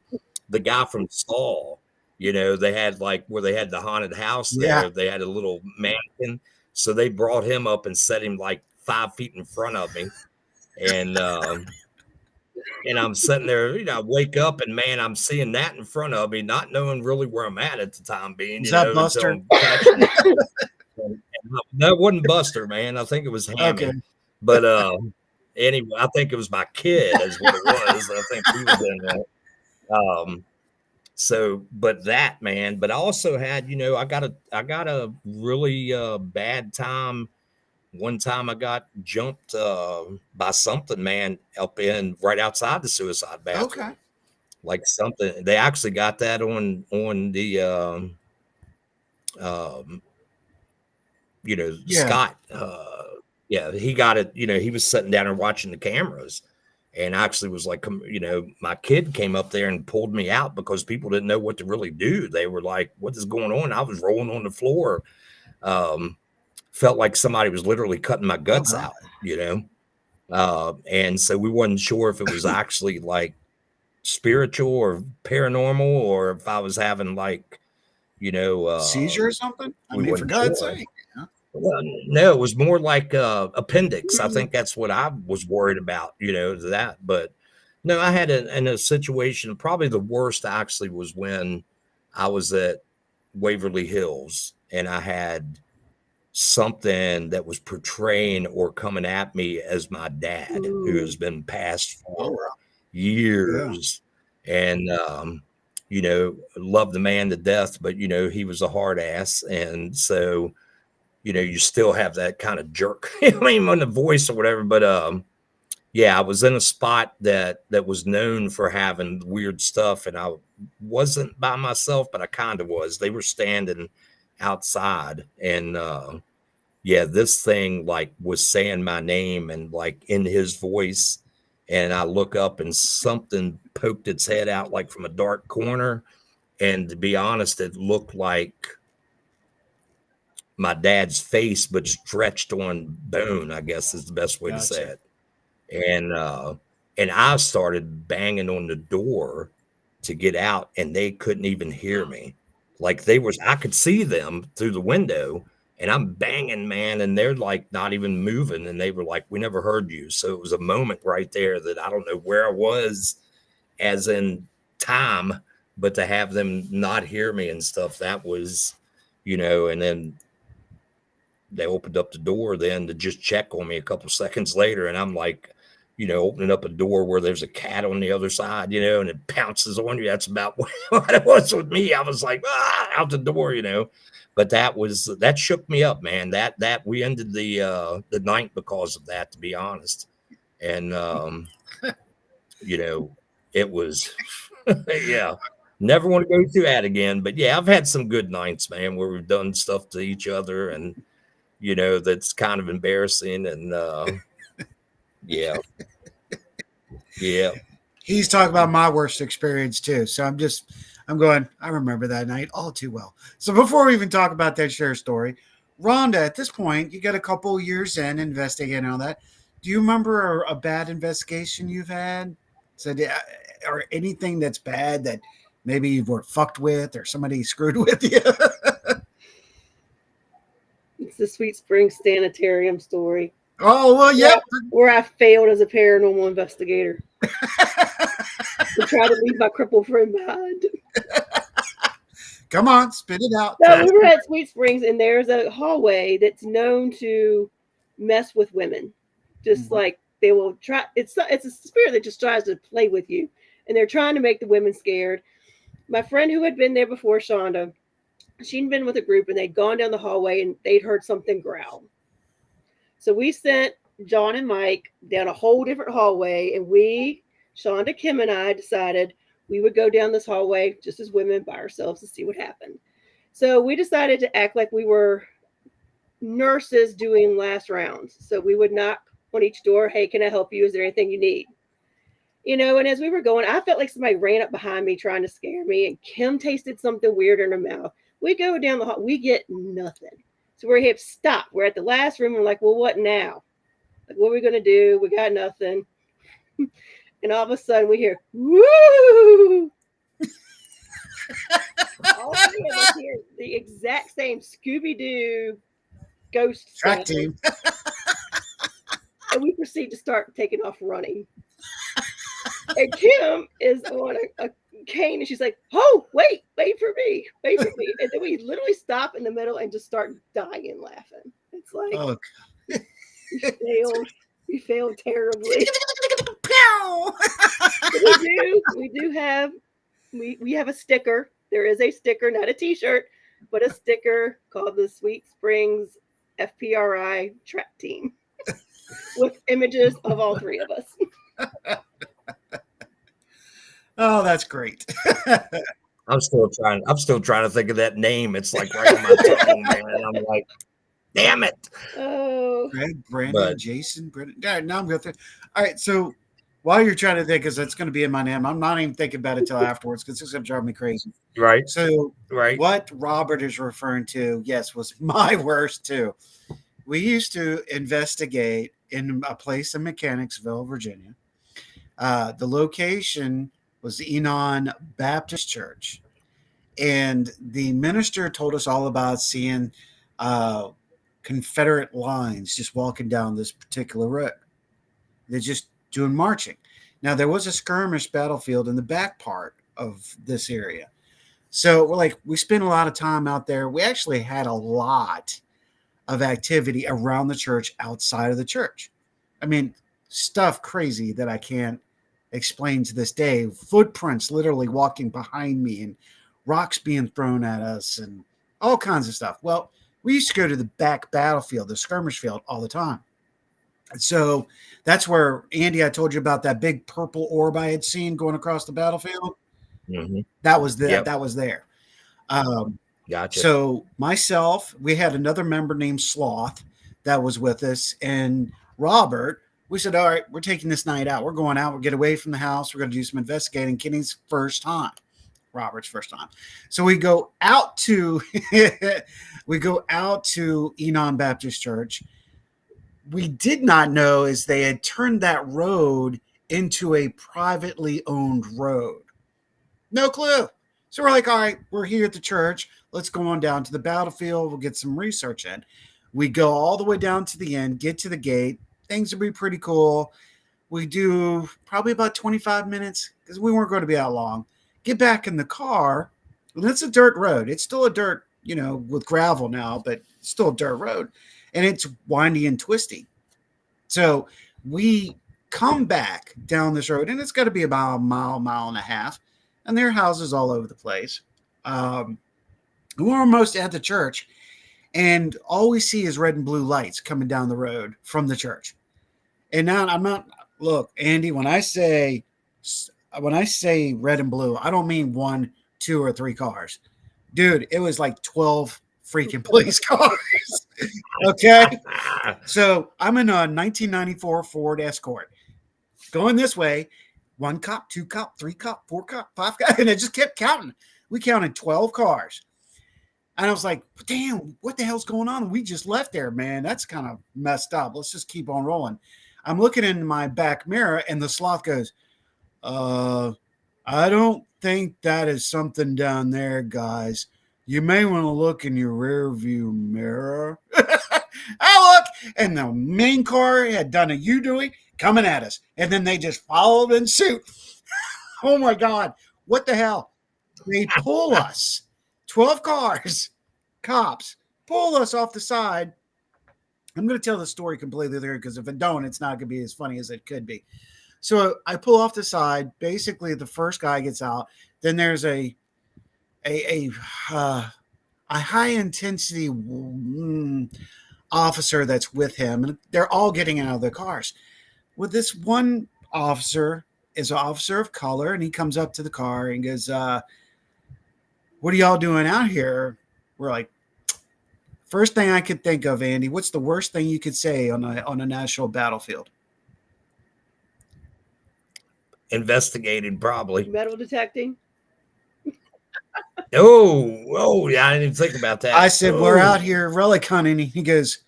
Speaker 10: guy from Saw, they had like where they had the haunted house there.
Speaker 7: Yeah.
Speaker 10: They had a little mannequin. So they brought him up and set him like 5 feet in front of me. And I'm sitting there, I wake up and man, I'm seeing that in front of me, not knowing really where I'm at the time being.
Speaker 7: Is that Buster?
Speaker 10: That wasn't Buster, man. I think it was Hammy.
Speaker 7: Okay.
Speaker 10: But anyway, I think it was my kid, is what it was. I think he was in that. So, but that, man. But I also had, I got a really bad time. One time I got jumped by something, man, up in right outside the suicide bathroom.
Speaker 7: Okay.
Speaker 10: Like something. They actually got that on the Scott. Yeah, he got it. He was sitting down and watching the cameras, and actually was like, my kid came up there and pulled me out because people didn't know what to really do. They were like, "What is going on?" I was rolling on the floor. Felt like somebody was literally cutting my guts out, and so we wasn't sure if it was actually like spiritual or paranormal, or if I was having like,
Speaker 7: seizure or something. I mean, for God's sake.
Speaker 10: Well, no, it was more like appendix. I think that's what I was worried about, that. But no, I had in a situation, probably the worst actually was when I was at Waverly Hills and I had something that was portraying or coming at me as my dad, who has been passed for years. Yeah. And, love the man to death, but, he was a hard ass. And so, you still have that kind of jerk, on the voice or whatever. But, yeah, I was in a spot that was known for having weird stuff, and I wasn't by myself, but I kind of was. They were standing outside, and yeah, this thing like was saying my name and like in his voice, and I look up and something poked its head out like from a dark corner, and to be honest, it looked like my dad's face, but stretched on bone, I guess is the best way to say it. And I started banging on the door to get out, and they couldn't even hear me. Like I could see them through the window, and I'm banging, man, and they're like not even moving. And they were like, "We never heard you." So it was a moment right there that I don't know where I was as in time, but to have them not hear me and stuff, that was, and then they opened up the door then to just check on me a couple seconds later. And I'm like, opening up a door where there's a cat on the other side, and it pounces on you. That's about what it was with me. I was like, out the door, But that shook me up, man. That we ended the night because of that, to be honest. And it was yeah. Never want to go through that again. But yeah, I've had some good nights, man, where we've done stuff to each other and that's kind of embarrassing. And yeah. Yeah.
Speaker 7: He's talking about my worst experience too. So I'm going, I remember that night all too well. So before we even talk about that share story, Rhonda, at this point, you got a couple years in investigating all that. Do you remember a bad investigation you've had? So, or anything that's bad that maybe you were fucked with or somebody screwed with you?
Speaker 8: It's the Sweet Springs Sanitarium story.
Speaker 7: Oh, well, yeah.
Speaker 8: Where I failed as a paranormal investigator. To try to leave my crippled friend behind.
Speaker 7: Come on, spit it out.
Speaker 8: So we were at Sweet Springs, and there's a hallway that's known to mess with women. Just like they will try. It's a spirit that just tries to play with you, and they're trying to make the women scared. My friend who had been there before, Shonda, she'd been with a group, and they'd gone down the hallway, and they'd heard something growl. So we sent John and Mike down a whole different hallway, and Shonda, Kim, and I decided we would go down this hallway just as women by ourselves to see what happened. So we decided to act like we were nurses doing last rounds. So we would knock on each door. Hey, can I help you? Is there anything you need? And as we were going, I felt like somebody ran up behind me trying to scare me, and Kim tasted something weird in her mouth. We go down the hall. We get nothing. So we're here, stop. We're at the last room. We're like, well, what now? Like, what are we going to do? We got nothing. And all of a sudden we hear, woo! All three of us hear the exact same Scooby-Doo ghost
Speaker 7: track
Speaker 8: sound.
Speaker 7: team.
Speaker 8: And we proceed to start taking off running. And Kim is on a cane, and she's like, oh, wait for me. And then we literally stop in the middle and just start dying laughing. It's like,
Speaker 7: oh,
Speaker 8: we failed terribly. We have a sticker. There is a sticker, not a t-shirt, but a sticker called the Sweet Springs FPRI Track Team with images of all three of us.
Speaker 7: Oh, that's great.
Speaker 10: I'm still trying to think of that name. It's like right on my tongue, man. I'm like, damn it.
Speaker 8: Oh,
Speaker 7: Greg, Brandon, Jason, Brendan. All right, now I'm going through. All right, so while you're trying to think, because that's going to be in my name, I'm not even thinking about it till afterwards because it's going to drive me crazy.
Speaker 10: Right.
Speaker 7: So, what Robert is referring to, yes, was my worst too. We used to investigate in a place in Mechanicsville, Virginia. The location was Enon Baptist Church, and the minister told us all about seeing Confederate lines just walking down this particular road. They're just doing marching. Now, there was a skirmish battlefield in the back part of this area. So we spent a lot of time out there. We actually had a lot of activity around the church, outside of the church. I mean, stuff crazy that I can't explain to this day. Footprints literally walking behind me and rocks being thrown at us and all kinds of stuff. Well, we used to go to the back battlefield, the skirmish field, all the time. So that's where, Andy, I told you about that big purple orb I had seen going across the battlefield.
Speaker 10: Mm-hmm.
Speaker 7: That was there. Yep. That was there.
Speaker 10: Gotcha.
Speaker 7: So myself, we had another member named Sloth that was with us, and Robert. We said, all right, we're taking this night out. We're going out. We'll get away from the house. We're going to do some investigating. Kenny's first time, Robert's first time. So we go out to Enon Baptist Church. We did not know is they had turned that road into a privately owned road. No clue. So we're like, all right, we're here at the church. Let's go on down to the battlefield. We'll get some research in. We go all the way down to the end, get to the gate. Things will be pretty cool. We do probably about 25 minutes because we weren't going to be out long. Get back in the car. And it's a dirt road. It's still a dirt, with gravel now, but still a dirt road. And it's windy and twisty. So we come back down this road, and it's got to be about a mile and a half, and there are houses all over the place. We're almost at the church, and all we see is red and blue lights coming down the road from the church. And now I'm not, look, Andy, when I say red and blue, I don't mean 1, 2, or 3 cars. Dude, it was like 12 freaking police cars. Okay. So I'm in a 1994 Ford Escort going this way. 1 cop, 2 cop, 3 cop, 4 cop, 5 cop. And it just kept counting. We counted 12 cars. And I was like, damn, what the hell's going on? We just left there, man. That's kind of messed up. Let's just keep on rolling. I'm looking in my back mirror, and the sloth goes, I don't think that is something down there, guys. You may want to look in your rear view mirror. I look, and the main car had done a U-doing coming at us. And then they just followed in suit. Oh, my God. What the hell? They pull us. 12 cars, cops, pull us off the side. I'm going to tell the story completely there because if I don't, it's not going to be as funny as it could be. So I pull off the side. Basically, the first guy gets out. Then there's a high intensity officer that's with him, and they're all getting out of their cars. Well, this one officer is an officer of color, and he comes up to the car and goes, "What are y'all doing out here?" We're like, first thing I could think of, Andy, what's the worst thing you could say on a national battlefield?
Speaker 10: Investigating, probably.
Speaker 8: Metal detecting.
Speaker 10: Oh, yeah, I didn't even think about that.
Speaker 7: I said, we're out here relic hunting. He goes,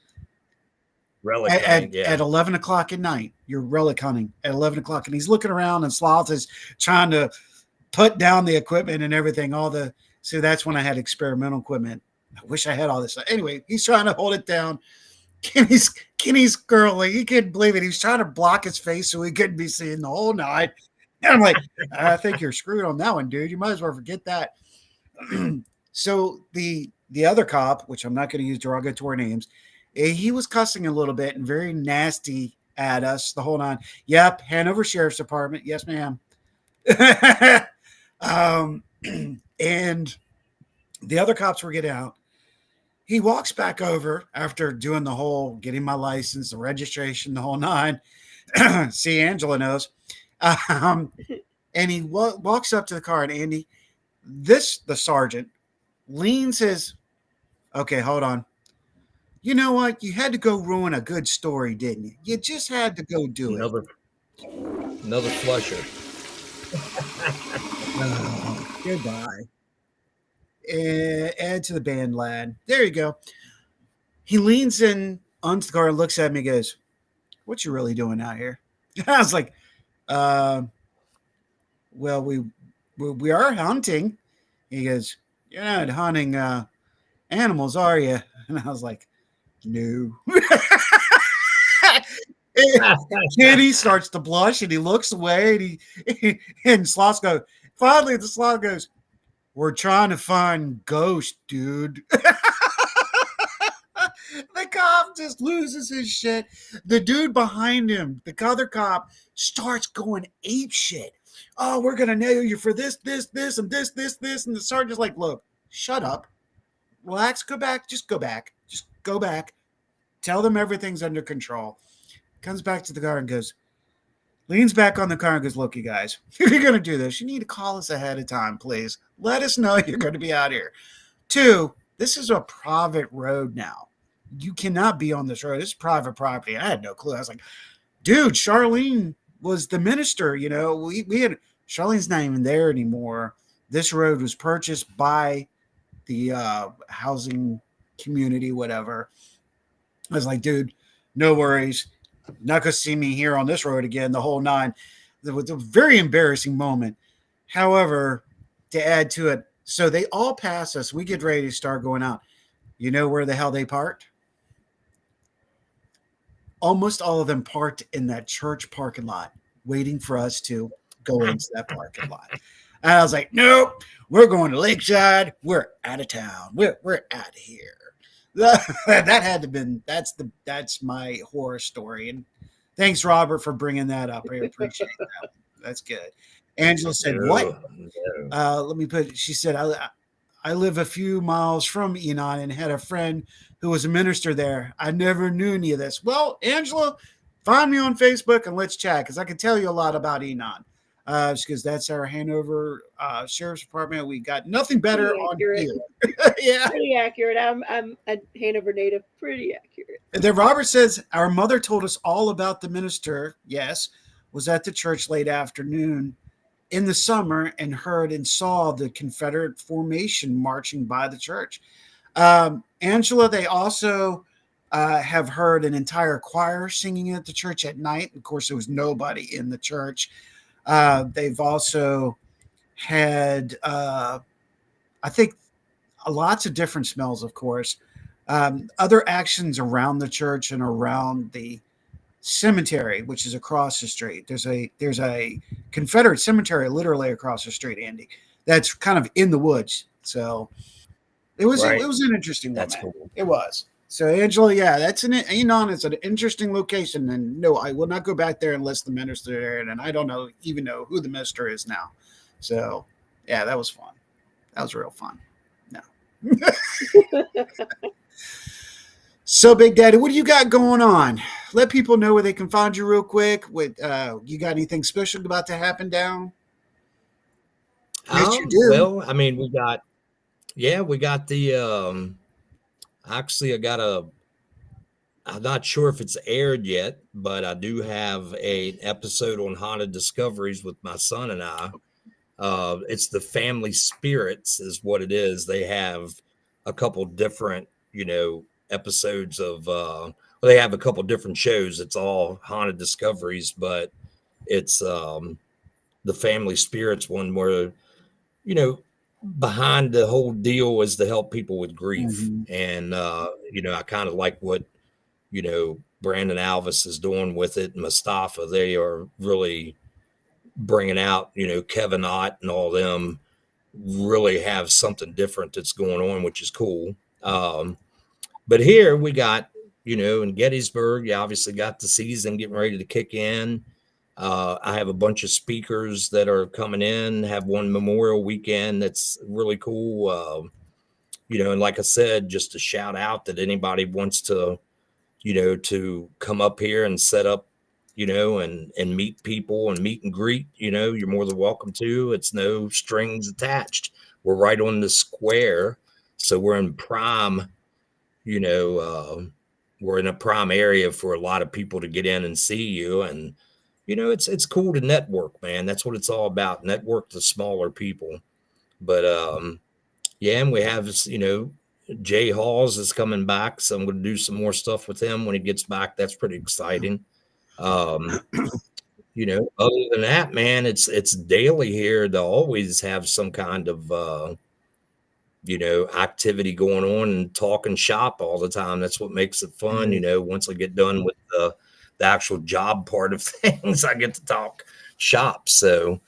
Speaker 10: relic
Speaker 7: at 11 o'clock at night, you're relic hunting at 11 o'clock. And he's looking around, and Sloth is trying to put down the equipment and everything. So that's when I had experimental equipment. I wish I had all this stuff. Anyway, he's trying to hold it down. Kenny's girly. He couldn't believe it. He was trying to block his face so he couldn't be seen the whole night. And I'm like, I think you're screwed on that one, dude. You might as well forget that. So the other cop, which I'm not going to use derogatory names, he was cussing a little bit and very nasty at us the whole nine. Yep, Hanover Sheriff's Department. Yes, ma'am. And the other cops were getting out. He walks back over after doing the whole getting my license, the registration, the whole nine. See, Angela knows. And he walks up to the car, and Andy, the sergeant, leans his, okay, hold on. You know what? You had to go ruin a good story, didn't you? You just had to go do
Speaker 10: it. Another flusher.
Speaker 7: Goodbye. Add to the band, lad. There you go. He leans in onto the car and looks at me and goes, "What you really doing out here?" I was like, well, we are hunting. He goes, "You're not hunting animals, are you?" And I was like, "No." Kenny starts to blush, and he looks away, and Sloth goes, finally the Sloth goes, "We're trying to find ghosts, dude." The cop just loses his shit. The dude behind him, the other cop, starts going ape shit. "Oh, we're going to nail you for this, and this. And the sergeant's like, "Look, shut up. Relax, go back. Just go back. Just go back. Tell them everything's under control." Comes back to the car and goes, leans back on the car and goes, "Look, you guys, if you're going to do this, you need to call us ahead of time, please. Let us know you're going to be out here. 2, this is a private road now. You cannot be on this road. This is private property." I had no clue. I was like, dude, Charlene was the minister. You know, we had, Charlene's not even there anymore. This road was purchased by the housing community, whatever. I was like, dude, no worries. Not going to see me here on this road again, the whole nine. It was a very embarrassing moment. However, to add to it, so they all pass us. We get ready to start going out. You know where the hell they parked? Almost all of them parked in that church parking lot, waiting for us to go into that parking lot. And I was like, nope, we're going to Lakeside. We're out of town. We're out of here. That had to been, that's my horror story. And Thanks, Robert, for bringing that up. I appreciate that. That's good. Angela said, "What?" Let me put. She said, I live a few miles from Enon and had a friend who was a minister there. I never knew any of this." Well, Angela, find me on Facebook and let's chat because I can tell you a lot about Enon. Because that's our Hanover Sheriff's Department. We got nothing better
Speaker 8: Pretty
Speaker 7: on
Speaker 8: accurate.
Speaker 7: here. Yeah.
Speaker 8: Pretty accurate. I'm a Hanover native. Pretty accurate.
Speaker 7: And then Robert says, our mother told us all about the minister, yes, was at the church late afternoon in the summer and heard and saw the Confederate formation marching by the church. Angela, they also have heard an entire choir singing at the church at night. Of course, there was nobody in the church. They've also had, I think, lots of different smells, of course. Other actions around the church and around the cemetery, which is across the street. There's a Confederate cemetery literally across the street, Andy. That's kind of in the woods. So it was
Speaker 10: Right.
Speaker 7: it was an interesting one.
Speaker 10: That's
Speaker 7: man.
Speaker 10: cool.
Speaker 7: It was. So Angela, yeah, that's an Enon is an interesting location, and no, I will not go back there unless the minister there, and I don't even know who the minister is now. So yeah, that was fun. That was real fun. No. So, Big Daddy, what do you got going on? Let people know where they can find you real quick. With you got anything special about to happen down? Yes, you do.
Speaker 10: Well, I mean, we got the actually I'm not sure if it's aired yet, but I do have an episode on haunted discoveries with my son and I. It's the family spirits is what it is. They have a couple different, episodes of they have a couple different shows. It's all haunted discoveries, but it's the family spirits one where, behind the whole deal is to help people with grief. And I kind of like what Brandon Alvis is doing with it. Mustafa, they are really bringing out, Kevin Ott and all them really have something different that's going on, which is cool. But here we got, in Gettysburg, you obviously got the season getting ready to kick in. I have a bunch of speakers that are coming in, have one Memorial weekend that's really cool. And like I said, just a shout out that anybody wants to, to come up here and set up, and meet people and meet and greet, you're more than welcome to. It's no strings attached. We're right on the square. So we're in prime, we're in a prime area for a lot of people to get in and see you. And, it's cool to network, man. That's what it's all about. Network to smaller people. But, yeah, and we have, Jay Halls is coming back. So I'm going to do some more stuff with him when he gets back. That's pretty exciting. Other than that, man, it's daily here to always have some kind of, activity going on and talking shop all the time. That's what makes it fun. Once I get done with the actual job part of things, I get to talk shop. So,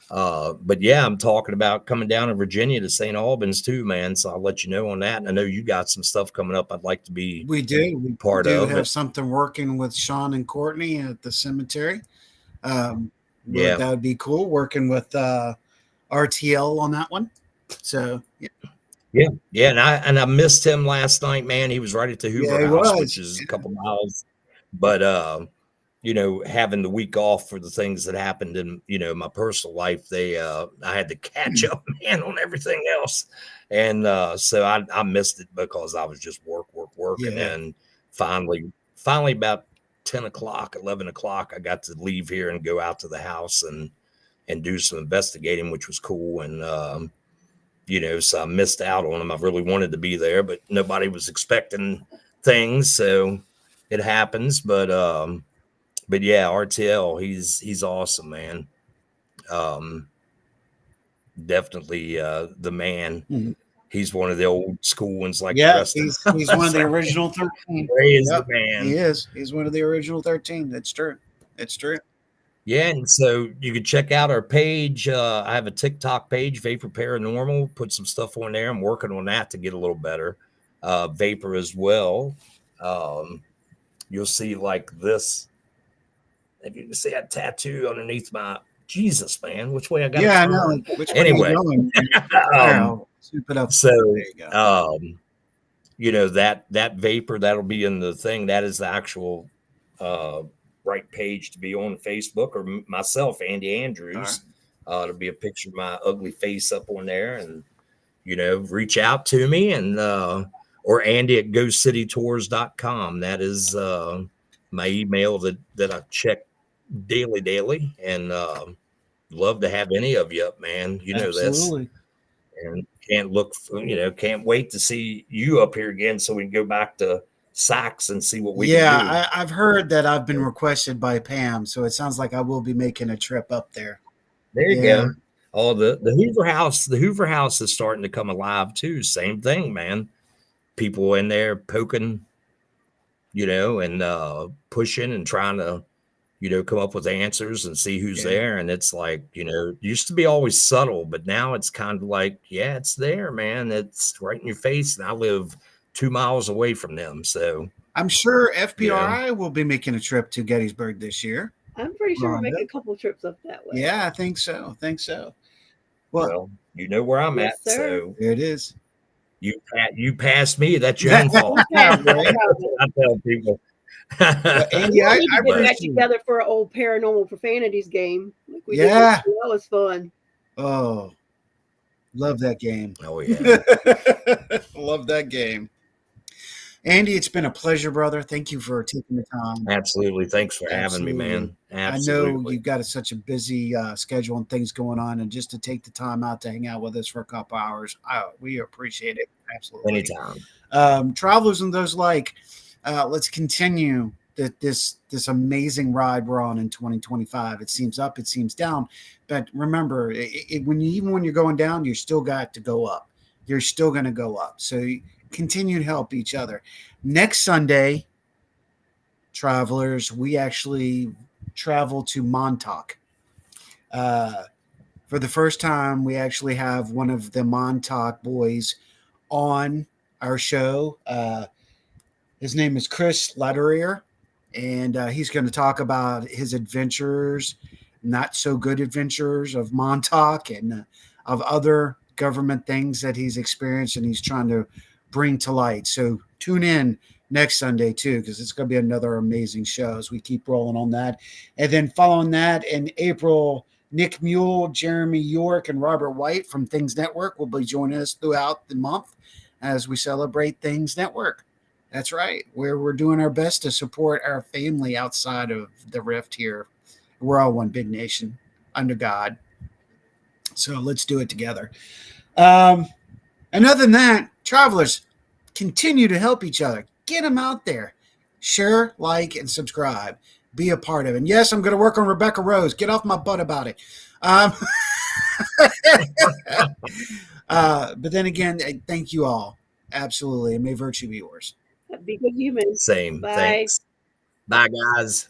Speaker 10: but yeah, I'm talking about coming down to Virginia to St. Albans too, man. So I'll let you know on that. And I know you got some stuff coming up. I'd like to be
Speaker 7: We do
Speaker 10: of
Speaker 7: have
Speaker 10: it.
Speaker 7: something working with Sean and Courtney at the cemetery.
Speaker 10: Yeah.
Speaker 7: That would be cool. Working with RTL on that one. So
Speaker 10: Yeah, and I missed him last night, man. He was right at the Hoover
Speaker 7: he
Speaker 10: House,
Speaker 7: was.
Speaker 10: which is a couple miles. But having the week off for the things that happened in my personal life, I had to catch up, man, on everything else. And so I missed it because I was just work. And then finally about 10 o'clock, 11 o'clock, I got to leave here and go out to the house and do some investigating, which was cool. And so I missed out on them. I really wanted to be there, but nobody was expecting things, so it happens. But yeah, RTL, he's awesome, man. Definitely the man.
Speaker 7: Mhm.
Speaker 10: He's one of the old school ones, like the rest
Speaker 7: he's
Speaker 10: of
Speaker 7: one of the original 13.
Speaker 10: Ray is the man.
Speaker 7: He is. He's one of the original 13. That's true. It's true.
Speaker 10: Yeah, and so you can check out our page. I have a TikTok page, Vapor Paranormal. Put some stuff on there. I'm working on that to get a little better. Vapor as well. You'll see like this If you can see that tattoo underneath my Jesus, man, which way I got?
Speaker 7: Yeah, I know. Which way
Speaker 10: Anyway,
Speaker 7: are you going? I'll soup it up.
Speaker 10: so
Speaker 7: There you go.
Speaker 10: you know, that vapor that'll be in the thing, that is the actual right page to be on Facebook, or myself, Andy Andrews. There'll be a picture of my ugly face up on there, and you know, reach out to me, and or Andy at ghostcitytours.com. That is my email that I check daily, and love to have any of you up, man. You know,
Speaker 7: Absolutely.
Speaker 10: and can't wait to see you up here again, so we can go back to Saks and see what we can do.
Speaker 7: I've heard that I've been requested by Pam, so it sounds like I will be making a trip up there.
Speaker 10: There you go. Oh, the Hoover House. The Hoover House is starting to come alive too. Same thing, man. People in there poking, you know, and pushing and trying to, you know, come up with answers and see who's there. And it's like, you know, used to be always subtle, but now it's kind of like, yeah, it's there, man. It's right in your face. And I live 2 miles away from them. So
Speaker 7: I'm sure FPRI will be making a trip to Gettysburg this year.
Speaker 8: I'm pretty sure we're making a couple trips up that way.
Speaker 7: Yeah, I think so.
Speaker 10: Well, you know where I'm
Speaker 8: Yes,
Speaker 10: at.
Speaker 8: sir.
Speaker 10: So
Speaker 7: there it is.
Speaker 10: You passed me. That's your own fault. I tell people.
Speaker 7: Andy,
Speaker 8: we need to get back together for an old Paranormal Profanities game. Like we did. That was fun.
Speaker 7: Oh, love that game.
Speaker 10: Oh yeah,
Speaker 7: love that game. Andy, it's been a pleasure, brother. Thank you for taking the time.
Speaker 10: Absolutely. Thanks for having me, man. Absolutely.
Speaker 7: I know you've got such a busy schedule and things going on, and just to take the time out to hang out with us for a couple hours, we appreciate it. Absolutely.
Speaker 10: Anytime.
Speaker 7: Travelers and those like, let's continue this amazing ride we're on in 2025. It seems up, it seems down, but remember, when you're going down, you still got to go up. You're still going to go up. So continue to help each other. Next Sunday, travelers, we actually travel to Montauk. For the first time, we actually have one of the Montauk boys on our show. His name is Chris Latterier, and he's going to talk about his adventures, not so good adventures of Montauk and of other government things that he's experienced and he's trying to bring to light. So tune in next Sunday too, because it's going to be another amazing show as we keep rolling on that. And then following that in April, Nick Mule, Jeremy York, and Robert White from Things Network will be joining us throughout the month as we celebrate Things Network. That's right, where we're doing our best to support our family outside of the Rift here. We're all one big nation under God. So let's do it together. And other than that, travelers, continue to help each other. Get them out there. Share, like, and subscribe. Be a part of it. And yes, I'm going to work on Rebecca Rose. Get off my butt about it. But then again, thank you all. Absolutely. And may virtue be yours.
Speaker 8: Be good humans.
Speaker 10: Same.
Speaker 8: Bye.
Speaker 10: Thanks. Bye, guys.